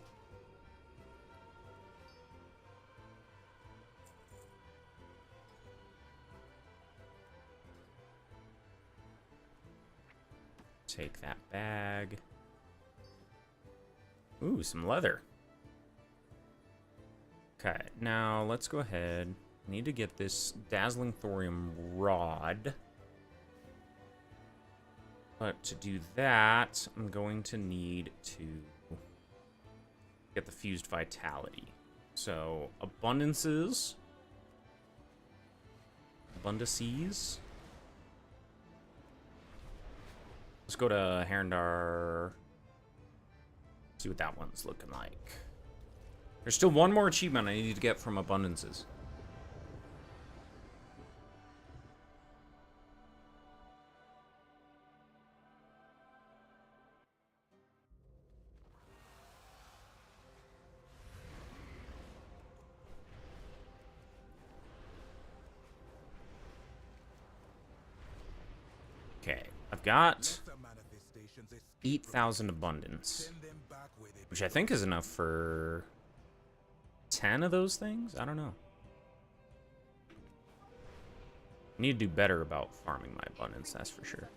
Speaker 1: take that bag. Ooh, some leather. Okay, now let's go ahead. I need to get this dazzling thorium rod. But to do that, I'm going to need to get the fused vitality. So, abundances. Abundances. Let's go to Herondar. See what that one's looking like. There's still one more achievement I need to get from abundances. Okay, I've got 8,000 abundance, which I think is enough for 10 of those things? I don't know. I need to do better about farming my abundance, that's for sure.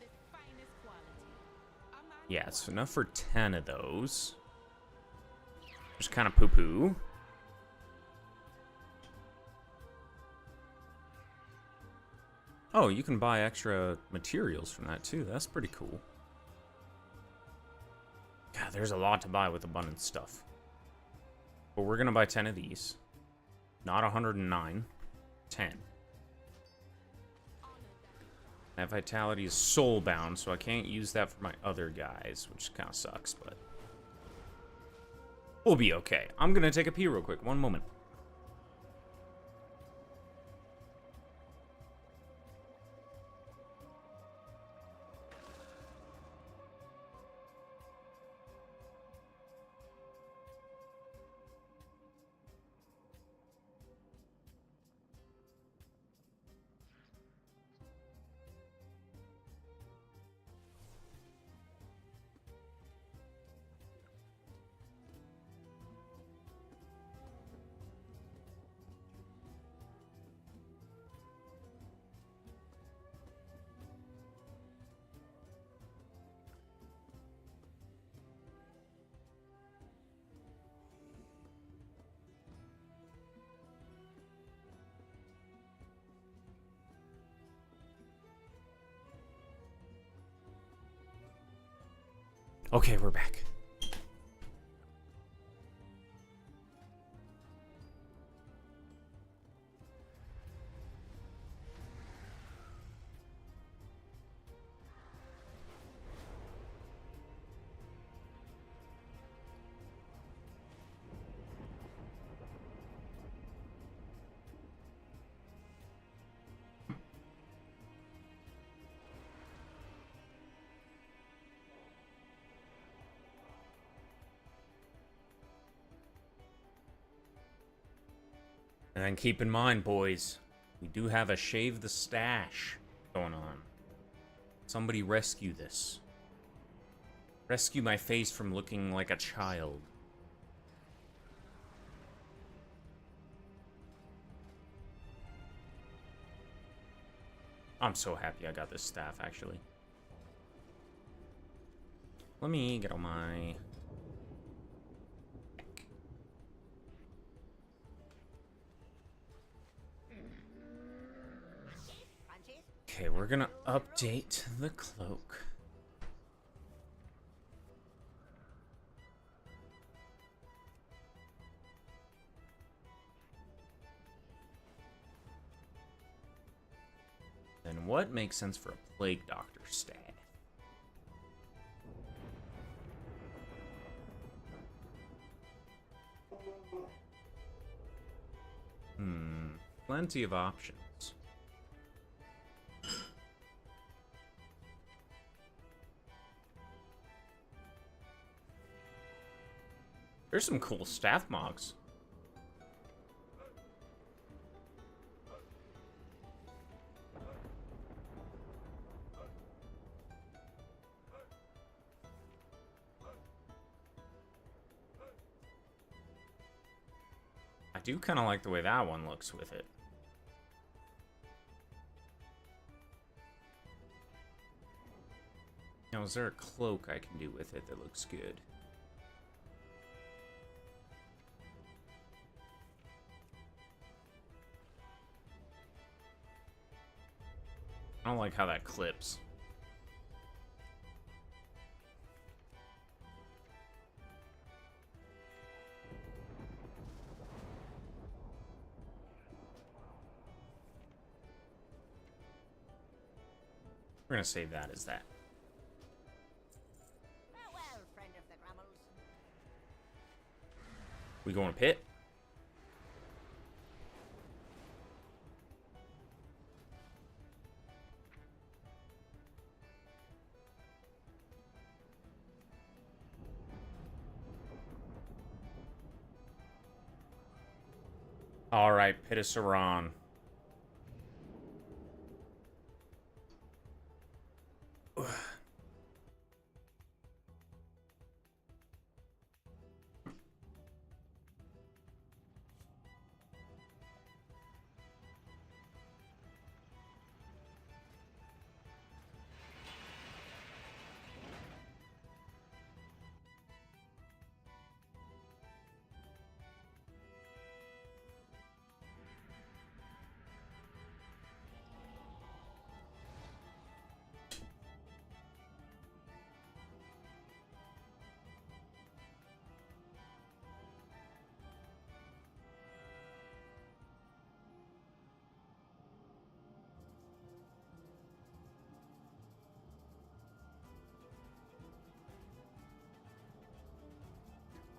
Speaker 1: Yeah, it's enough for 10 of those. Just kind of poo-poo. Oh, you can buy extra materials from that too. That's pretty cool. God, there's a lot to buy with abundance stuff. But we're gonna buy 10 of these. Not 109. 10. That vitality is soulbound, so I can't use that for my other guys, which kind of sucks, but we'll be okay. I'm gonna take a pee real quick. One moment. Okay, we're back. And then keep in mind, boys, we do have a shave the stash going on. Somebody rescue this. Rescue my face from looking like a child. I'm so happy I got this staff, actually. Let me get on my... Okay, we're gonna update the cloak. Then what makes sense for a plague doctor staff? Plenty of options. There's some cool staff mogs. I do kind of like the way that one looks with it. Now, is there a cloak I can do with it that looks good? I don't like how that clips. We're gonna save that as that.
Speaker 5: Farewell, friend of the Grummles.
Speaker 1: We going to pit? All right, Pit of Saran.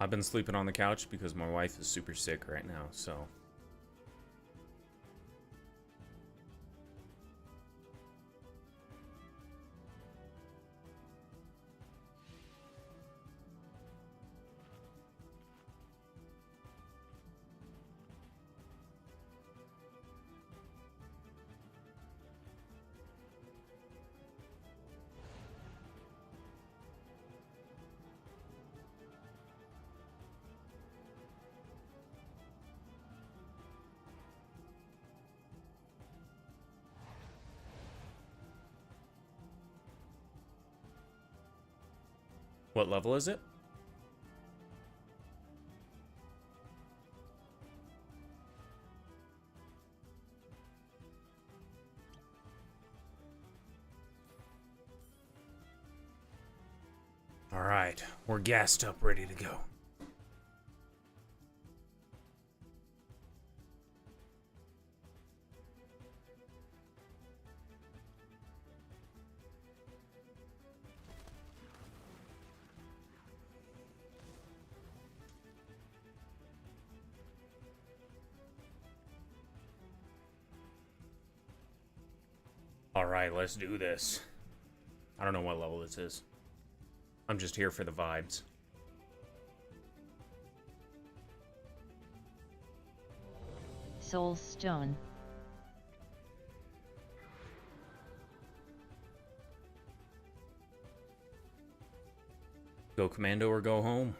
Speaker 1: I've been sleeping on the couch because my wife is super sick right now, so. What level is it? All right, we're gassed up, ready to go. All right, let's do this. I don't know what level this is. I'm just here for the vibes.
Speaker 2: Soul Stone.
Speaker 1: Go commando or go home.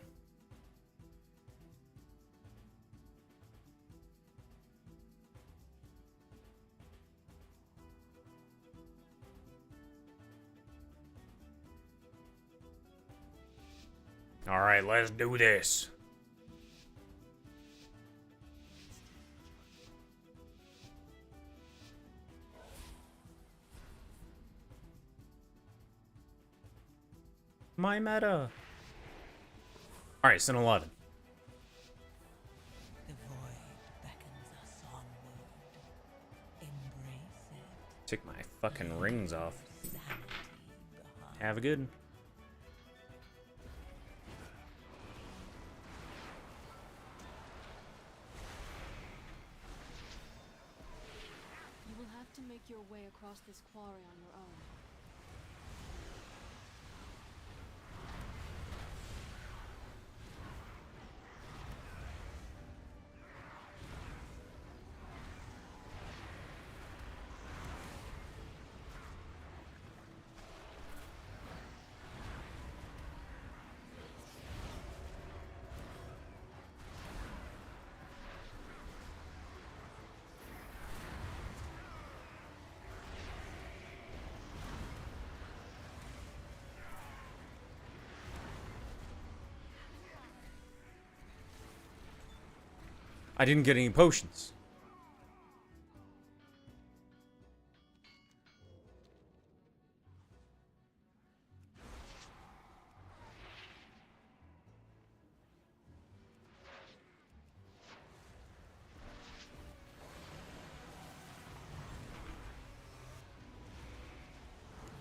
Speaker 1: All right, let's do this. My meta. All right, it's an 11.
Speaker 9: The void beckons us onward. Embrace it.
Speaker 1: Took my fucking rings off.
Speaker 9: Sanity behind.
Speaker 1: Have a good one.
Speaker 3: You will have to make your way across this quarry on your own.
Speaker 1: I didn't get any potions.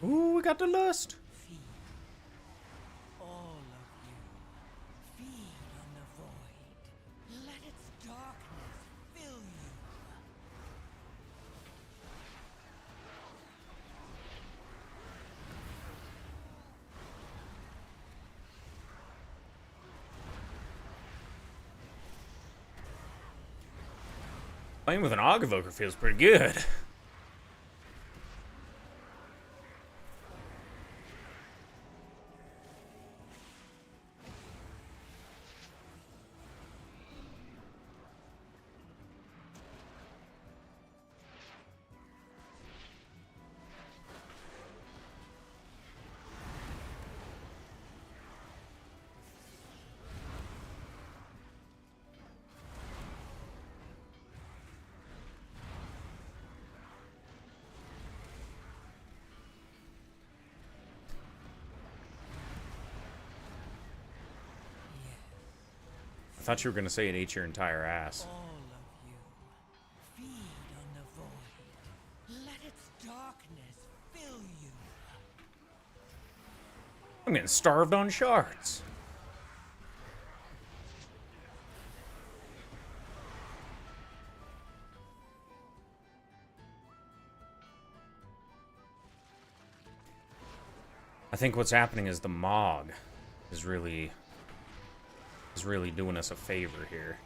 Speaker 1: Ooh, we got the lust.
Speaker 9: Feed. All of you. Feed on the void. Let its darkness fill you.
Speaker 1: Playing with an Og Evoker feels pretty good. I thought you were gonna say it ate your entire ass.
Speaker 9: All of you. Feed on the void. Let its darkness fill you.
Speaker 1: I'm getting starved on shards. I think what's happening is the Mog is really doing us a favor here.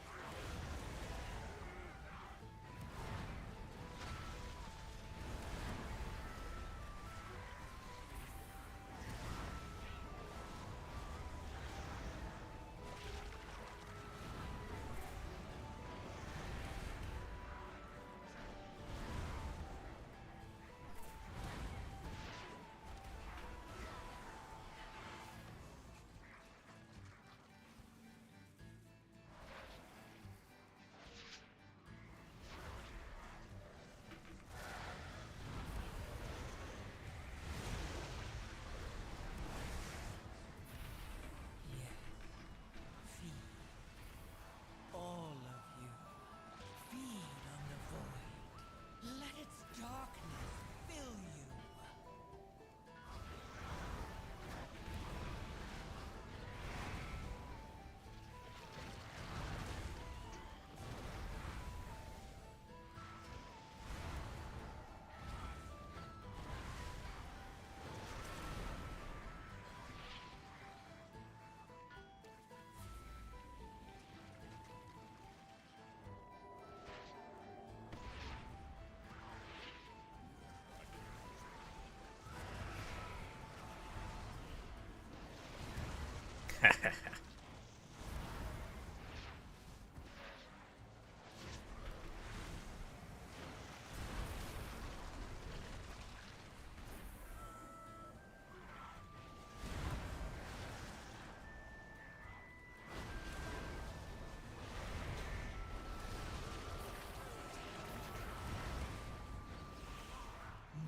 Speaker 9: All of you. Feed on the void. Let its darkness fill you.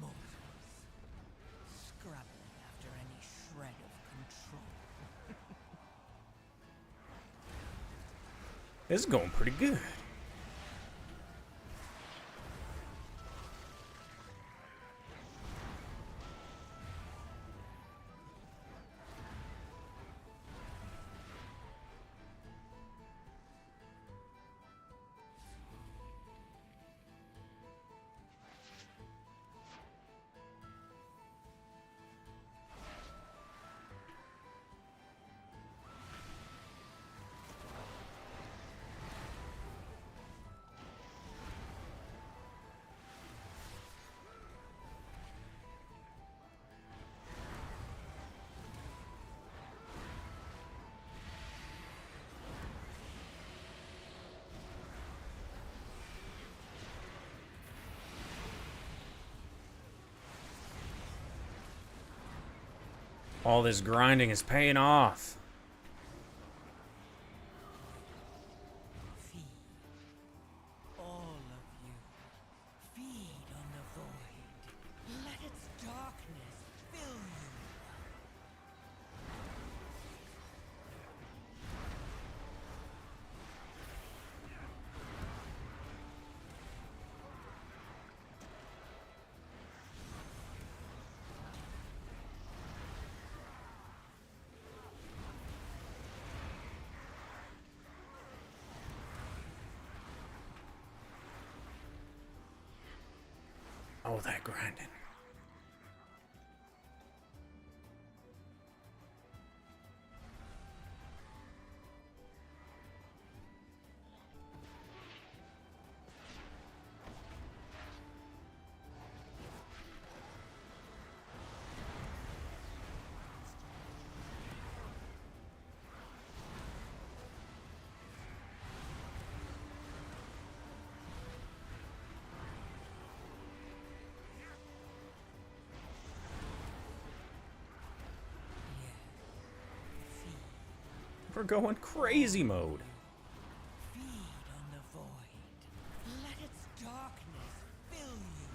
Speaker 9: Mortals. Scrabbling after any shred of control.
Speaker 1: This is going pretty good. All this grinding is paying off.
Speaker 9: Feed.
Speaker 1: Oh, that grinding. We're going crazy mode.
Speaker 9: Feed on the void. Let its darkness fill you.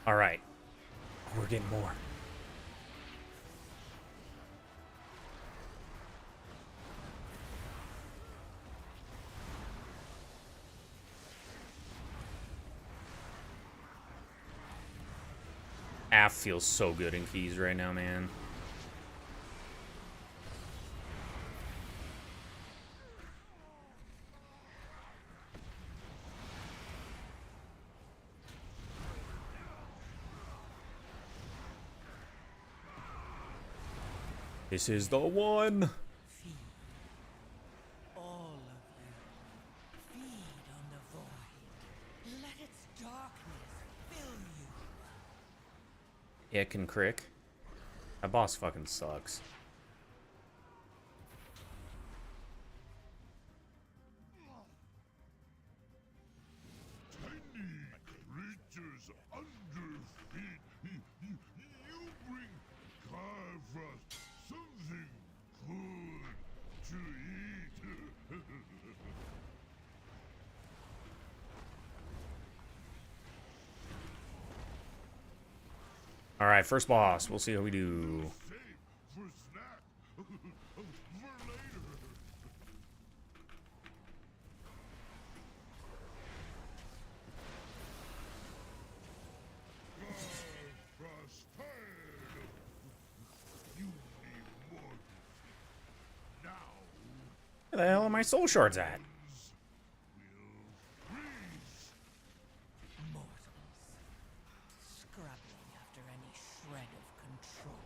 Speaker 1: All right. We're getting more. Af feels so good in keys right now, man. This is the one.
Speaker 9: Feed. All of you. Feed on the void. Let its darkness fill you.
Speaker 1: Ick and Crick. That boss fucking sucks.
Speaker 10: Creatures underfeed. You bring Carver something good to eat.
Speaker 1: All right, first boss. We'll see how we do.
Speaker 10: Save for snack for later. Frost tired. You be mortal. Now
Speaker 1: Where the hell are my soul shards at?
Speaker 10: will freeze.
Speaker 9: Mortals. Scrabbling after any shred of control.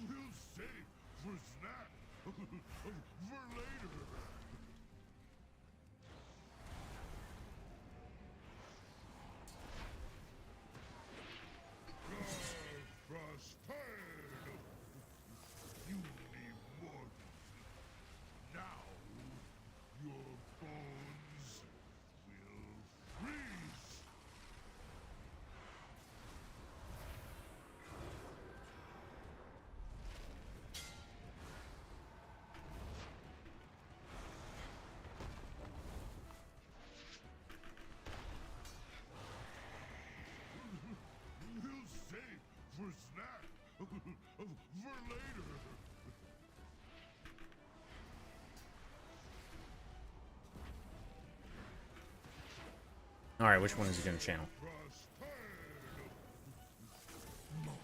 Speaker 10: We'll save for snack for later. Frost tired. You be mortal. Now your bones will freeze. We'll save for snack for later.
Speaker 1: All right, which one is he gonna channel?
Speaker 10: Frost tired.
Speaker 9: Mortals.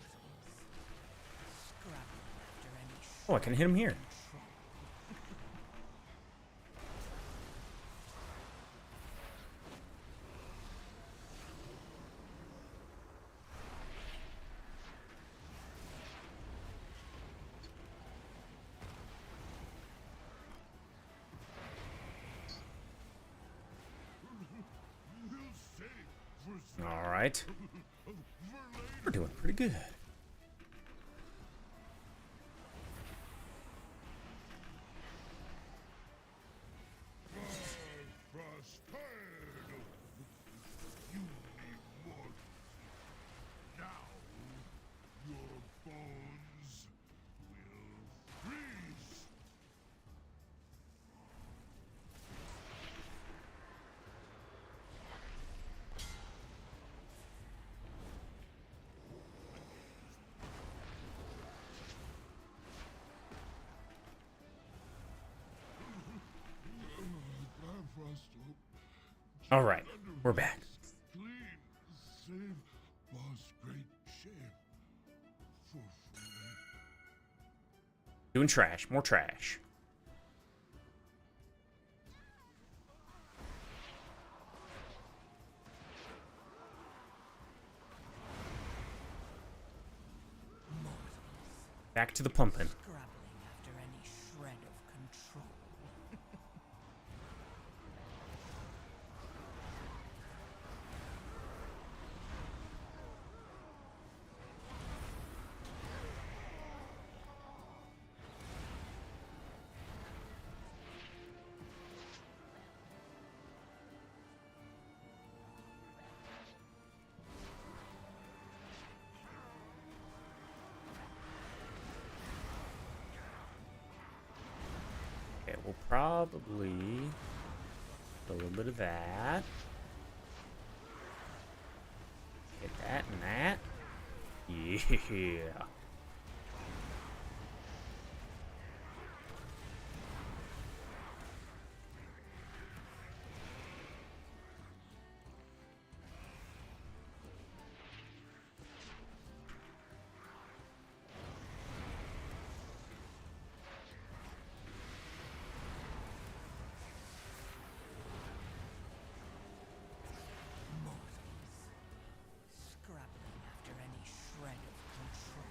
Speaker 9: Scrabbling after any shred
Speaker 1: Oh, I can hit him here.
Speaker 9: of control.
Speaker 10: We'll save for snack
Speaker 1: All right,
Speaker 10: for later.
Speaker 1: we're doing pretty good.
Speaker 10: Frost tired.
Speaker 1: All right, we're back.
Speaker 10: Clean, save boss great shape. For free.
Speaker 1: Doing trash, more trash. Back to the pumping.
Speaker 9: Scrabbling after any shred of control.
Speaker 1: Okay, we'll probably do a little bit of that. Get that and that. Yeah.
Speaker 9: Scrabbling after any shred of control.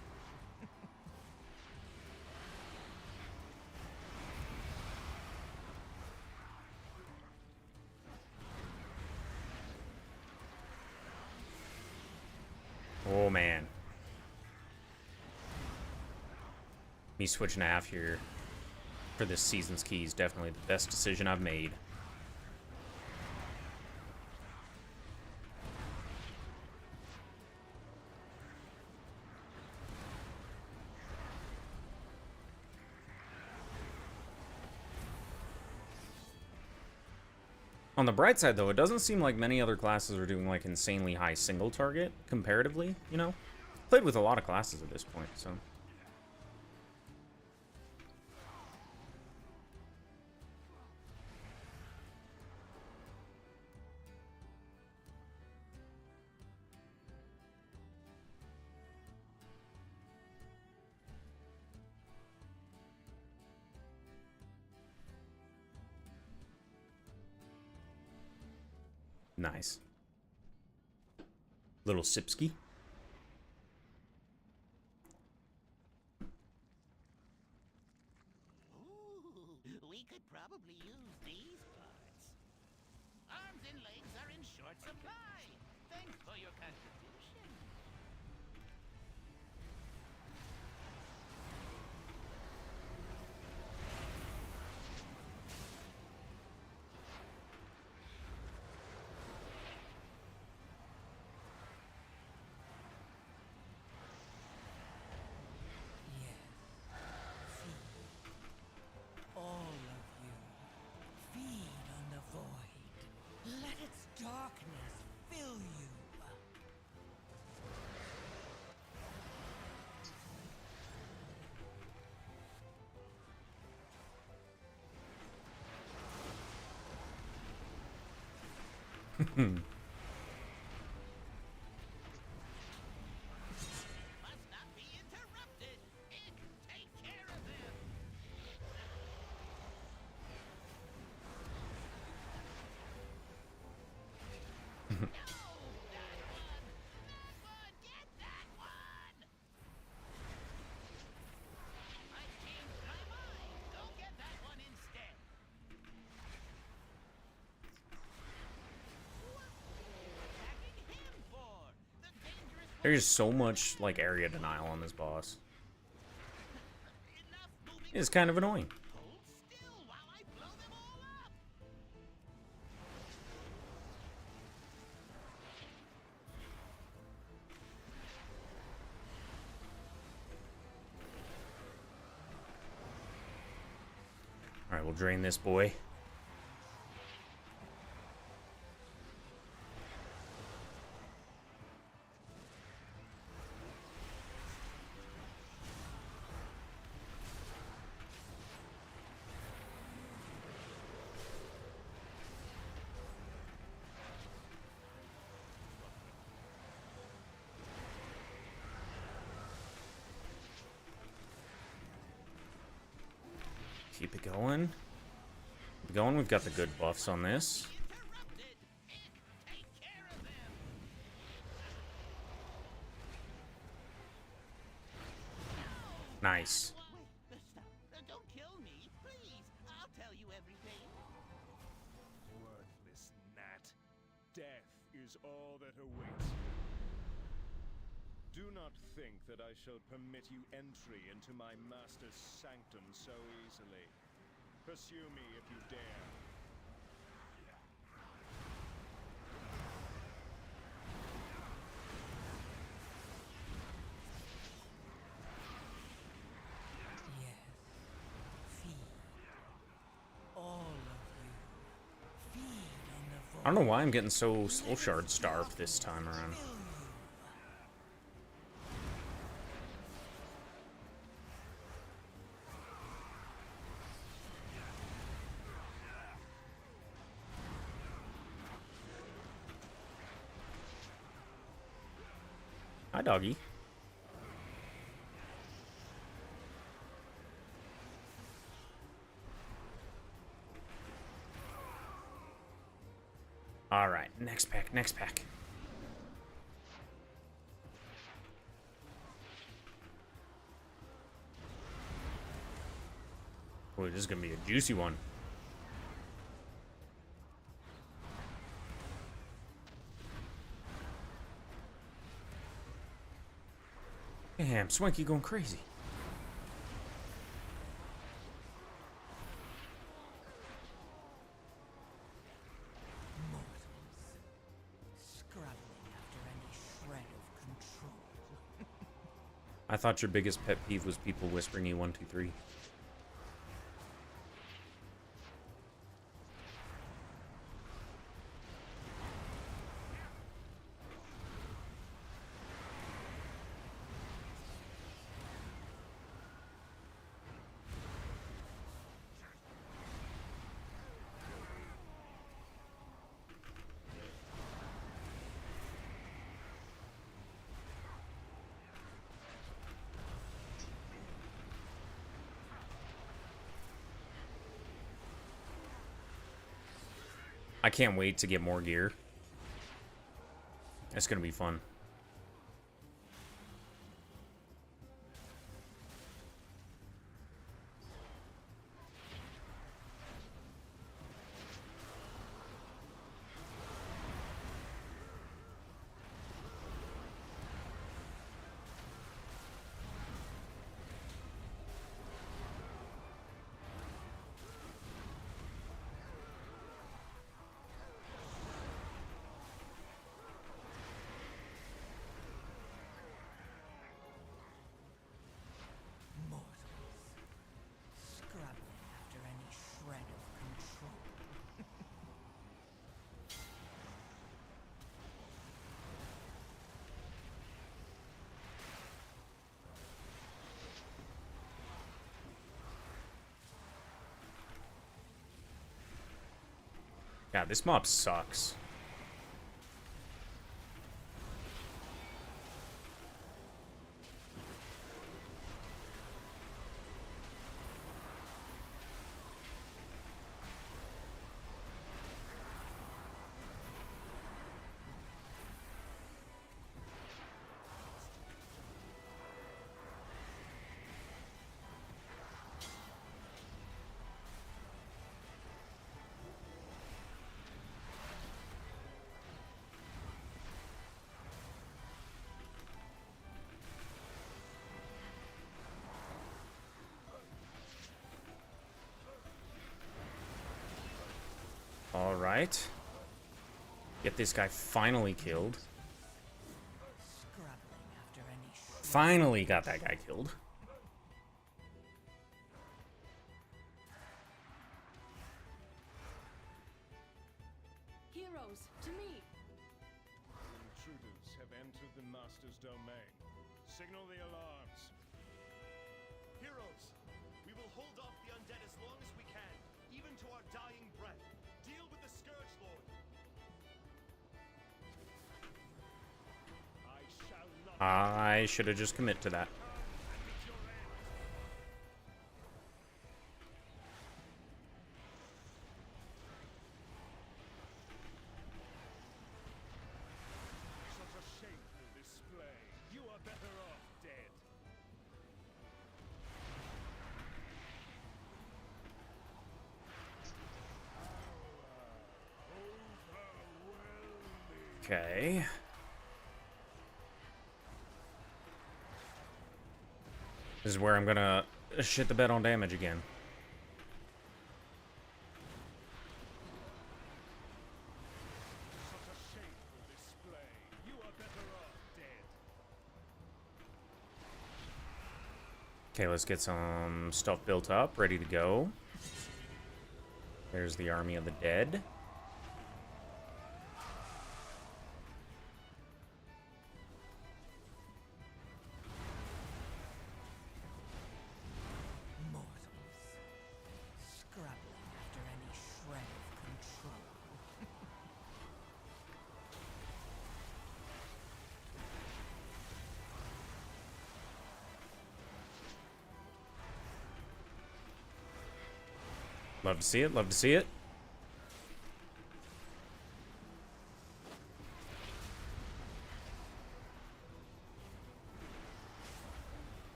Speaker 1: Oh man. Me switching to half here for this season's key is definitely the best decision I've made. On the bright side, though, it doesn't seem like many other classes are doing, like, insanely high single target, comparatively, you know? Played with a lot of classes at this point, so... Nice. Little Sipsky.
Speaker 5: Ooh, we could probably use these parts. Arms and legs are in short supply. Thanks for your contribution.
Speaker 9: All of you, feed on the void. Let its darkness fill you.
Speaker 5: Must not be interrupted. It take care of them. No, that one! That one! Get that one! I changed my mind. Go get that one instead. What attacking him for? The dangerous
Speaker 1: There's so much, like, area denial on this boss.
Speaker 5: enough moving.
Speaker 1: It's kind of annoying.
Speaker 5: Hold still while I blow them all up.
Speaker 1: Alright, we'll drain this boy. Keep it going. Keep it going. We've got the good buffs on this. Nice.
Speaker 5: Wait, stop. Don't kill me, please. I'll tell you everything.
Speaker 8: Worthless gnat. Death is all that awaits you. Do not think that I shall permit you entry into my master's sanctum so easily. Pursue me if you dare.
Speaker 9: Yes. Feed. All of you. Feed on the void.
Speaker 1: I don't know why I'm getting so soul shard starved this time around.
Speaker 9: Fill you.
Speaker 1: Hi, doggy. All right, next pack, next pack. Boy, this is gonna be a juicy one. Damn, Swanky going crazy.
Speaker 9: Mortals. Scrabbling after any shred of control.
Speaker 1: I thought your biggest pet peeve was people whispering you 1, 2, 3. I can't wait to get more gear. It's gonna be fun.
Speaker 9: Scrabbling after any shred of control.
Speaker 1: Yeah, this mob sucks. All right. Get this guy finally killed.
Speaker 9: Scrabbling after any shred.
Speaker 1: Finally got that guy killed.
Speaker 7: Heroes, to me!
Speaker 8: Intruders have entered the master's domain. Signal the alarms.
Speaker 4: Heroes, we will hold off the undead as long as we can, even to our dying breath. Deal with the Scourge Lord.
Speaker 8: I shall not.
Speaker 1: I should have just commit to that. Okay. This is where I'm gonna shit the bed on damage again.
Speaker 10: Such a shameful display. You are better off dead.
Speaker 1: Okay, let's get some stuff built up, ready to go. There's the army of the dead.
Speaker 9: Mortals, scrabbling after any shred of control.
Speaker 1: Love to see it, love to see it.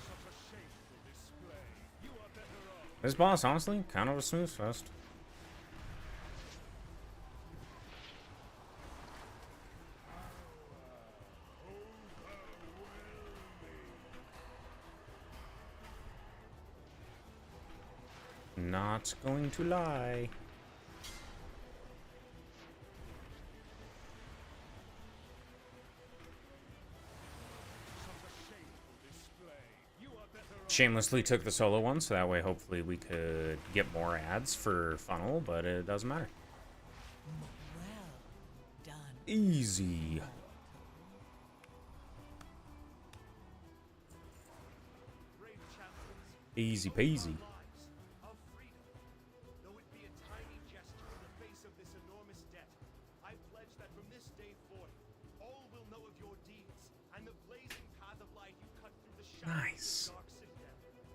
Speaker 10: Such a shameful display. You are better off.
Speaker 1: This boss, honestly, kind of a snooze fest. Not going to lie. Shamelessly took the solo one, so that way hopefully we could get more ads for funnel, but it doesn't matter.
Speaker 9: Well done.
Speaker 1: Easy.
Speaker 4: Brave champions,
Speaker 1: Easy peasy.
Speaker 4: lives of freedom. Though it be a tiny gesture in the face of this enormous debt, I pledge that from this day forth, all will know of your deeds and the blazing path of light you cut through the shadows
Speaker 1: Nice.
Speaker 4: of the dark citadel.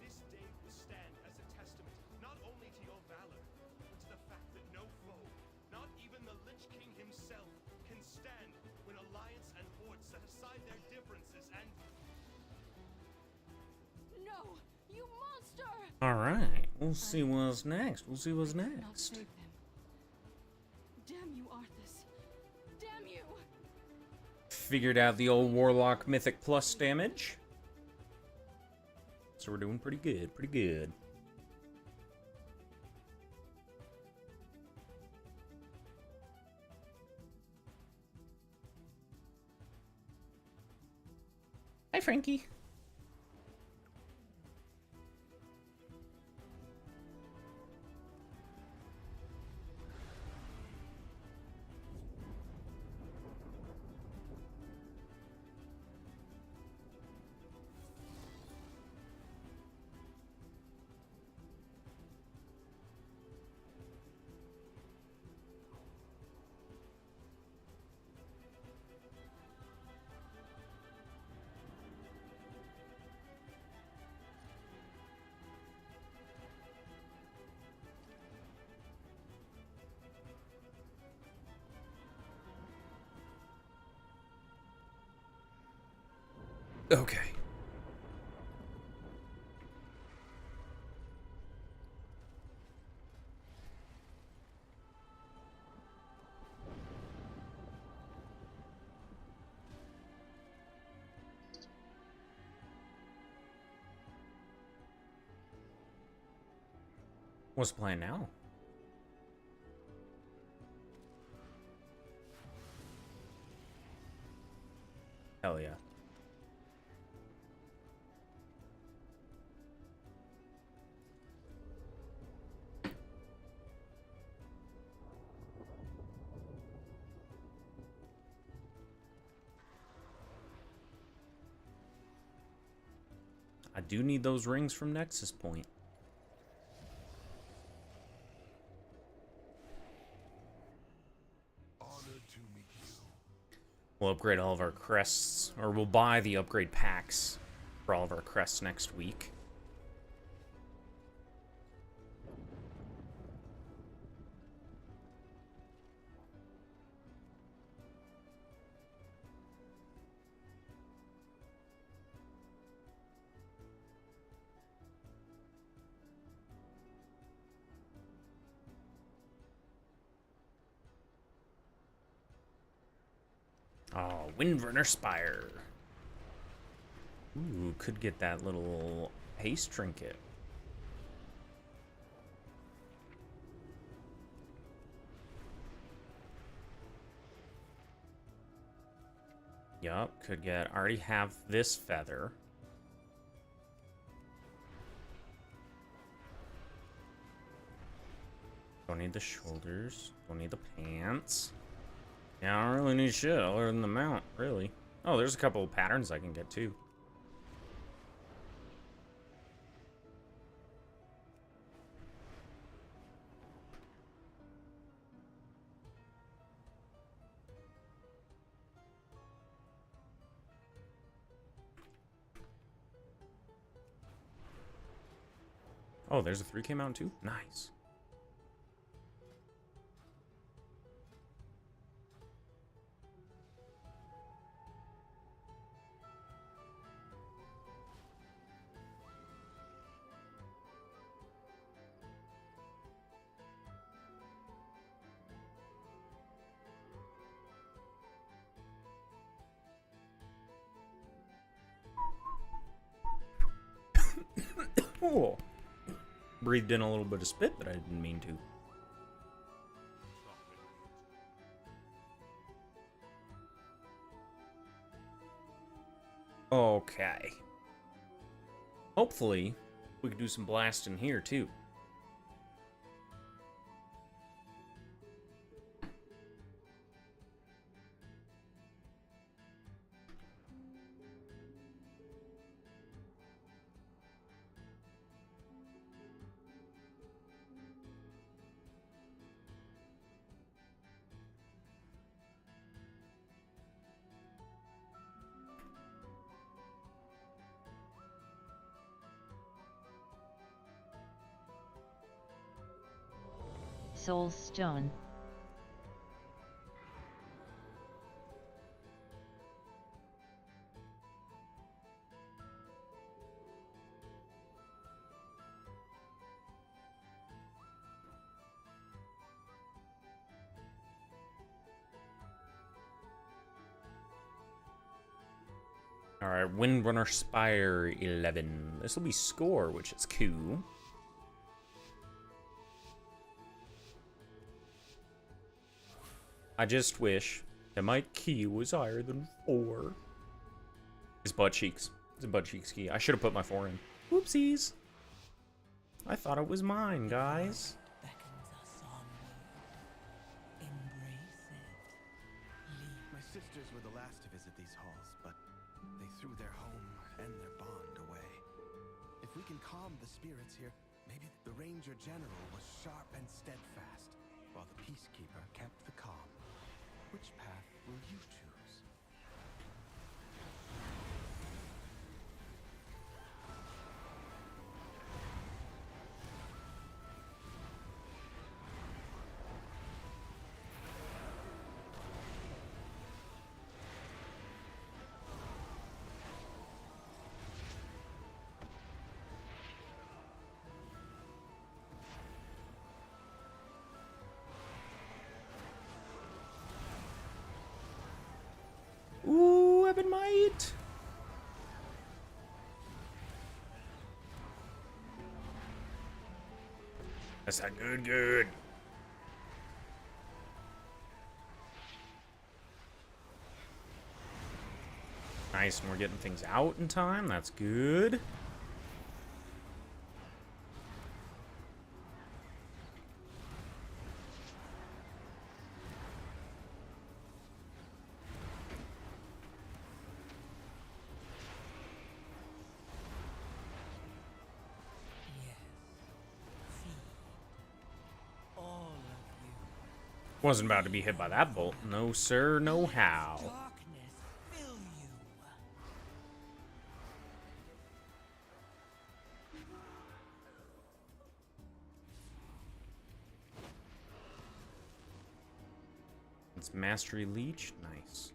Speaker 4: This day will stand as a testament not only to your valor, but to the fact that no foe, not even the Lich King himself, can stand when Alliance and Horde set aside their differences and
Speaker 3: No! You monster!
Speaker 1: Alright, we'll see what's next. We'll see what's
Speaker 3: Not
Speaker 1: next.
Speaker 3: save them. Damn you, Arthas. Damn you!
Speaker 1: Figured out the old Warlock Mythic Plus damage. So we're doing pretty good, pretty good. Hi, Frankie. Okay. What's the plan now? Hell yeah. I do need those rings from Nexus Point.
Speaker 10: Honored to meet you.
Speaker 1: We'll upgrade all of our crests, or we'll buy the upgrade packs for all of our crests next week. Oh, Windrunner Spire. Ooh, could get that little haste trinket. Yup, could get. Already have this feather. Don't need the shoulders. Don't need the pants. Yeah, I don't really need shit other than the mount, really. Oh, there's a couple of patterns I can get too. Oh, there's a 3K mount too? Nice. Oh. Breathed in a little bit of spit that I didn't mean to. Okay. Hopefully, we can do some blasting here too.
Speaker 2: Soul Stone.
Speaker 1: Alright, Windrunner Spire 11. This will be score, which is cool. I just wish that my key was higher than 4. His butt cheeks. It's a butt cheeks key. I should have put my 4 in. Whoopsies. I thought it was mine, guys.
Speaker 9: Beckons us onward. Embrace it.
Speaker 11: My sisters were the last to visit these halls, but they threw their home and their bond away. If we can calm the spirits here, maybe the Ranger General was sharp and steadfast, while the Peacekeeper kept the calm. Which path will you choose?
Speaker 1: Ooh, Ebon Might. That's not good. Nice, and we're getting things out in time. That's good. Wasn't about to be hit by that bolt. No, sir, no how.
Speaker 9: Darkness fill you.
Speaker 1: It's Mastery Leech. Nice.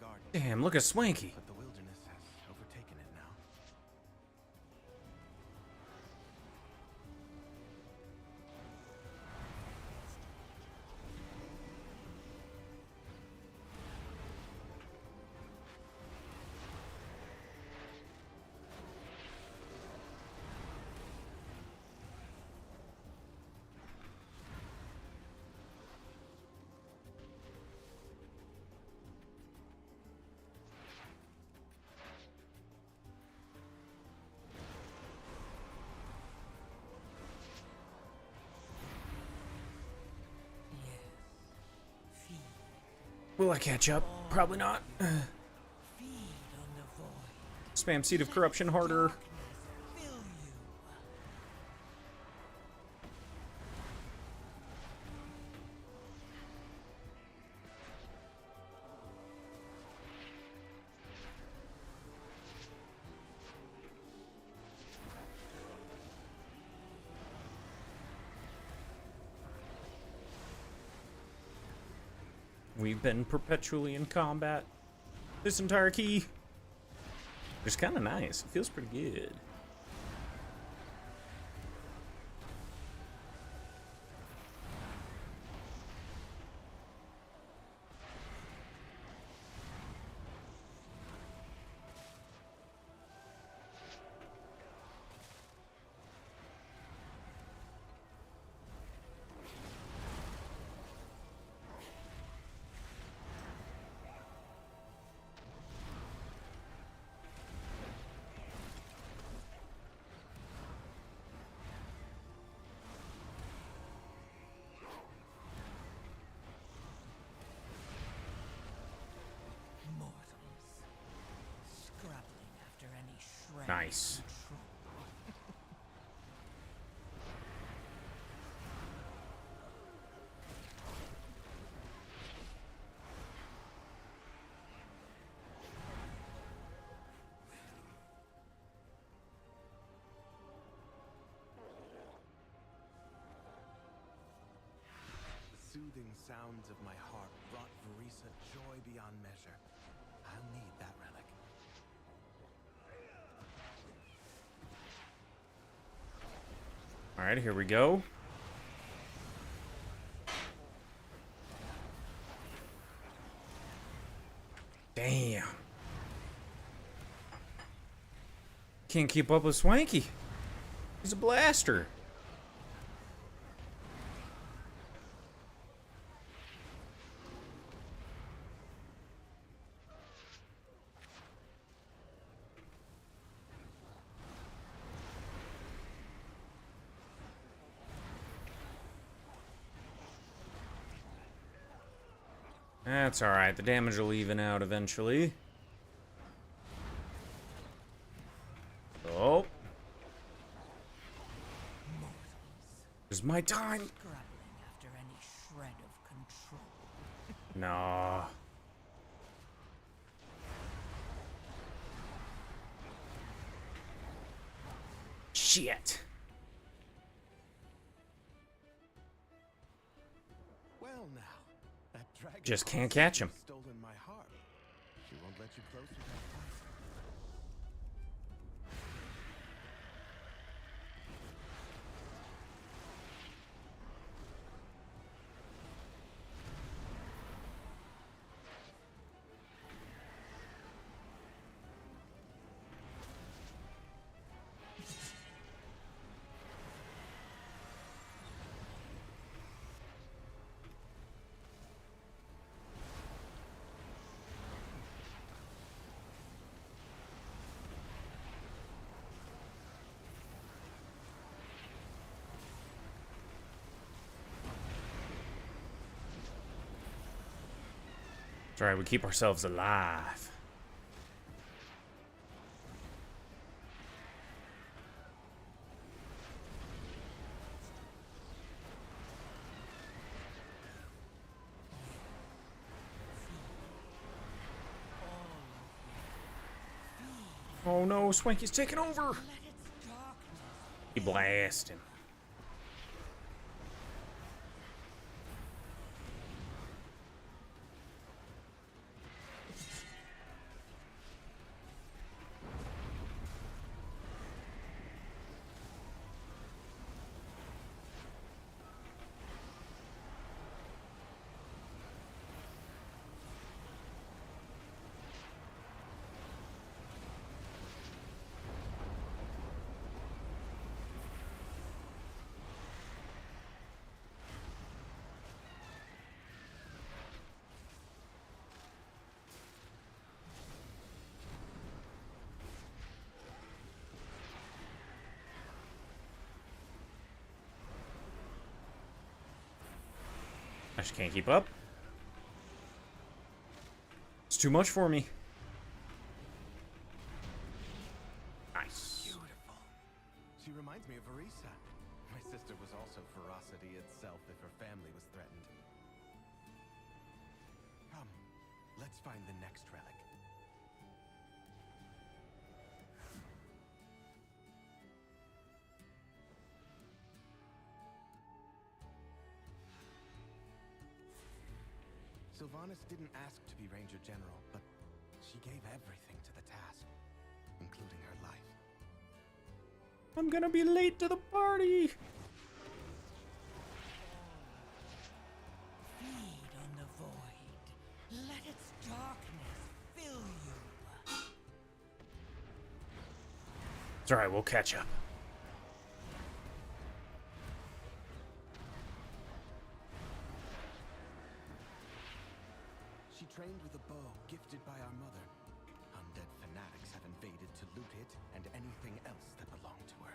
Speaker 11: garden.
Speaker 1: Damn, look at Swanky.
Speaker 11: But the wilderness has overtaken it now.
Speaker 1: Will I catch up? Probably not.
Speaker 9: Feed on the void.
Speaker 1: Spam Seed of Corruption harder.
Speaker 9: Fill you.
Speaker 1: We've been perpetually in combat this entire key. It's kind of nice. It feels pretty good. Nice.
Speaker 11: The soothing sounds of my harp brought Verisa joy beyond measure. I'll need that relic.
Speaker 1: All right, here we go. Damn. Can't keep up with Swanky. He's a blaster. That's alright, the damage will even out eventually. Oh. It's my time.
Speaker 9: After any shred of control.
Speaker 1: Nah. Shit.
Speaker 11: Well now, that dragon
Speaker 1: Just can't catch him.
Speaker 11: stolen my harp. She won't let you close to that place.
Speaker 1: It's alright, we keep ourselves alive. Oh no, Swanky's taking over! He blast him. I just can't keep up. It's too much for me. Nice.
Speaker 11: Beautiful. She reminds me of Arisa. My sister was also ferocity itself if her family was threatened. Come, let's find the next relic. Sylvanas didn't ask to be Ranger General, but she gave everything to the task, including her life.
Speaker 1: I'm gonna be late to the party.
Speaker 9: Feed on the void. Let its darkness fill you.
Speaker 1: It's alright, we'll catch up.
Speaker 11: She trained with a bow gifted by our mother. Undead fanatics have invaded to loot it and anything else that belonged to her.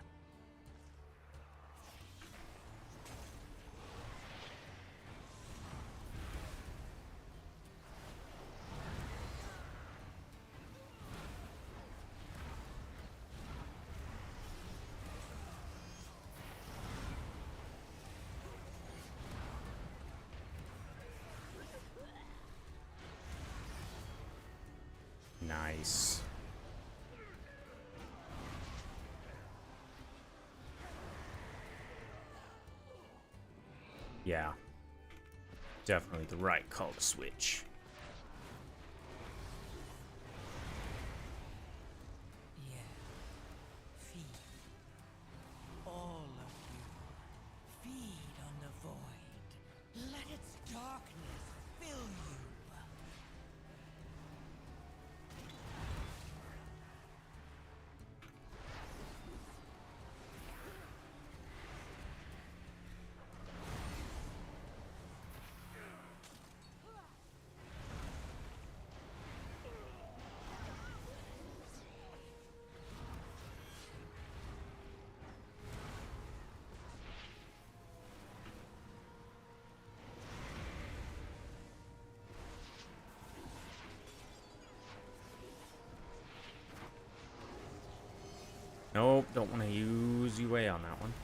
Speaker 1: Nice. Yeah. Definitely the right call to switch.
Speaker 9: Yeah. Feed. All of you. Feed on the void. Let its darkness fill you.
Speaker 1: Nope, don't want to use UA on that one.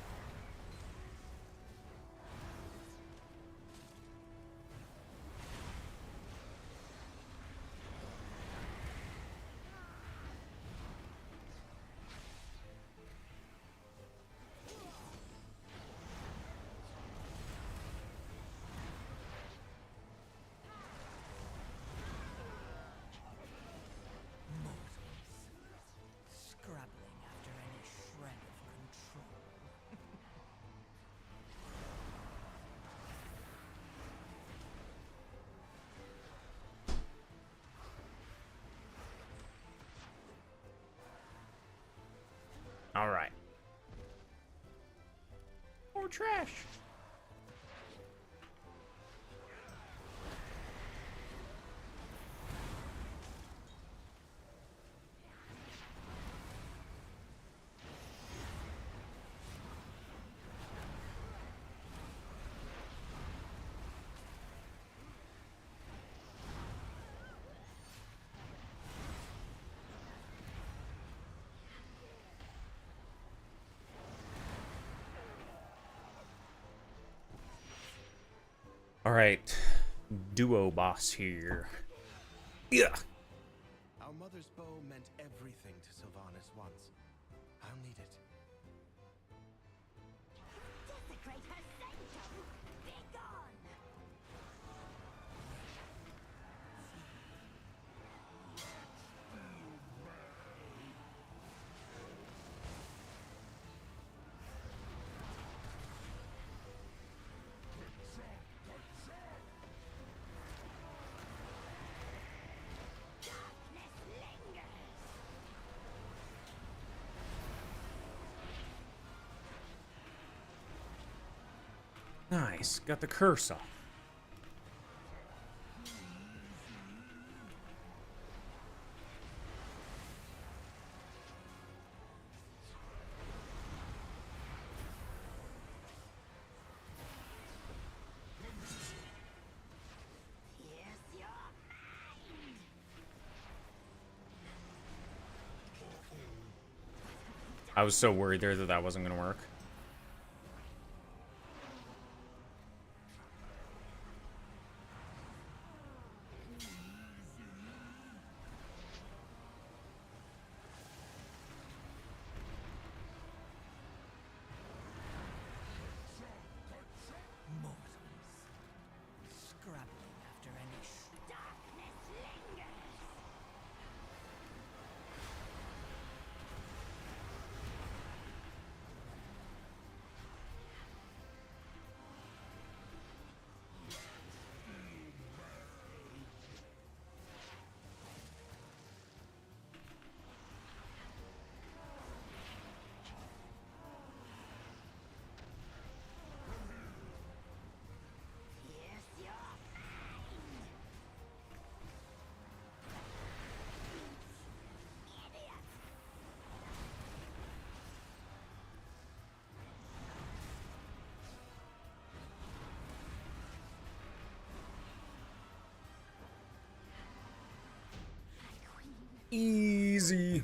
Speaker 9: Scrabbling after any shred of control.
Speaker 1: All right. More trash. All right, duo boss here. Yeah.
Speaker 11: Our mother's bow meant everything to Sylvanas once. I'll need it.
Speaker 3: Desecrate her sanctum! Be gone!
Speaker 1: Nice. Got the curse off. I was so worried there that that wasn't going to work.
Speaker 9: Scrabbling after any darkness lingers. Yes, you're
Speaker 1: Easy.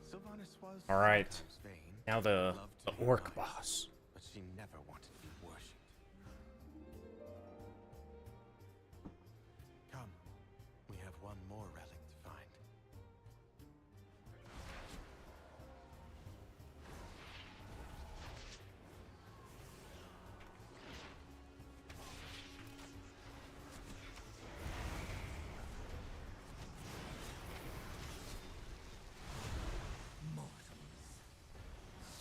Speaker 11: Sylvanas was
Speaker 1: All right.
Speaker 11: sometimes vain,
Speaker 1: Now the
Speaker 11: loved to be
Speaker 1: orc
Speaker 11: admired,
Speaker 1: boss.
Speaker 11: but she never wanted to be worshipped. Come, we have one more relic to find.
Speaker 9: mortals.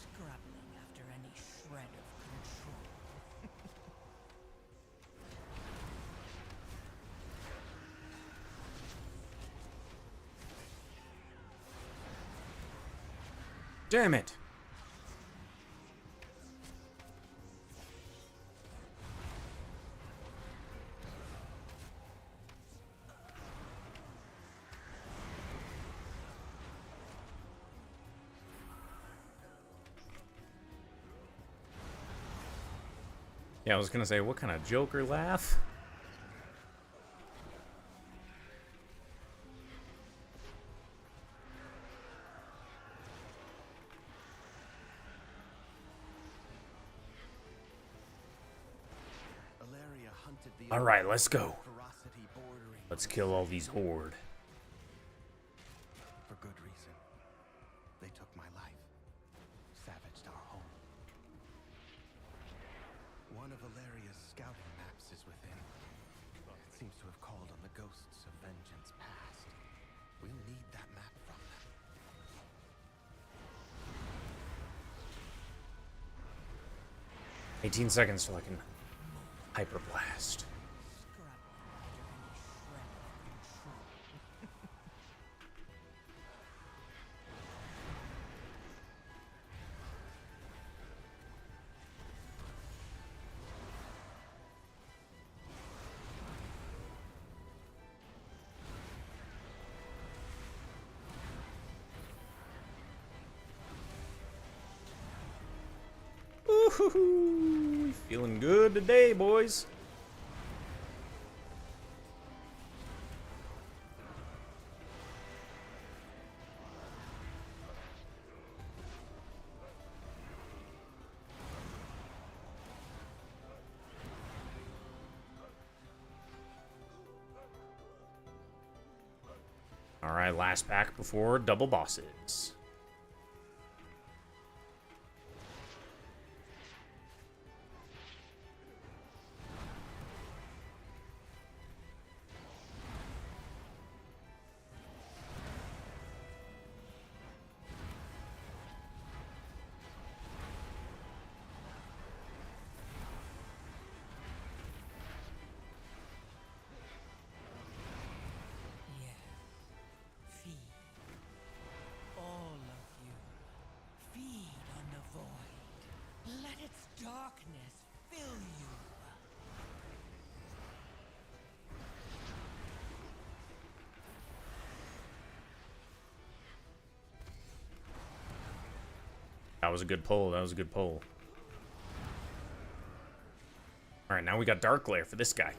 Speaker 9: Scrabbling after any shred of control.
Speaker 1: Damn it. Yeah, I was gonna say, what kind of Joker laugh?
Speaker 11: Ilaria hunted the
Speaker 1: All right, let's go.
Speaker 11: ferocity bordering
Speaker 1: Let's kill all these horde.
Speaker 11: for good reason. They took my life, savaged our home. One of Ilaria's scouting maps is within. It seems to have called on the ghosts of vengeance past. We'll need that map from them.
Speaker 1: 18 seconds till I can hyper blast. Ooh, feeling good today, boys. All right, last pack before double bosses.
Speaker 9: Darkness fill you.
Speaker 1: That was a good pull. That was a good pull. All right, now we got Dark Glare for this guy.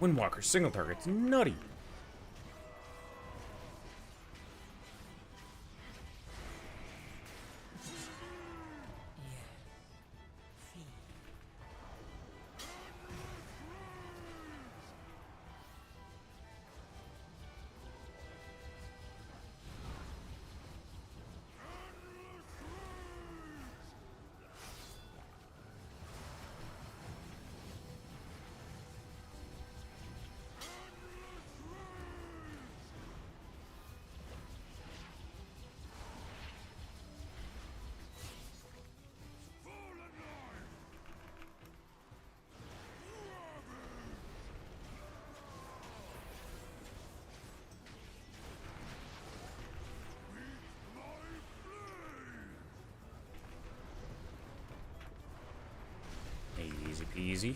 Speaker 1: Windwalker single target's nutty. Easy peasy.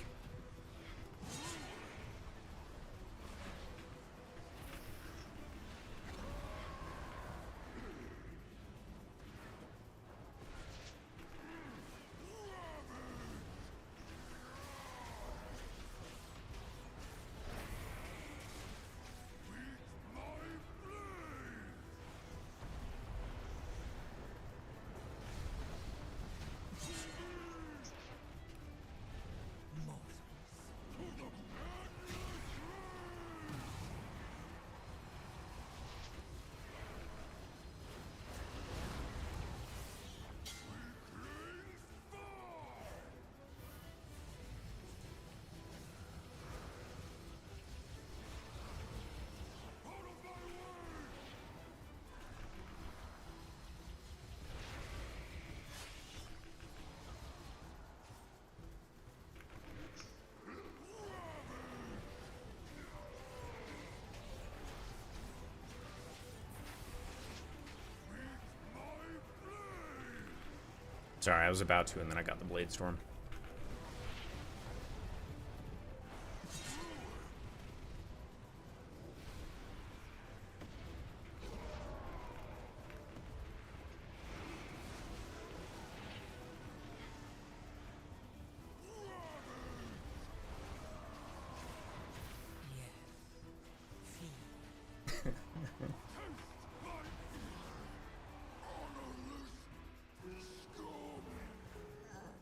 Speaker 1: Sorry, I was about to, and then I got the Blade Storm.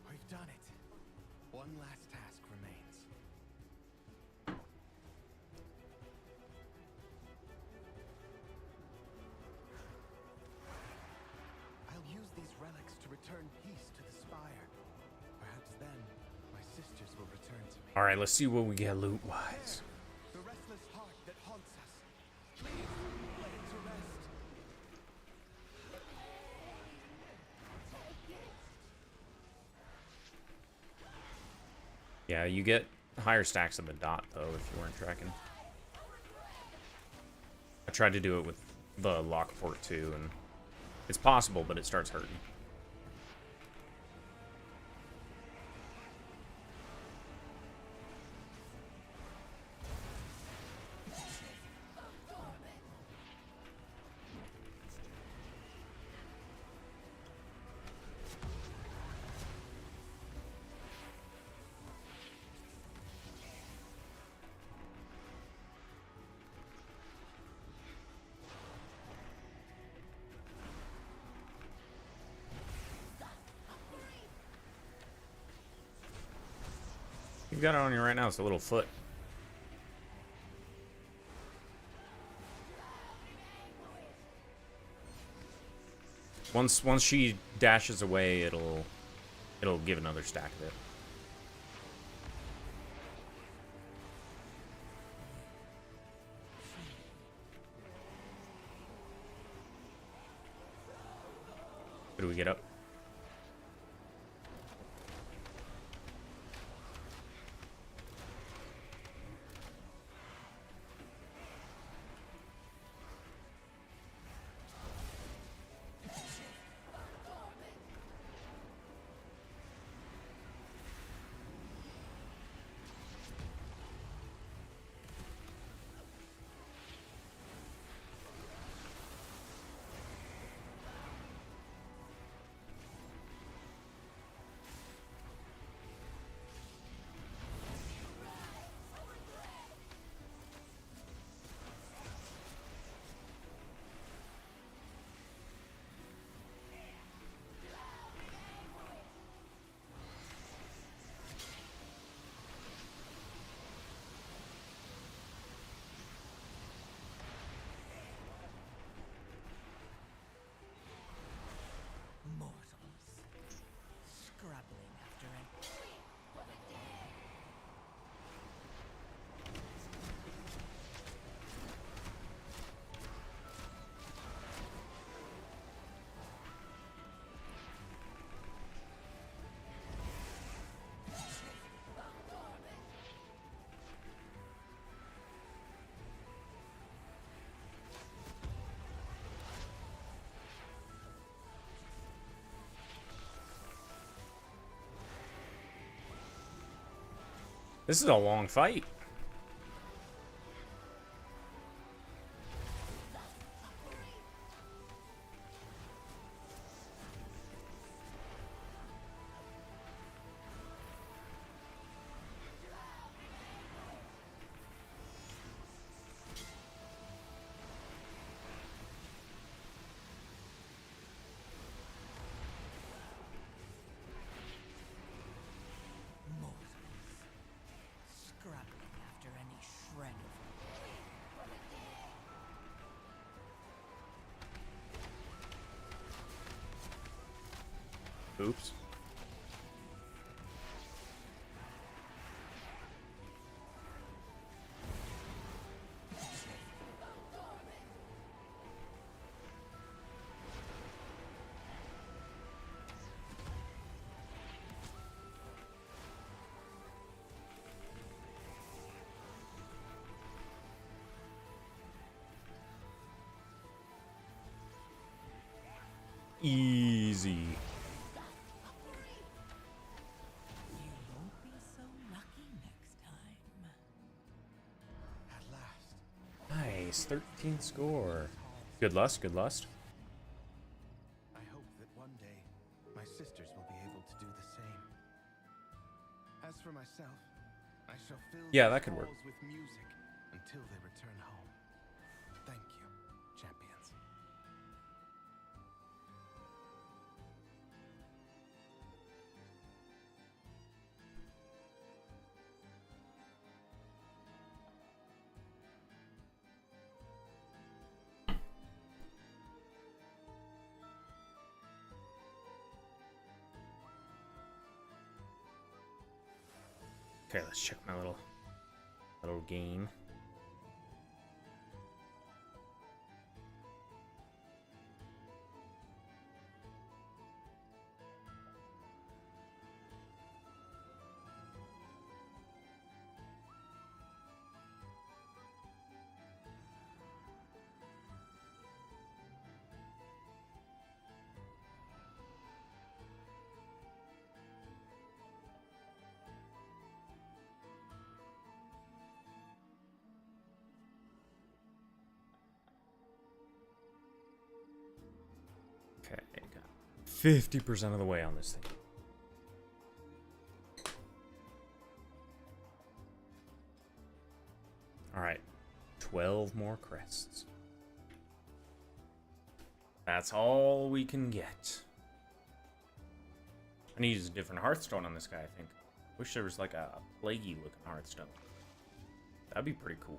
Speaker 11: We've done it. One last task remains. I'll use these relics to return peace to the Spire. Perhaps then, my sisters will return to me.
Speaker 1: Alright, let's see what we get loot-wise.
Speaker 11: The restless heart that haunts us. Please, lay it to rest.
Speaker 1: Yeah, you get higher stacks of the dot, though, if you weren't tracking. I tried to do it with the Lockport, too, and it's possible, but it starts hurting. You've got it on you right now, it's a little foot. Once she dashes away, it'll give another stack of it. What do we get up? This is a long fight.
Speaker 9: Scrabbling after any shred of
Speaker 1: Oops. Easy.
Speaker 9: You won't be so lucky next time.
Speaker 11: At last.
Speaker 1: Nice. 13th score. Good lust, good lust.
Speaker 11: I hope that one day my sisters will be able to do the same. As for myself, I shall fill
Speaker 1: Yeah,
Speaker 11: these
Speaker 1: that could work.
Speaker 11: halls with music until they return home. Thank you, champions.
Speaker 1: Okay, let's check my little game. Okay, got 50% of the way on this thing. Alright, 12 more crests. That's all we can get. I need to use a different Hearthstone on this guy, I think. Wish there was like a plaguey looking Hearthstone. That'd be pretty cool.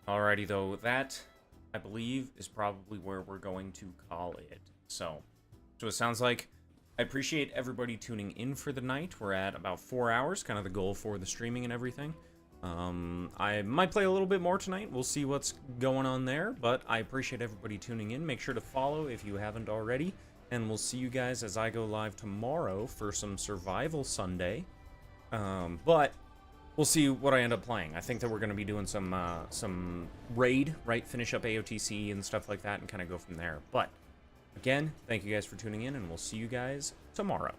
Speaker 1: Alrighty though, that, I believe, is probably where we're going to call it. So it sounds like I appreciate everybody tuning in for the night. We're at about 4 hours, kind of the goal for the streaming and everything. I might play a little bit more tonight. We'll see what's going on there, but I appreciate everybody tuning in. Make sure to follow if you haven't already, and we'll see you guys as I go live tomorrow for some Survival Sunday. But we'll see what I end up playing. I think that we're going to be doing some raid, right? Finish up AOTC and stuff like that and kind of go from there. But again, thank you guys for tuning in, and we'll see you guys tomorrow.